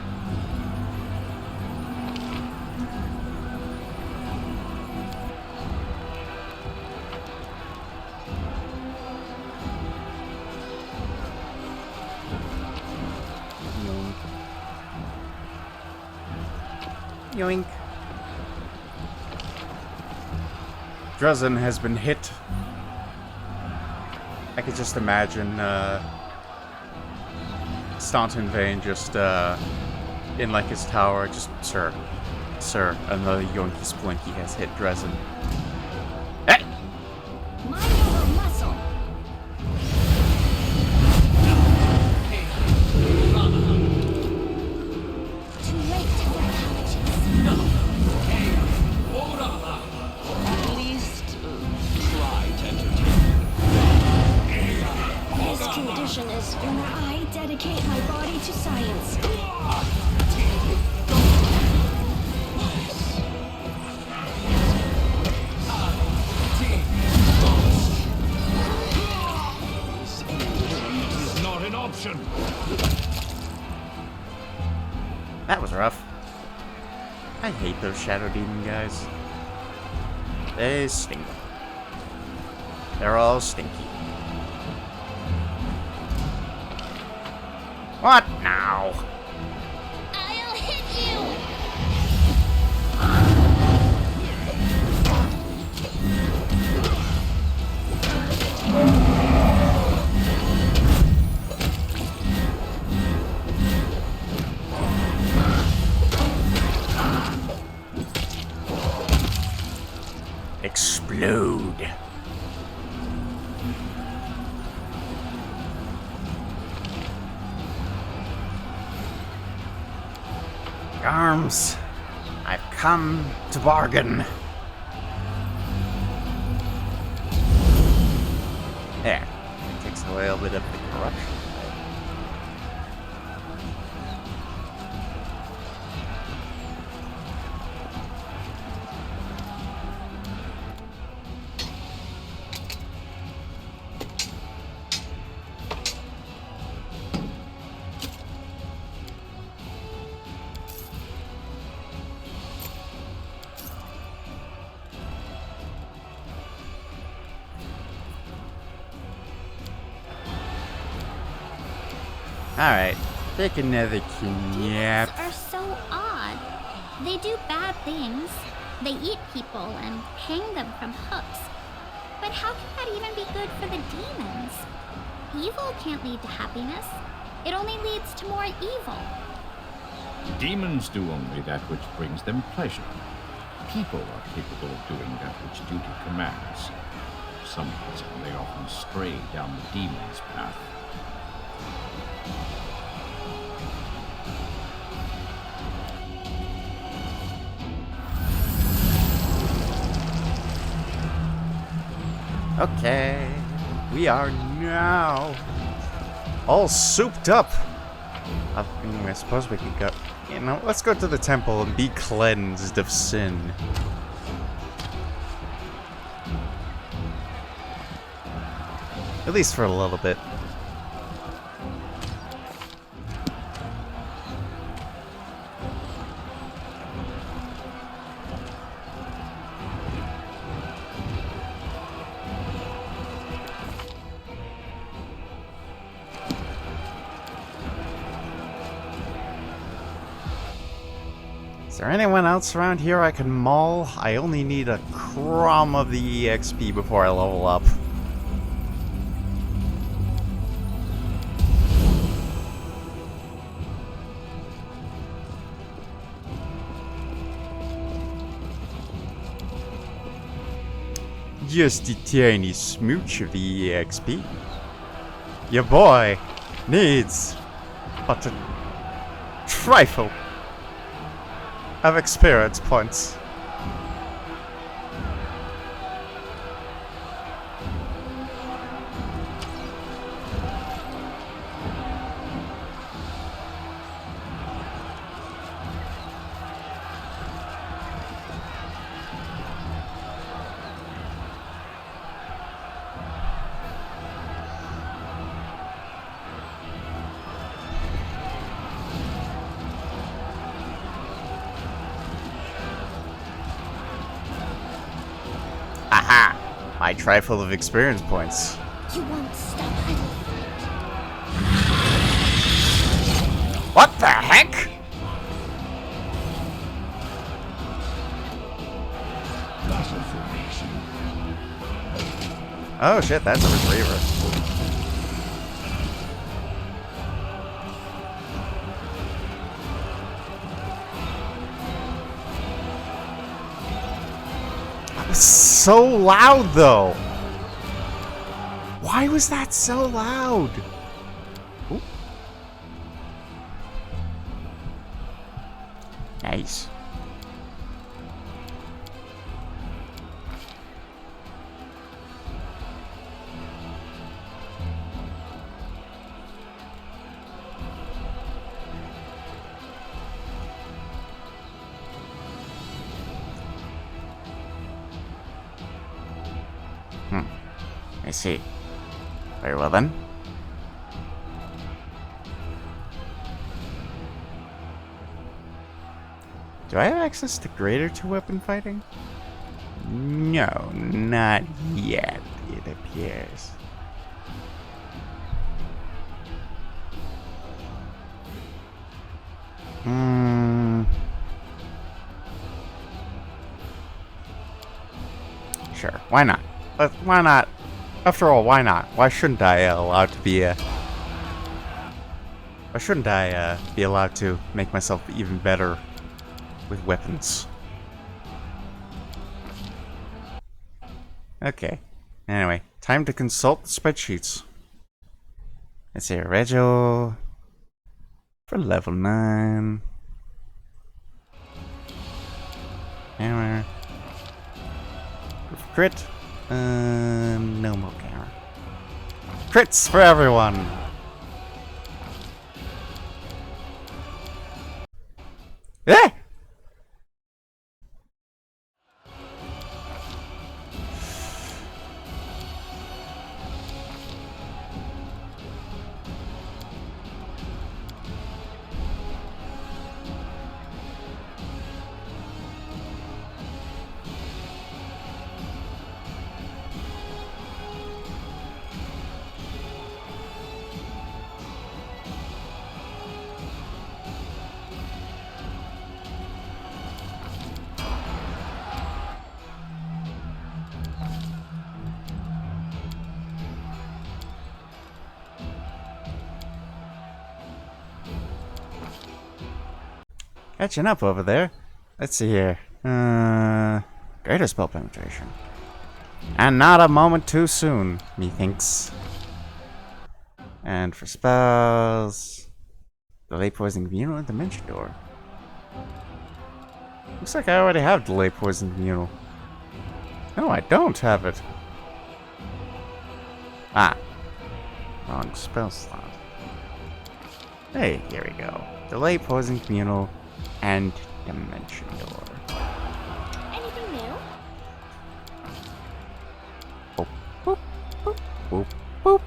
Yoink. Dresden has been hit. I could just imagine Staunton Vane just in like his tower, just sir, another Yoinky Splinky has hit Dresden. Hey! Mind over muscle. Too late to wear apologies. At least try to entertain. This condition is where I dedicate my body to science. Is not an option. That was rough. I hate those Shadow Demon guys. They stink. They're all stinky. What now? I'll hit you! Explode. Arms, I've come to bargain. There. Takes away a little bit of the corruption. Alright, pick another kidnap. Humans are so odd. They do bad things. They eat people and hang them from hooks. But how can that even be good for the demons? Evil can't lead to happiness. It only leads to more evil. Demons do only that which brings them pleasure. People are capable of doing that which duty commands. For some reason, they often stray down the demon's path. Okay, we are now all souped up. I suppose we could go. You know, let's go to the temple and be cleansed of sin. At least for a little bit. Is there anyone else around here I can maul? I only need a crumb of the EXP before I level up. Just a tiny smooch of the EXP. Your boy needs but a trifle of experience points. Aha! My trifle of experience points. You won't stop. What the heck? Oh shit, that's a retriever. That was so loud though. Why was that so loud? Ooh. Nice. I see. Very well then. Do I have access to greater 2-weapon fighting? No, not yet, it appears. Sure, why not? But why not? After all, why not? Why shouldn't I allowed to be Why shouldn't I be allowed to make myself even better with weapons? Okay. Anyway, time to consult the spreadsheets. Let's see, Regio for level 9. Hammer. Crit. No more camera. Crits for everyone! Eh! Catching up over there. Let's see here. Greater spell penetration. And not a moment too soon, methinks. And for spells... Delay poison communal and dimension door. Looks like I already have delay poison communal. No, I don't have it. Ah. Wrong spell slot. Hey, here we go. Delay poison communal and dimension door. Anything new? Boop, boop, boop, boop, boop.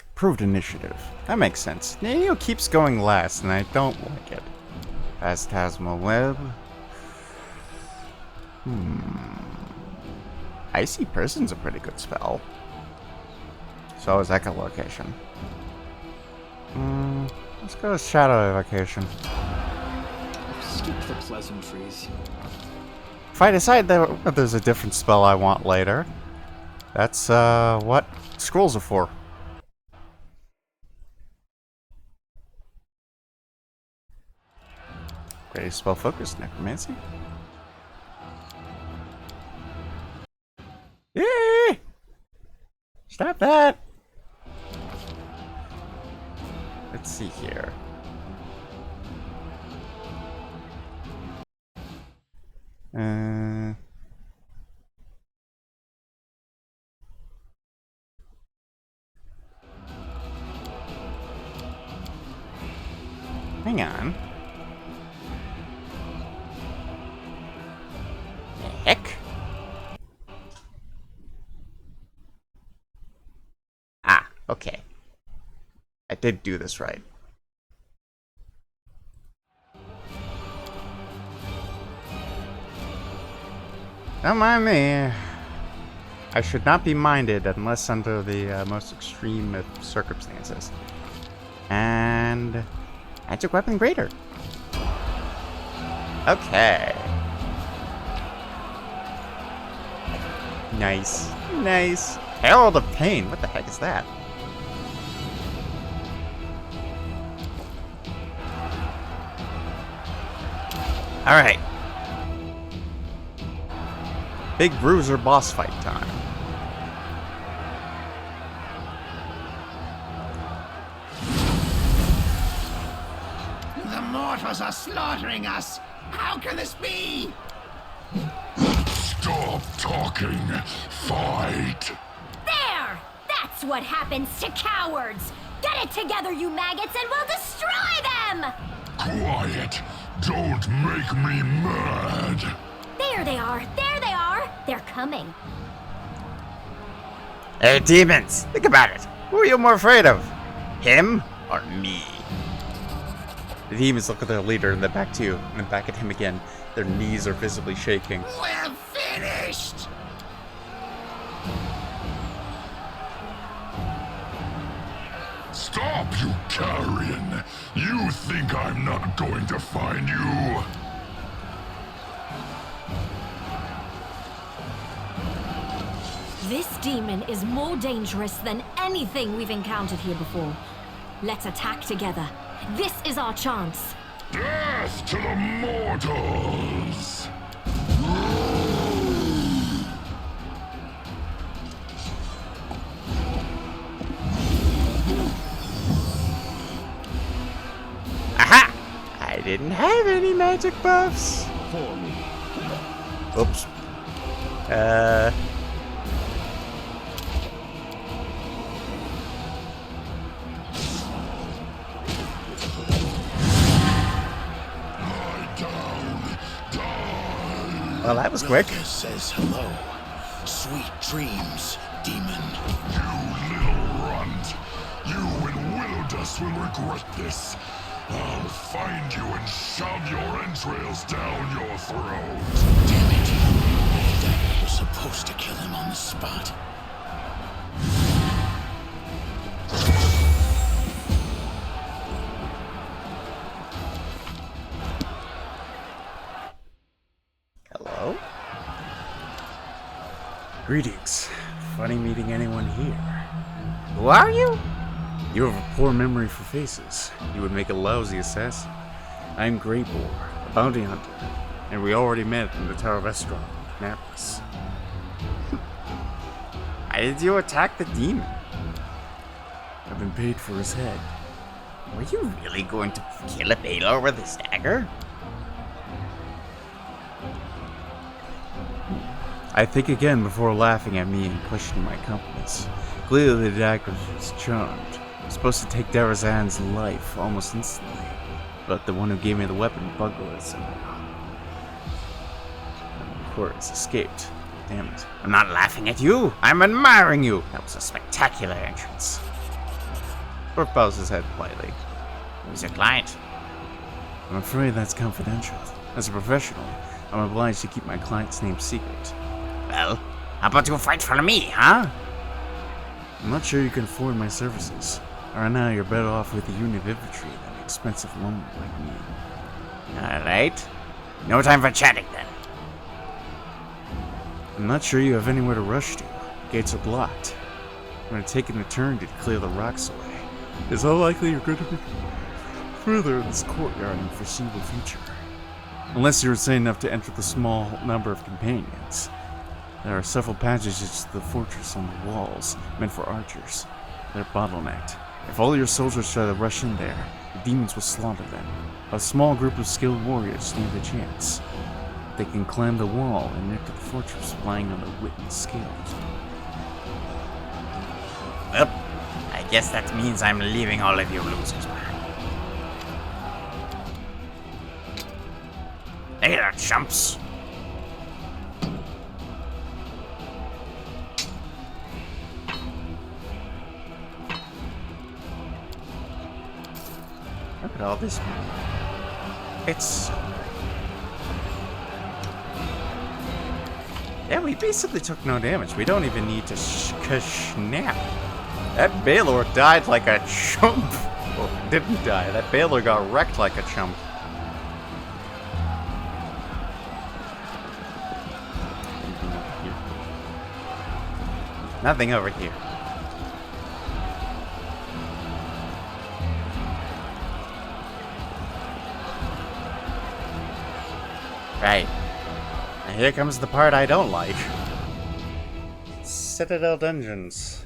Improved initiative. That makes sense. Neo keeps going last, and I don't like it. Phantasmal web. Icy Prison's a pretty good spell. So is Echolocation. Let's go with Shadow Evocation. Skip the pleasantries. If I decide that there's a different spell I want later, that's what scrolls are for. Great spell focus, necromancy. Yay! Stop that! Let's see here. Hang on. The heck? Ah, okay. I did do this right. Don't mind me. I should not be minded unless under the most extreme of circumstances. And Magic weapon greater. Okay. Nice. Nice. Herald of Pain. What the heck is that? Alright. Big Bruiser boss fight time. The mortals are slaughtering us! How can this be? Stop talking. Fight. There! That's what happens to cowards! Get it together, you maggots, and we'll destroy them! Quiet. Don't make me mad. There they are! There they are! They're coming. Hey, demons! Think about it. Who are you more afraid of? Him or me? The demons look at their leader and then back to you, and then back at him again. Their knees are visibly shaking. We're finished! Stop, you carrion. You think I'm not going to find you? This demon is more dangerous than anything we've encountered here before. Let's attack together. This is our chance. Death to the mortals! Aha! I didn't have any magic buffs. For me. Oops. Well, that was quick. Rilke says hello. Sweet dreams, demon. You little runt. You and Willow Dust will regret this. I'll find you and shove your entrails down your throat. Damn it. That was supposed to kill him on the spot. Hello? Greetings. Funny meeting anyone here. Who are you? You have a poor memory for faces. You would make a lousy assassin. I'm Grey Boar, a bounty hunter, and we already met in the Tower of Estron, Naples. Why did you attack the demon? I've been paid for his head. Were you really going to kill a Baylor with a dagger? I think again before laughing at me and questioning my compass. Clearly the dagger was charmed. I was supposed to take Darazan's life almost instantly, but the one who gave me the weapon bungled it somehow. Of course, escaped. Damn it. I'm not laughing at you! I'm admiring you! That was a spectacular entrance. Orc bows his head politely. Who's your client? I'm afraid that's confidential. As a professional, I'm obliged to keep my client's name secret. Well, how about you fight for me, huh? I'm not sure you can afford my services. Right now, you're better off with a unit of infantry than an expensive lumber like me. Alright. No time for chatting, then. I'm not sure you have anywhere to rush to. Gates are blocked. I'm going to take a turn to clear the rocks away. It's unlikely you're going to be further in this courtyard in the foreseeable future. Unless you're insane enough to enter the small number of companions. There are several passages to the fortress on the walls, meant for archers. They're bottlenecked. If all your soldiers try to rush in there, the demons will slaughter them. A small group of skilled warriors stand a chance. They can climb the wall and enter the fortress flying on the wooden scales. Well, I guess that means I'm leaving all of you losers behind. Hey there, chumps! Look at all this. It's so great. Yeah, we basically took no damage. We don't even need to snap. That Baylor died like a chump. Well, didn't die. That Baylor got wrecked like a chump. Nothing over here. Right. And here comes the part I don't like. Citadel dungeons.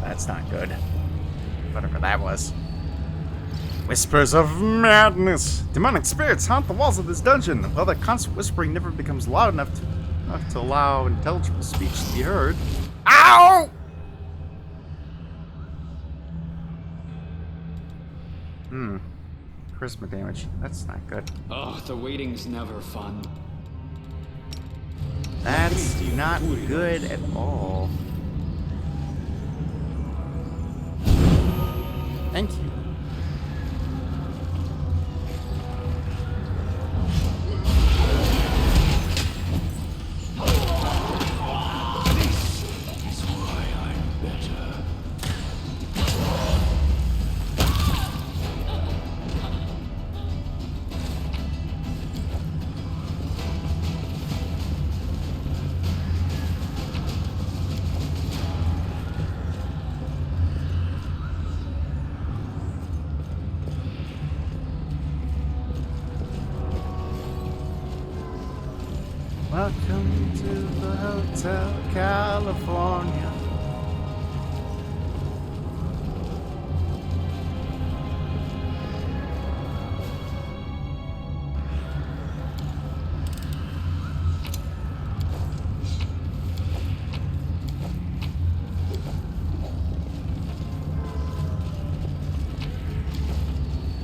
That's not good. Whatever that was. Whispers of madness! Demonic spirits haunt the walls of this dungeon. While the constant whispering never becomes loud enough to allow intelligible speech to be heard. Ow! Charisma damage. That's not good. Oh, the waiting's never fun. That's not good at all. Thank you. Welcome to the Hotel California.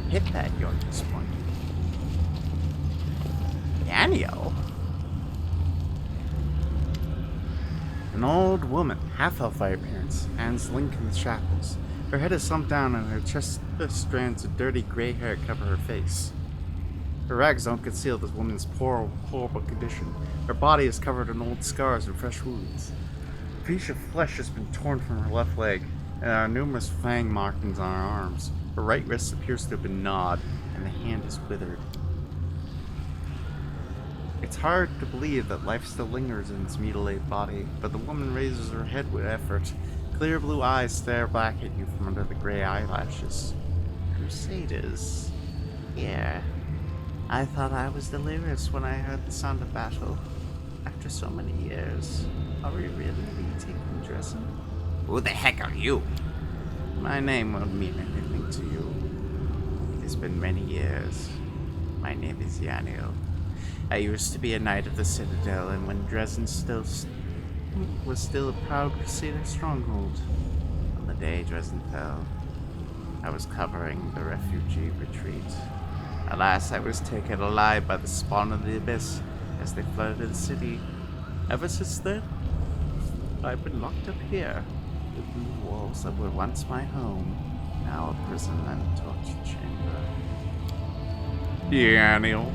Hit that, you're disappointed. Daniel? An old woman, half-elf by appearance, hands linked in the shackles. Her head is slumped down and her chest strands of dirty gray hair cover her face. Her rags don't conceal this woman's poor, horrible condition. Her body is covered in old scars and fresh wounds. A piece of flesh has been torn from her left leg, and there are numerous fang markings on her arms. Her right wrist appears to have been gnawed, and the hand is withered. It's hard to believe that life still lingers in its mutilated body, but the woman raises her head with effort. Clear blue eyes stare back at you from under the gray eyelashes. Crusaders. Yeah. I thought I was delirious when I heard the sound of battle. After so many years, are we really taking Dresden? Who the heck are you? My name won't mean anything to you. It's been many years. My name is Yaniel. I used to be a knight of the Citadel, and when Dresden was still a proud Crusader stronghold. On the day Dresden fell, I was covering the refugee retreat. Alas, I was taken alive by the spawn of the Abyss as they flooded the city. Ever since then, I've been locked up here, within the walls that were once my home, now a prison and torture chamber. Daniel.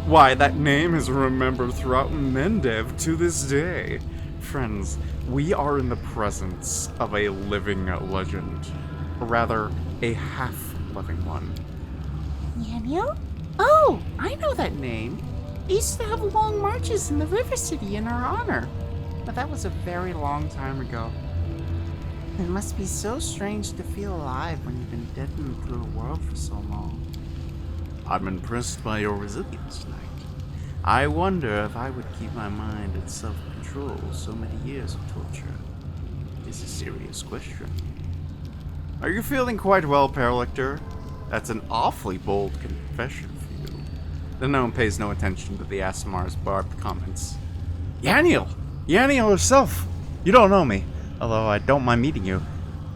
Why, that name is remembered throughout Mendev to this day. Friends, we are in the presence of a living legend. Or rather, a half-living one. Daniel? Oh, I know that name. We used to have long marches in the River City in our honor. But that was a very long time ago. It must be so strange to feel alive when you've been deadened through a world for so long. I'm impressed by your resilience, Knight. I wonder if I would keep my mind in self-control so many years of torture. It's a serious question. Are you feeling quite well, Paralictor? That's an awfully bold confession for you. The gnome pays no attention to the Asimar's barbed comments. Yaniel! Yaniel herself! You don't know me. Although I don't mind meeting you.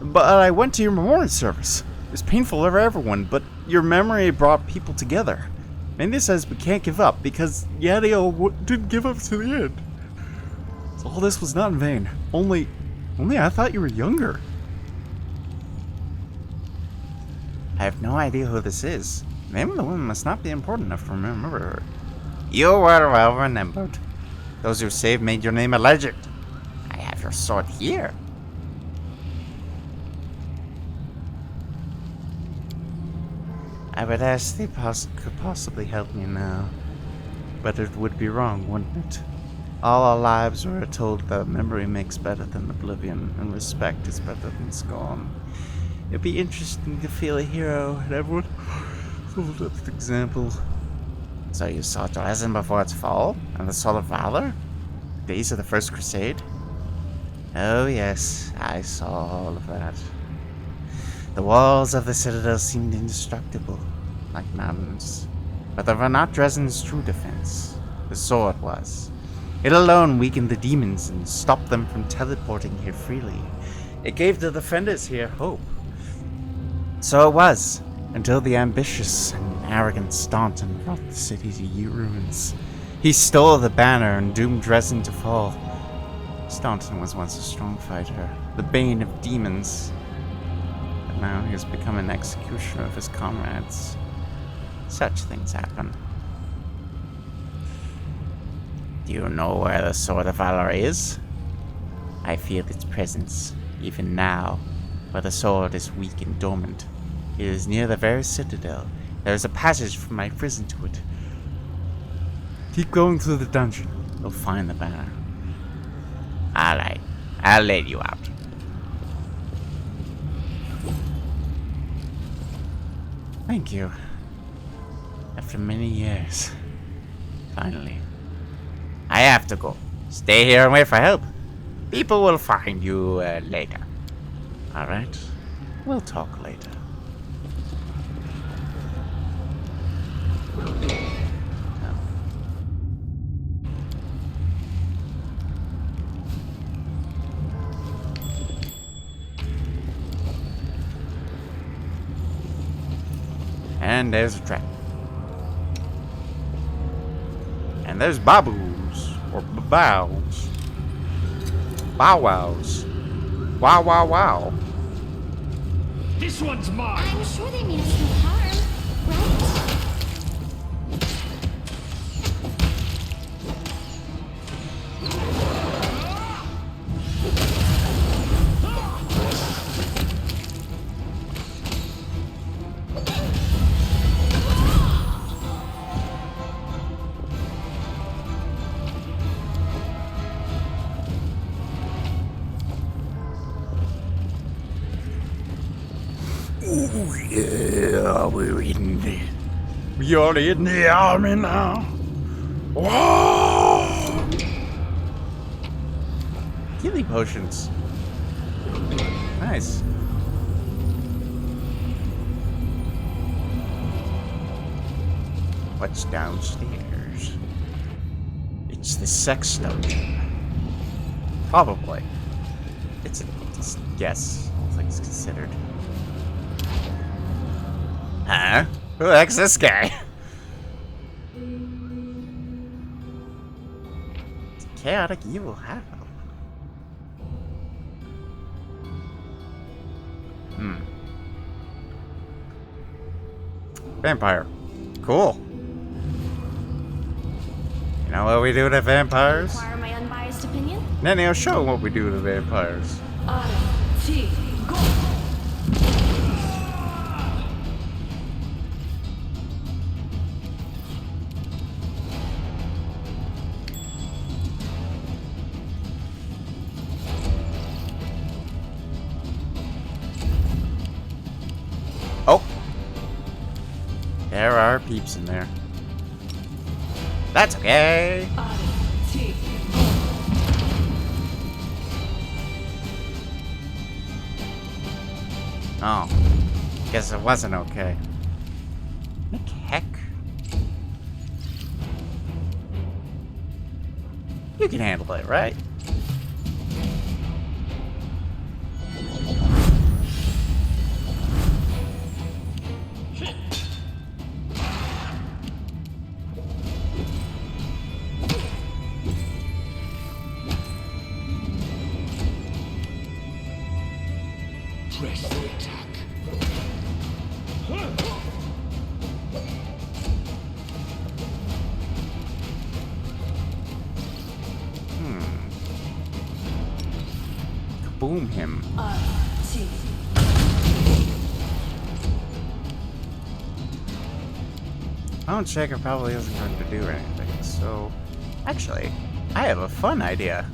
But I went to your memorial service. It was painful for everyone, but your memory brought people together. Mandy says we can't give up because Yadio didn't give up to the end. So all this was not in vain. Only I thought you were younger. I have no idea who this is. The name of the woman must not be important enough to remember her. You were well remembered. Those you saved made your name a legend. I have your sword here. I would ask they could possibly help me now. But it would be wrong, wouldn't it? All our lives we were told that memory makes better than oblivion, and respect is better than scorn. It'd be interesting to feel a hero, and everyone followed up the example. So you saw Dresden before its fall, and the Sword of Valor? Days of the First Crusade? Oh yes, I saw all of that. The walls of the citadel seemed indestructible, like mountains. But they were not Dresden's true defense. The sword was. It alone weakened the demons and stopped them from teleporting here freely. It gave the defenders here hope. So it was, until the ambitious and arrogant Staunton brought the city to ruins. He stole the banner and doomed Dresden to fall. Staunton was once a strong fighter, the bane of demons. But now he has become an executioner of his comrades. Such things happen. Do you know where the Sword of Valor is? I feel its presence, even now, where the sword is weak and dormant. It is near the very citadel. There is a passage from my prison to it. Keep going through the dungeon. You'll find the banner. Alright, I'll let you out. Thank you. After many years. Finally. I have to go. Stay here and wait for help. People will find you later. Alright? We'll talk later. And there's a trap. And there's babus, or bows. Bow wows. Wow, wow, wow. This one's mine! I'm sure they mean us no harm, right? Oh yeah, we're in the... You're in the army now. Whoa! Healing potions. Nice. What's downstairs? It's the sex dungeon. Probably. It's a guess. Things considered. Huh? Who the heck's this guy? It's a chaotic evil half. Vampire. Cool. You know what we do to vampires? Require my unbiased opinion? Nanny, I'll show what we do to vampires. Go. Oh! There are peeps in there. That's okay! Oh. Guess it wasn't okay. What the heck? You can handle it, right? kaboom him. Bone Shaker probably isn't going to do anything, so... Actually, I have a fun idea.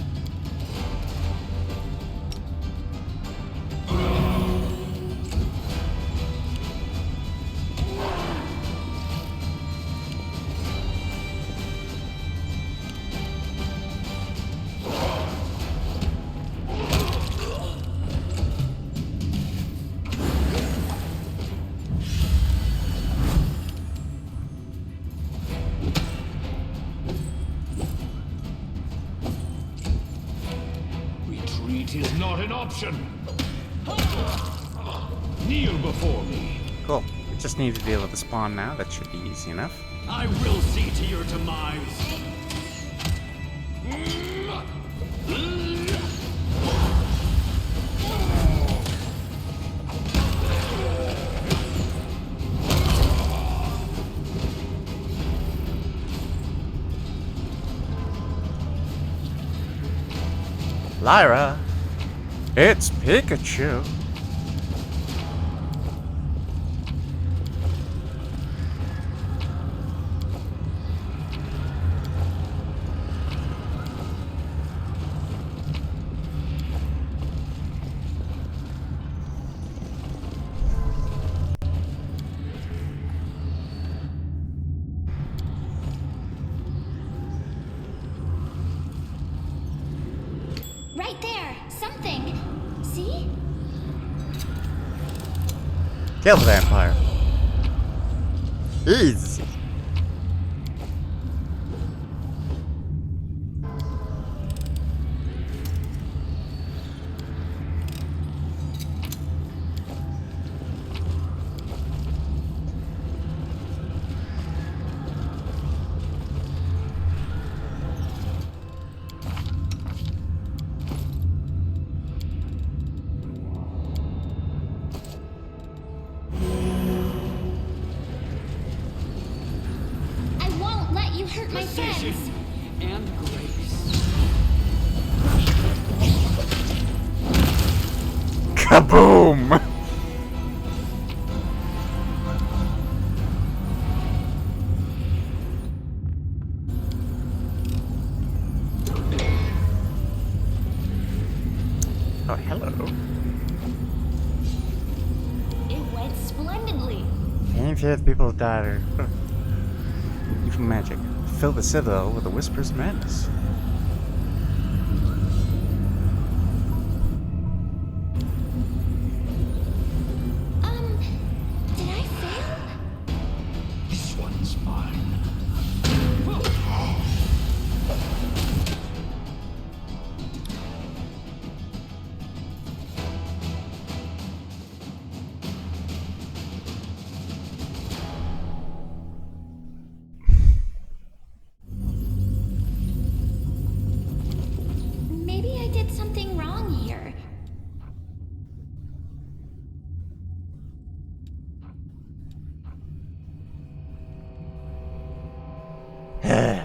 Retreat is not an option. Kneel before me. Cool. We just need to deal with the spawn now. That should be easy enough. I will see to your demise. Lyra! It's Pikachu! Right there! Something! See? Kill the vampire. Easy. I won't let you hurt my Precision friends! and grace. Kaboom! Oh, hello. It went splendidly. Any fear the people have died or evil magic. Fill the citadel with a whisper's of madness. Did I fail? This one's mine. Maybe I did something wrong here.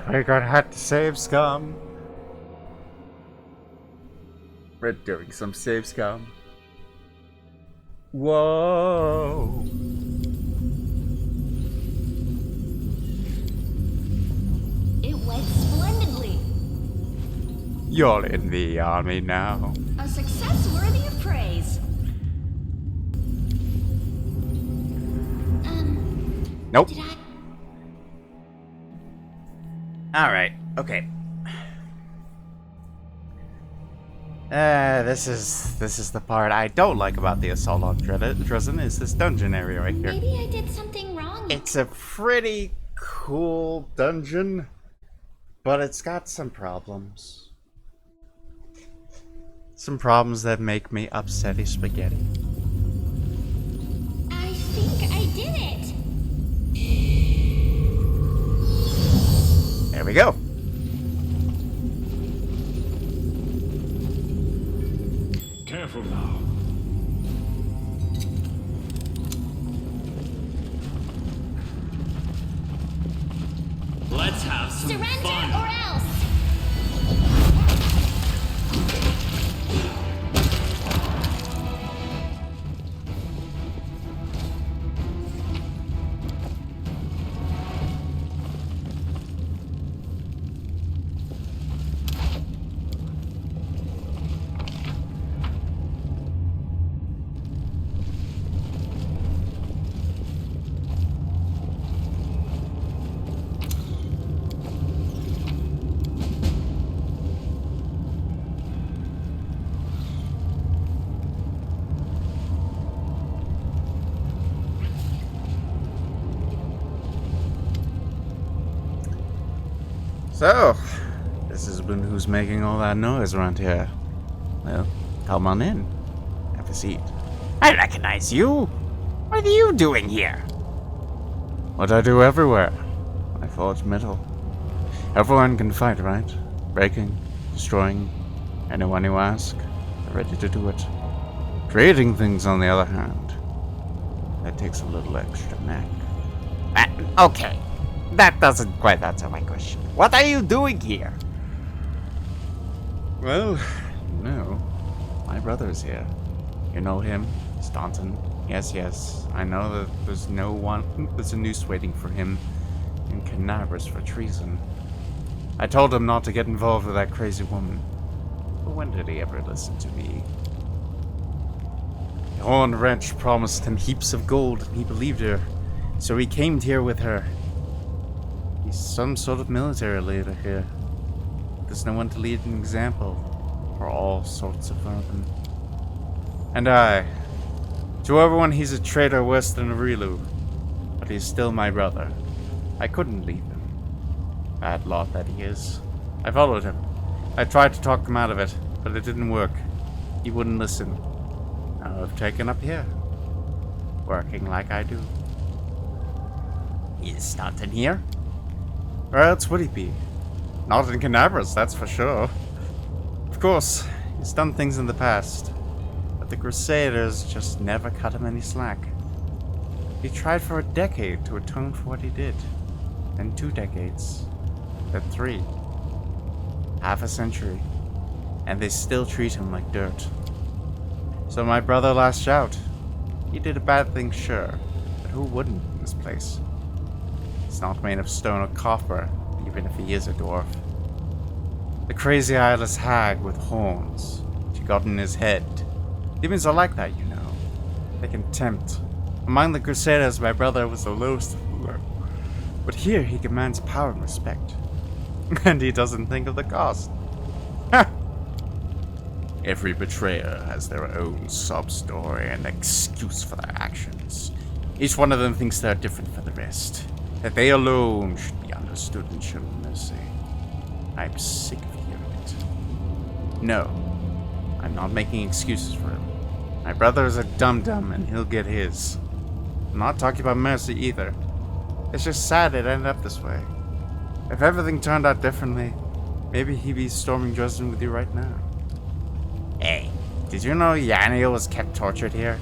We're gonna have to save scum. We're doing some save scum. Whoa. It went splendidly. You're in the army now. A success worthy of praise. Nope. Did I? Alright, okay. This is the part I don't like about the assault on Dresden is this dungeon area right here. Maybe I did something wrong. It's a pretty cool dungeon, but it's got some problems. Some problems that make me upsetty spaghetti. I think I did it. There we go. Careful now. Let's have some Surrender fun. or else. So, this is been who's making all that noise around here. Well, come on in. Have a seat. I recognize you. What are you doing here? What I do everywhere. I forge metal. Everyone can fight, right? Breaking, destroying, anyone you ask, they're ready to do it. Creating things, on the other hand, that takes a little extra knack. Okay, that doesn't quite answer my question. What are you doing here? Well, no. My brother's here. You know him, Staunton. Yes, I know that there's a noose waiting for him in Canabras for treason. I told him not to get involved with that crazy woman. But when did he ever listen to me? The Horned Wretch promised him heaps of gold, and he believed her. So he came here with her. He's some sort of military leader here. There's no one to lead an example for all sorts of vermin. And to everyone, he's a traitor worse than a Rilu. But he's still my brother. I couldn't leave him. Bad lot that he is. I followed him. I tried to talk him out of it, but it didn't work. He wouldn't listen. Now I've taken up here. Working like I do. Is Staunton here? Or else would he be? Not in Canabras, that's for sure. Of course, he's done things in the past. But the Crusaders just never cut him any slack. He tried for a decade to atone for what he did. Then 2 decades. Then 3. Half a century. And they still treat him like dirt. So my brother lashed out. He did a bad thing, sure. But who wouldn't in this place? He's not made of stone or copper, even if he is a dwarf. The crazy eyeless hag with horns. She got in his head. Demons are like that, you know. They can tempt. Among the Crusaders, my brother was the lowest of the low. But here he commands power and respect. And he doesn't think of the cost. Ha! Every betrayer has their own sub-story and excuse for their actions. Each one of them thinks they're different from the rest. That they alone should be understood and shown mercy. I'm sick of hearing it. No, I'm not making excuses for him. My brother is a dum-dum and he'll get his. I'm not talking about mercy either. It's just sad it ended up this way. If everything turned out differently, maybe he'd be storming Dresden with you right now. Hey, did you know Yaniel was kept tortured here?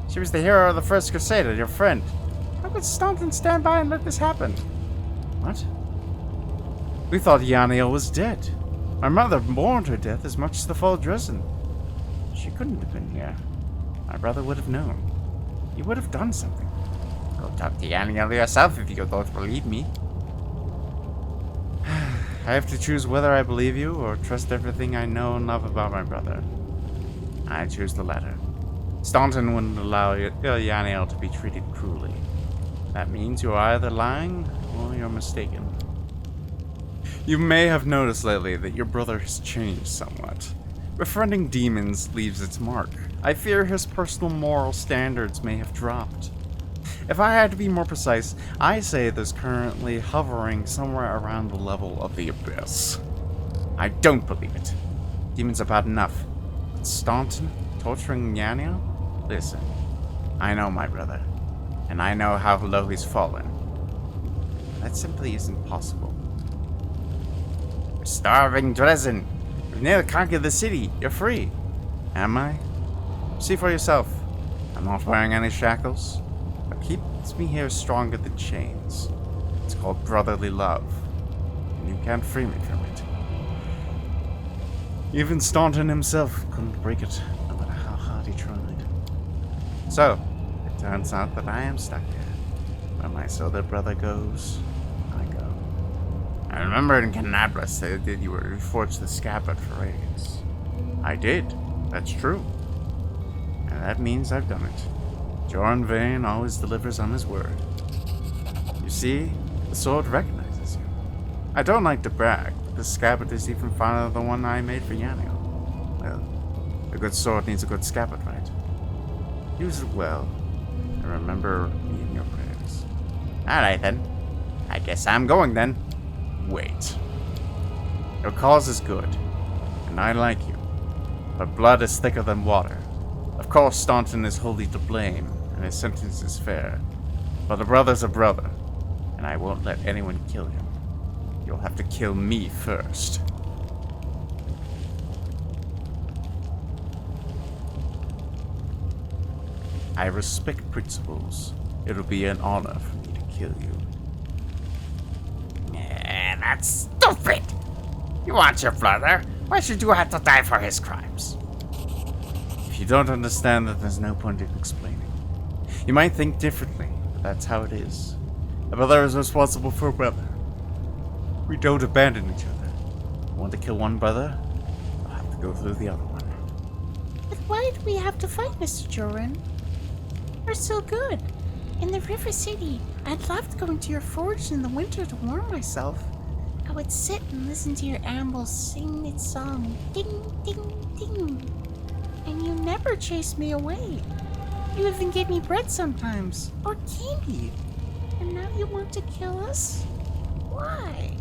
She was the hero of the First Crusade, your friend. How could Staunton stand by and let this happen? What? We thought Yaniel was dead. My mother mourned her death as much as the fall of Dresden. She couldn't have been here. My brother would have known. He would have done something. Go talk to Yaniel yourself if you don't believe me. I have to choose whether I believe you or trust everything I know and love about my brother. I choose the latter. Staunton wouldn't allow Yaniel to be treated cruelly. That means you're either lying or you're mistaken. You may have noticed lately that your brother has changed somewhat. Befriending demons leaves its mark. I fear his personal moral standards may have dropped. If I had to be more precise, I say there's currently hovering somewhere around the level of the abyss. I don't believe it. Demons are bad enough. But Staunton torturing Yaniel? Listen, I know my brother, and I know how low he's fallen. That simply isn't possible. We're starving Dresden. We've nearly conquered the city. You're free. Am I? See for yourself. I'm not wearing any shackles. What keeps me here is stronger than chains. It's called brotherly love. And you can't free me from it. Even Staunton himself couldn't break it, no matter how hard he tried. So, it turns out that I am stuck here. Where my other brother goes, I go. I remember in Canabras they did you reforged the scabbard for raids. I did. That's true. And that means I've done it. Joran Vane always delivers on his word. You see, the sword recognizes you. I don't like to brag, but the scabbard is even finer than the one I made for Yaniel. Well, a good sword needs a good scabbard, right? Use it well, and remember me in your prayers. Alright then. I guess I'm going then. Wait. Your cause is good, and I like you. But blood is thicker than water. Of course, Staunton is wholly to blame, and his sentence is fair. But a brother's a brother, and I won't let anyone kill him. You'll have to kill me first. I respect principles. It'll be an honor for me to kill you. That's stupid! You want your brother? Why should you have to die for his crimes? If you don't understand, then there's no point in explaining. You might think differently, but that's how it is. A brother is responsible for a brother. We don't abandon each other. You want to kill one brother? I'll have to go through the other one. But why do we have to fight, Mr. Joran? We're so good. In the River City, I'd love to go into your forge in the winter to warm myself. I would sit and listen to your amble sing its song. Ding, ding, ding. And you never chased me away. You even gave me bread sometimes, or candy. And now you want to kill us? Why?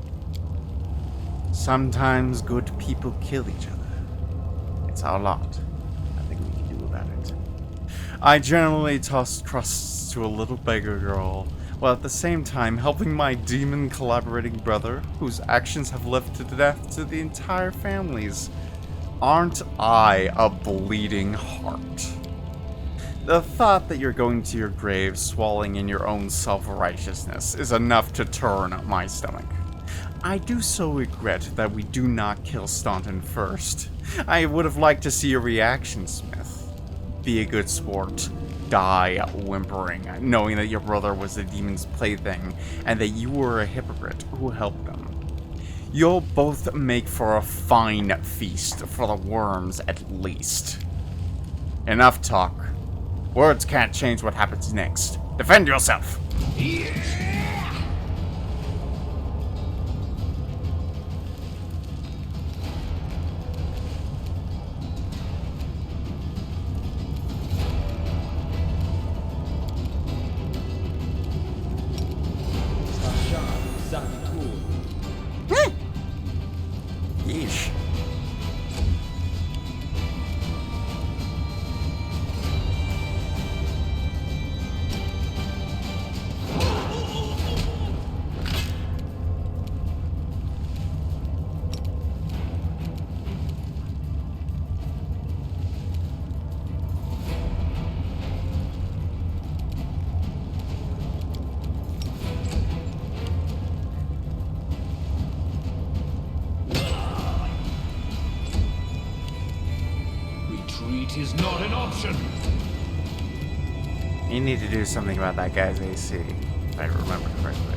Sometimes good people kill each other. It's our lot. Nothing we can do about it. I generally toss crusts to a little beggar girl, while at the same time helping my demon collaborating brother, whose actions have led to death to the entire families. Aren't I a bleeding heart? The thought that you're going to your grave swallowing in your own self-righteousness is enough to turn my stomach. I do so regret that we do not kill Staunton first. I would have liked to see your reaction, Smith. Be a good sport. Die whimpering, knowing that your brother was the demon's plaything, and that you were a hypocrite who helped them. You'll both make for a fine feast for the worms, at least. Enough talk. Words can't change what happens next. Defend yourself! Yeesh. Retreat is not an option. You need to do something about that guy's AC, if I remember correctly.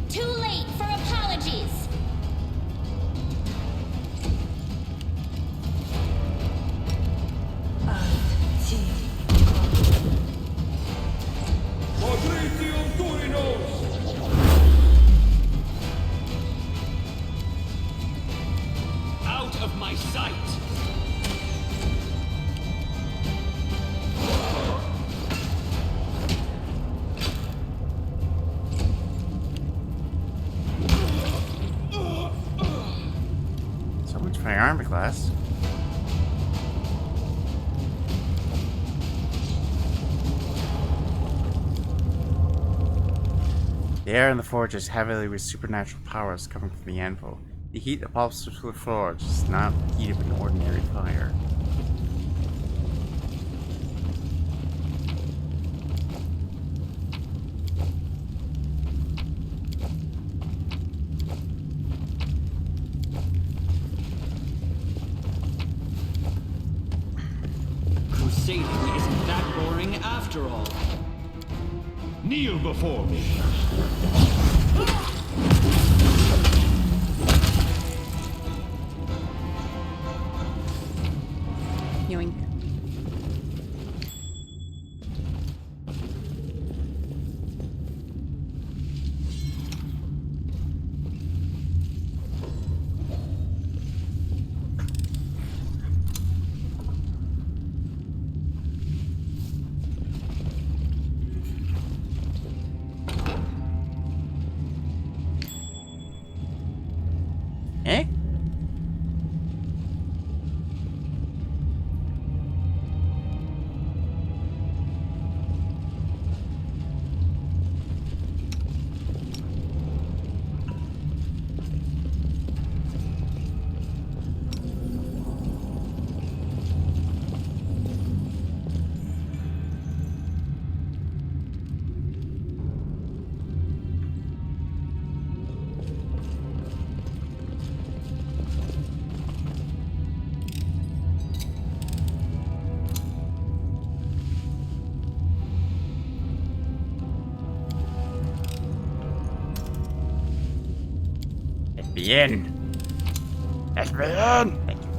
Too late for apologies. Out of my sight! So much for my armor class. The air in the forge is heavily with supernatural powers coming from the anvil. The heat that pulses through the forge is not the heat of an ordinary fire. Crusading isn't that boring after all. Kneel before me. Yoink. Eh? Let me in. Let me in. Thank you.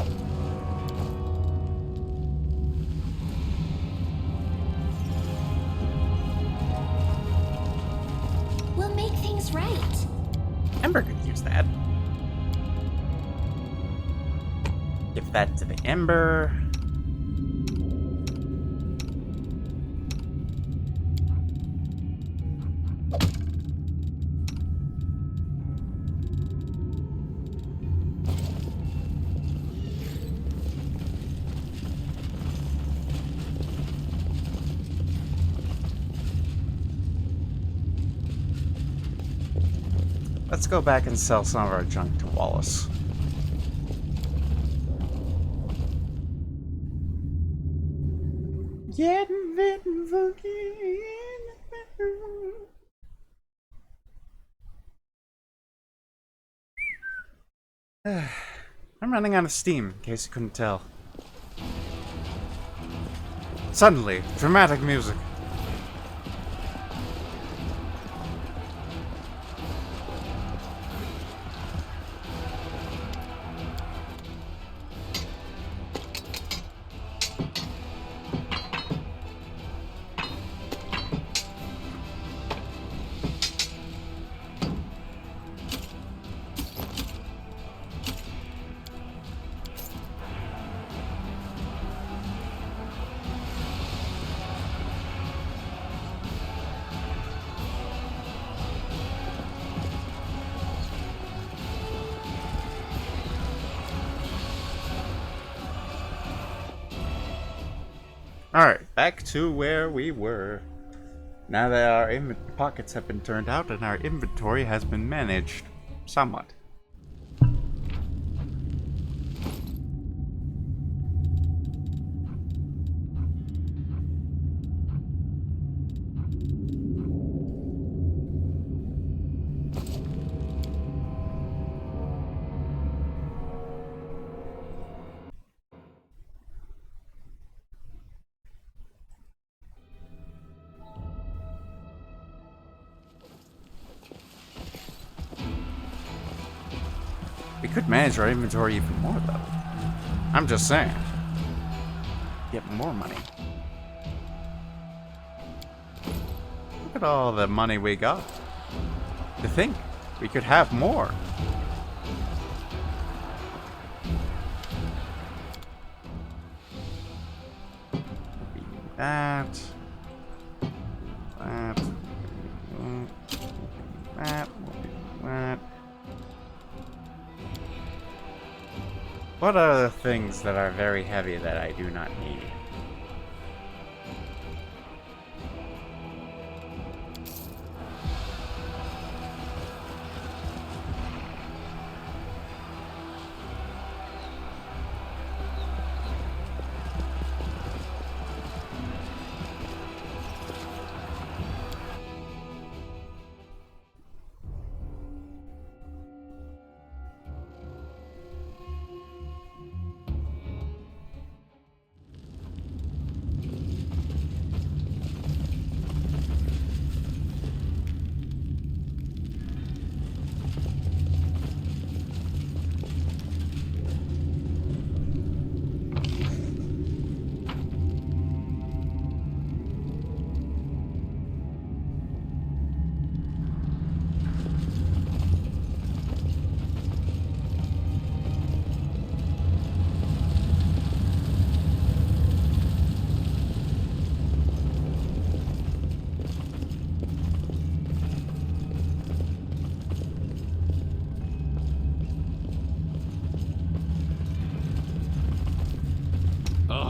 We'll make things right. Ember could use that. Give that to the Ember. Let's go back and sell some of our junk to Wallace. Getting bitten I'm running out of steam, in case you couldn't tell. Suddenly, dramatic music. Alright, back to where we were. Now that our pockets have been turned out and our inventory has been managed somewhat. We could manage our inventory even more, though. I'm just saying. Get more money. Look at all the money we got. To think, we could have more. That. That. That. That. What are the things that are very heavy that I do not need?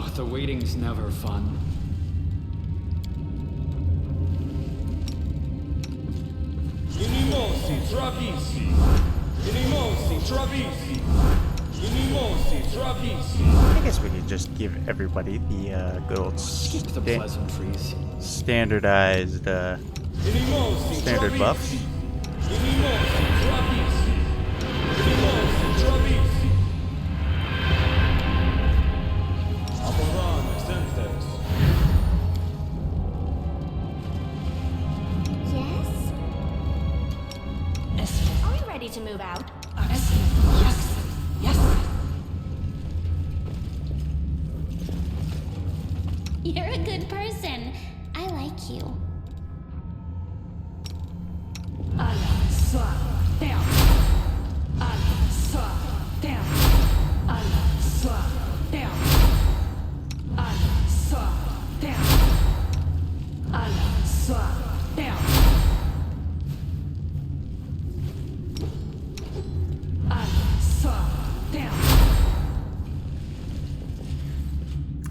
Oh, the waiting's never fun. Inimosi travisi. Inimosi travisi. Inimosi travisi. I guess we could just give everybody the good old Skip the pleasantries. standardized standard buffs. Inimosi travisi. Inimosi travisi. Aboran sentes. Yes? Are we ready to move out? Yes. Yes. You're a good person. I like you.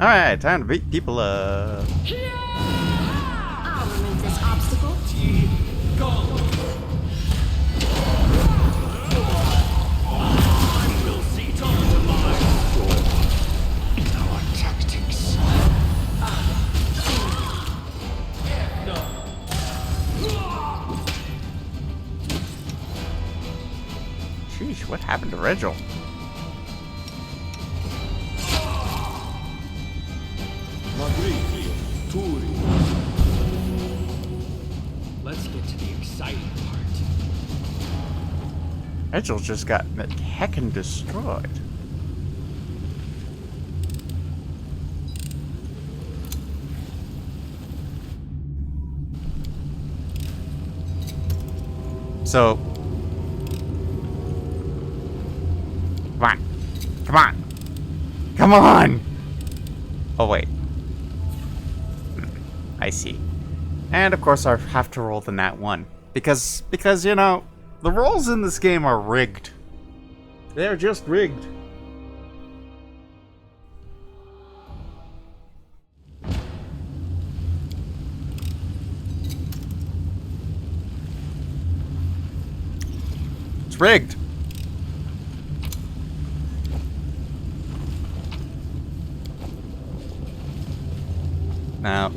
Alright, time to beat people up. I'll remove this obstacle. Our tactics. Sheesh, what happened to Regil? Let's get to the exciting part. Regil just got heckin' destroyed. So, come on, come on, come on! Oh wait, I see. And of course, I have to roll the nat 1 because you know the rolls in this game are rigged. They're just rigged. It's rigged. Now,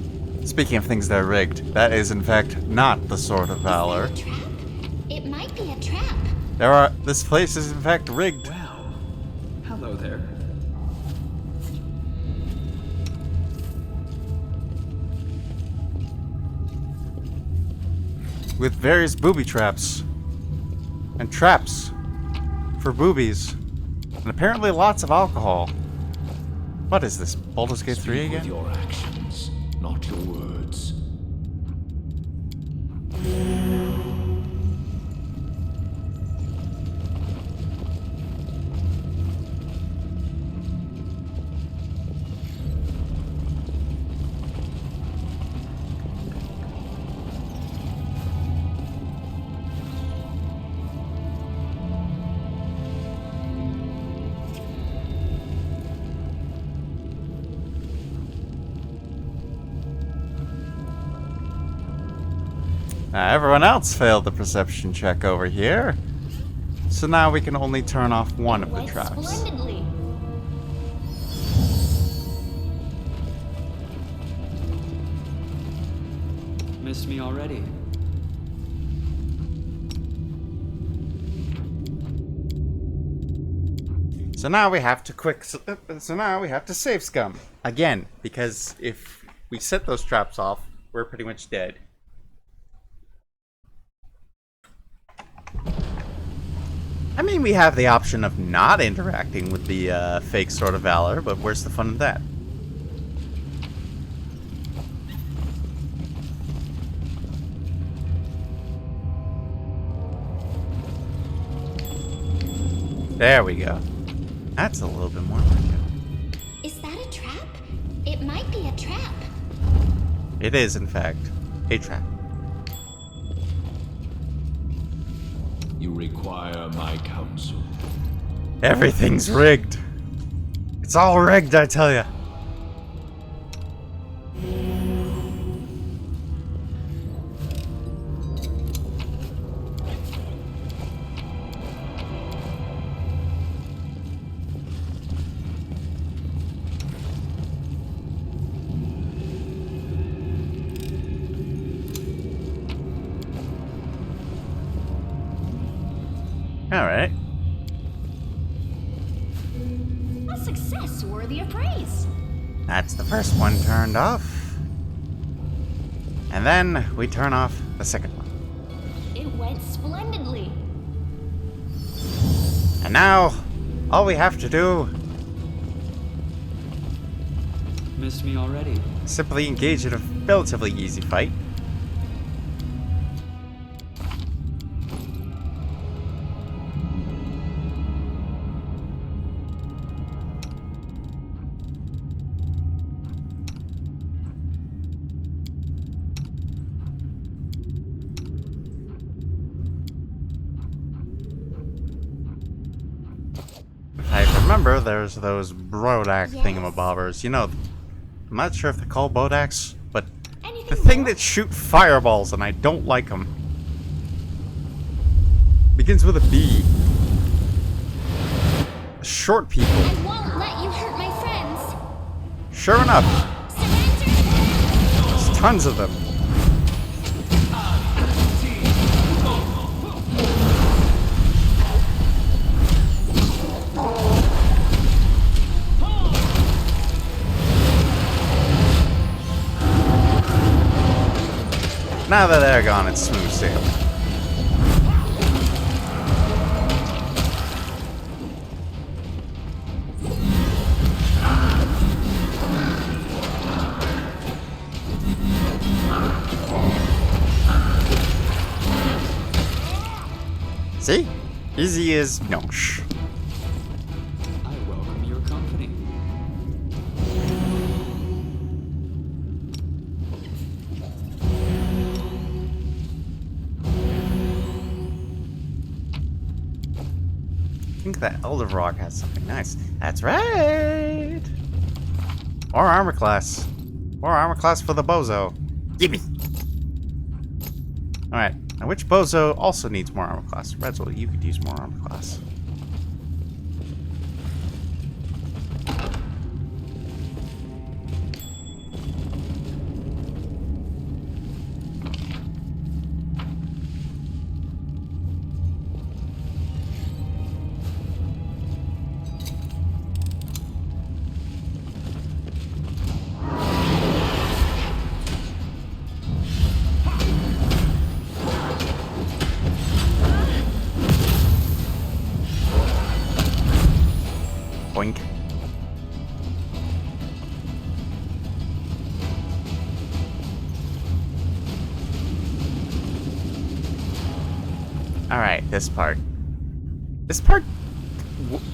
speaking of things that are rigged, that is in fact not the Sword of Valor. It might be a trap. This place is in fact rigged. Well, hello there. With various booby traps. And traps for boobies. And apparently lots of alcohol. What is this, Baldur's Gate 3 again? With your actions, not your words. Everyone else failed the perception check over here. So now we can only turn off one of the traps. Splendidly. Missed me already. So now we have to so now we have to save scum again, because if we set those traps off, we're pretty much dead. I mean, we have the option of not interacting with the fake Sword of Valor, but where's the fun in that? There we go. That's a little bit more like it. Is that a trap? It might be a trap. It is, in fact, a trap. You require my counsel. Everything's rigged. It's all rigged, I tell ya. Alright. A success worthy of praise. That's the first one turned off. And then we turn off the second one. It went splendidly. And now, all we have to do Missed me already. is simply engage in a relatively easy fight. I remember there's those Brodak thingamabobbers. You know, I'm not sure if they're called Bodaks, but the thing that shoot fireballs, and I don't like them. Begins with a B. Short people. I won't let you hurt my friends. Sure enough. There's tons of them. Now that they're gone, it's smooth sailing. See? Easy as nosh. I welcome your company. I think that Elder Rock has something nice. That's right! More armor class. More armor class for the bozo. Gimme! Alright, now which bozo also needs more armor class? Redzel, you could use more armor class. Boink. Alright, this part. This part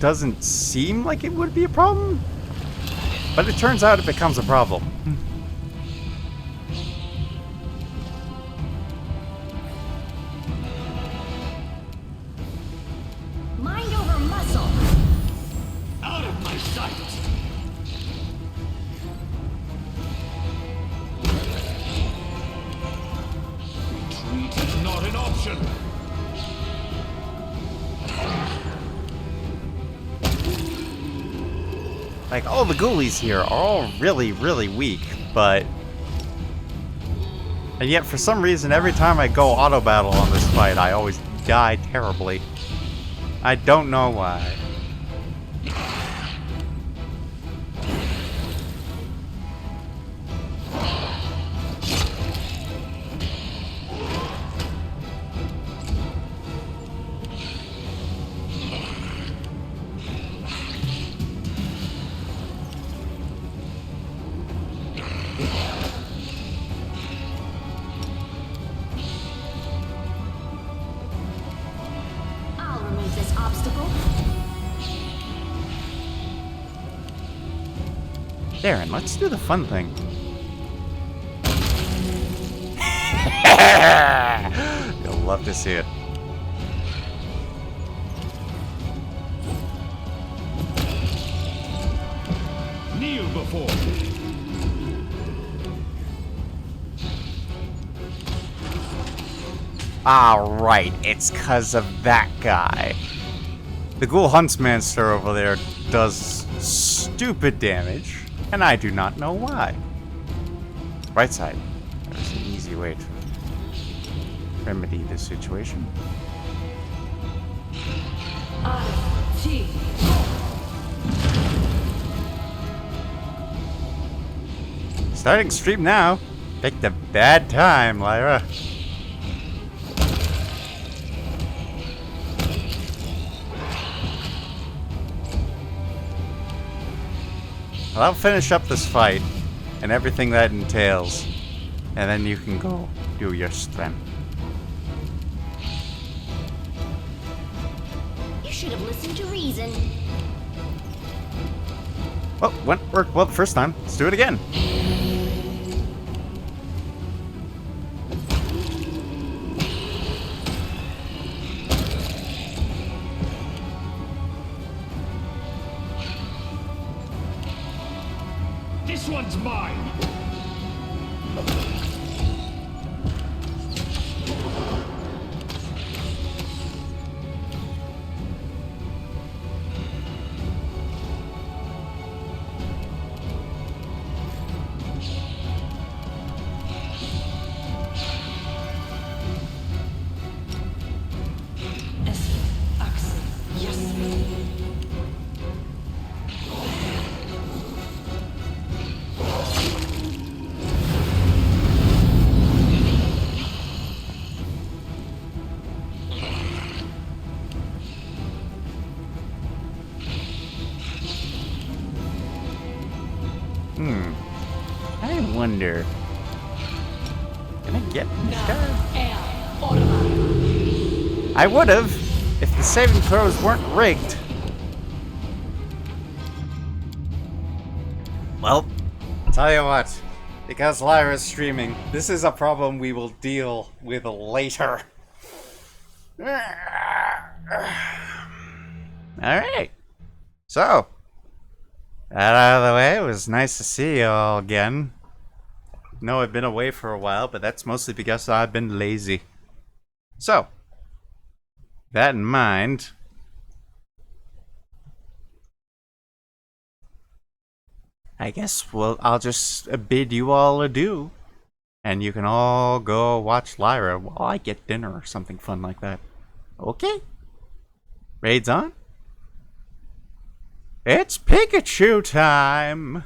doesn't seem like it would be a problem, but it turns out it becomes a problem. Mind over muscle. Out of my sight! Retreat is not an option! Like, all the ghoulies here are all really, really weak, but... And yet, for some reason, every time I go auto battle on this fight, I always die terribly. I don't know why. I'll remove this obstacle. Darren, let's do the fun thing. You'll love to see it. Kneel before me. Alright, it's cause of that guy. The Ghoul Huntsmanster over there does stupid damage, and I do not know why. Right side. There's an easy way to remedy this situation. Starting stream now. Picked a bad time, Lyra. Well, I'll finish up this fight and everything that entails, and then you can go do your strength. You should have listened to reason. Well, worked well the first time. Let's do it again. This one's mine! I wonder. Can I get this guy? I would have if the saving throws weren't rigged. Well, tell you what, because Lyra's streaming, this is a problem we will deal with later. Alright. So, that out of the way, it was nice to see you all again. No, I've been away for a while, but that's mostly because I've been lazy. So, that in mind, I guess I'll just bid you all adieu. And you can all go watch Lyra while I get dinner or something fun like that. Okay? Raids on? It's Pikachu time!